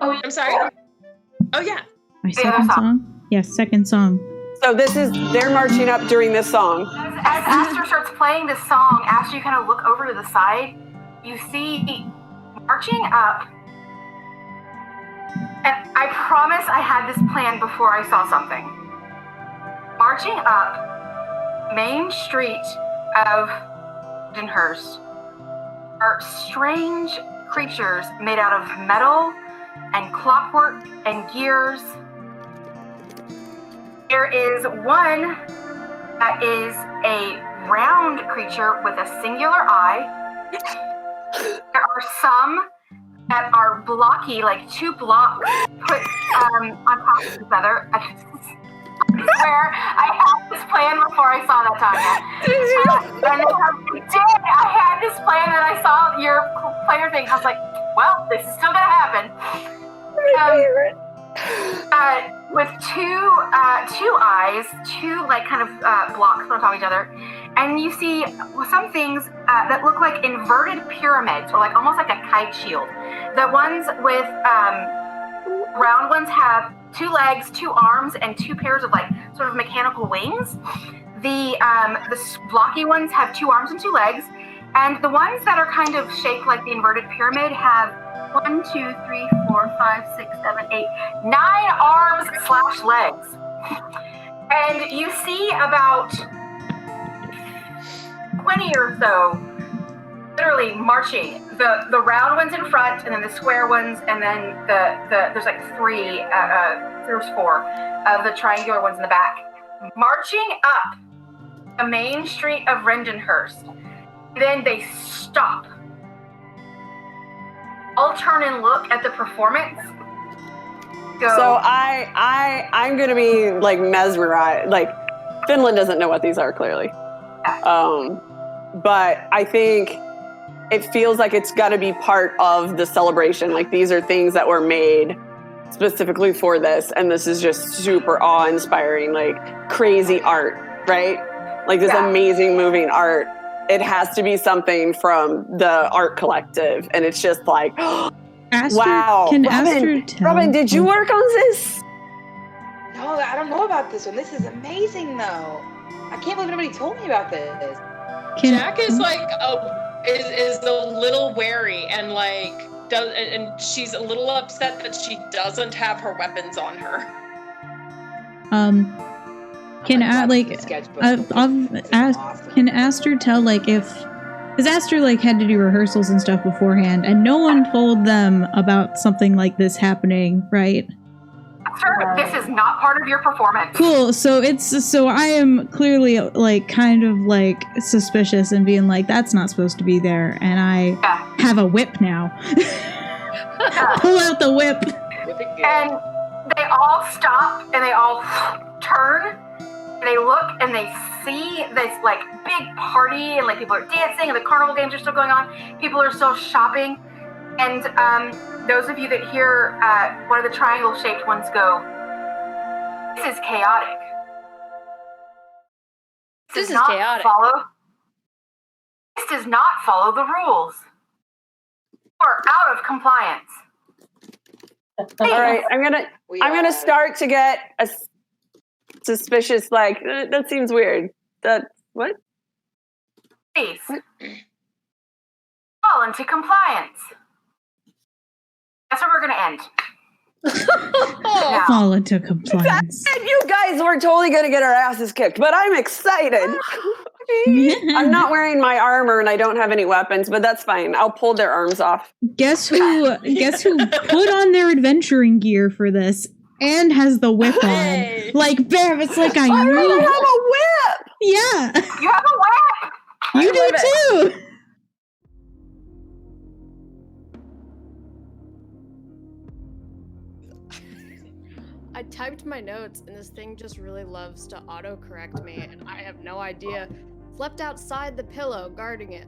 Oh, yeah. I'm sorry. Oh yeah. My second song? Yes, second song. So they're marching up during this song. As Aster starts playing this song, after you kind of look over to the side, you see marching up. And I promise I had this plan before I saw something. Marching up Main Street of Denhurst are strange creatures made out of metal and clockwork and gears. There is one that is a round creature with a singular eye. There are some that are blocky, like 2 blocks put on top of each other. I swear I had this plan before I saw that, Tanya. And I had this plan and I saw your player thing. I was like, well, this is still gonna happen. With two eyes, 2 like kind of blocks on top of each other, and you see some things that look like inverted pyramids, or like almost like a kite shield. The ones with round ones have 2 legs, 2 arms, and 2 pairs of like sort of mechanical wings. The blocky ones have 2 arms and 2 legs, and the ones that are kind of shaped like the inverted pyramid have 1, 2, 3, 4, 5, 6, 7, 8, 9 arms / legs. And you see about 20 or so literally marching. The round ones in front, and then the square ones, and then there's like 3, there's 4 of the triangular ones in the back. Marching up the main street of Rendenhurst. Then they stop. I'll turn and look at the performance. Go. So I'm gonna be like mesmerized. Like Finland doesn't know what these are clearly, but I think it feels like it's got to be part of the celebration. Like these are things that were made specifically for this, and this is just super awe-inspiring, like crazy art, right? Like this amazing moving art. It has to be something from the art collective, and it's just like, Aster, wow. Can Robin, Aster tell? Robin, did you work on this? No, I don't know about this one. This is amazing, though. I can't believe nobody told me about this. Jack is like is a little wary and like and she's a little upset that she doesn't have her weapons on her. Can can Aster tell like if, because Aster like had to do rehearsals and stuff beforehand, and no one told them about something like this happening, right? Sure, this is not part of your performance. Cool. So I am clearly like kind of like suspicious and being like, that's not supposed to be there, and I have a whip now. Pull out the whip. And they all stop and they all turn. They look and they see this like big party, and like people are dancing, and the carnival games are still going on. People are still shopping, and those of you that hear one of the triangle-shaped ones go, "This is chaotic. This is not chaotic. This does not follow the rules. We're out of compliance." All right, I'm gonna start to get a suspicious. Like that seems weird. That what? Please. Fall into compliance. That's where we're gonna end. Fall into compliance. And you guys were totally gonna get our asses kicked, but I'm excited. I'm not wearing my armor and I don't have any weapons, but that's fine. I'll pull their arms off. Guess who put on their adventuring gear for this and has the whip on? Like, Bear, it's like I I knew. have a whip! Yeah. You have a whip! You do too! I typed my notes, and this thing just really loves to autocorrect me, and I have no idea. Slept outside the pillow, guarding it.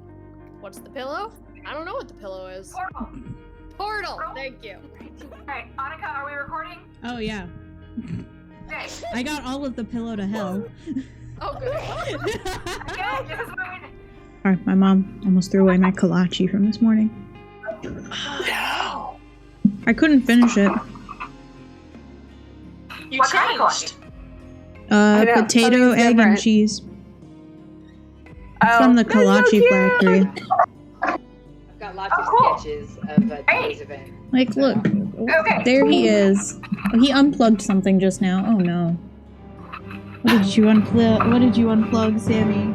What's the pillow? I don't know what the pillow is. Portal. Portal! Thank you. Alright, Annika, are we recording? Oh, yeah. Okay. I got all of the pillow to hell. Oh, good. Good, this is what we Alright, my mom almost threw away my kolache from this morning. No. I couldn't finish it. You What kind of changed. I know, Potato, something's egg, and different. cheese. Oh, From the that's so kolache cute. factory. I've got lots of cool. sketches of today's event. Like, look. Okay. There he is. Oh, he unplugged something just now. Oh no. What did you unplug, Sammy?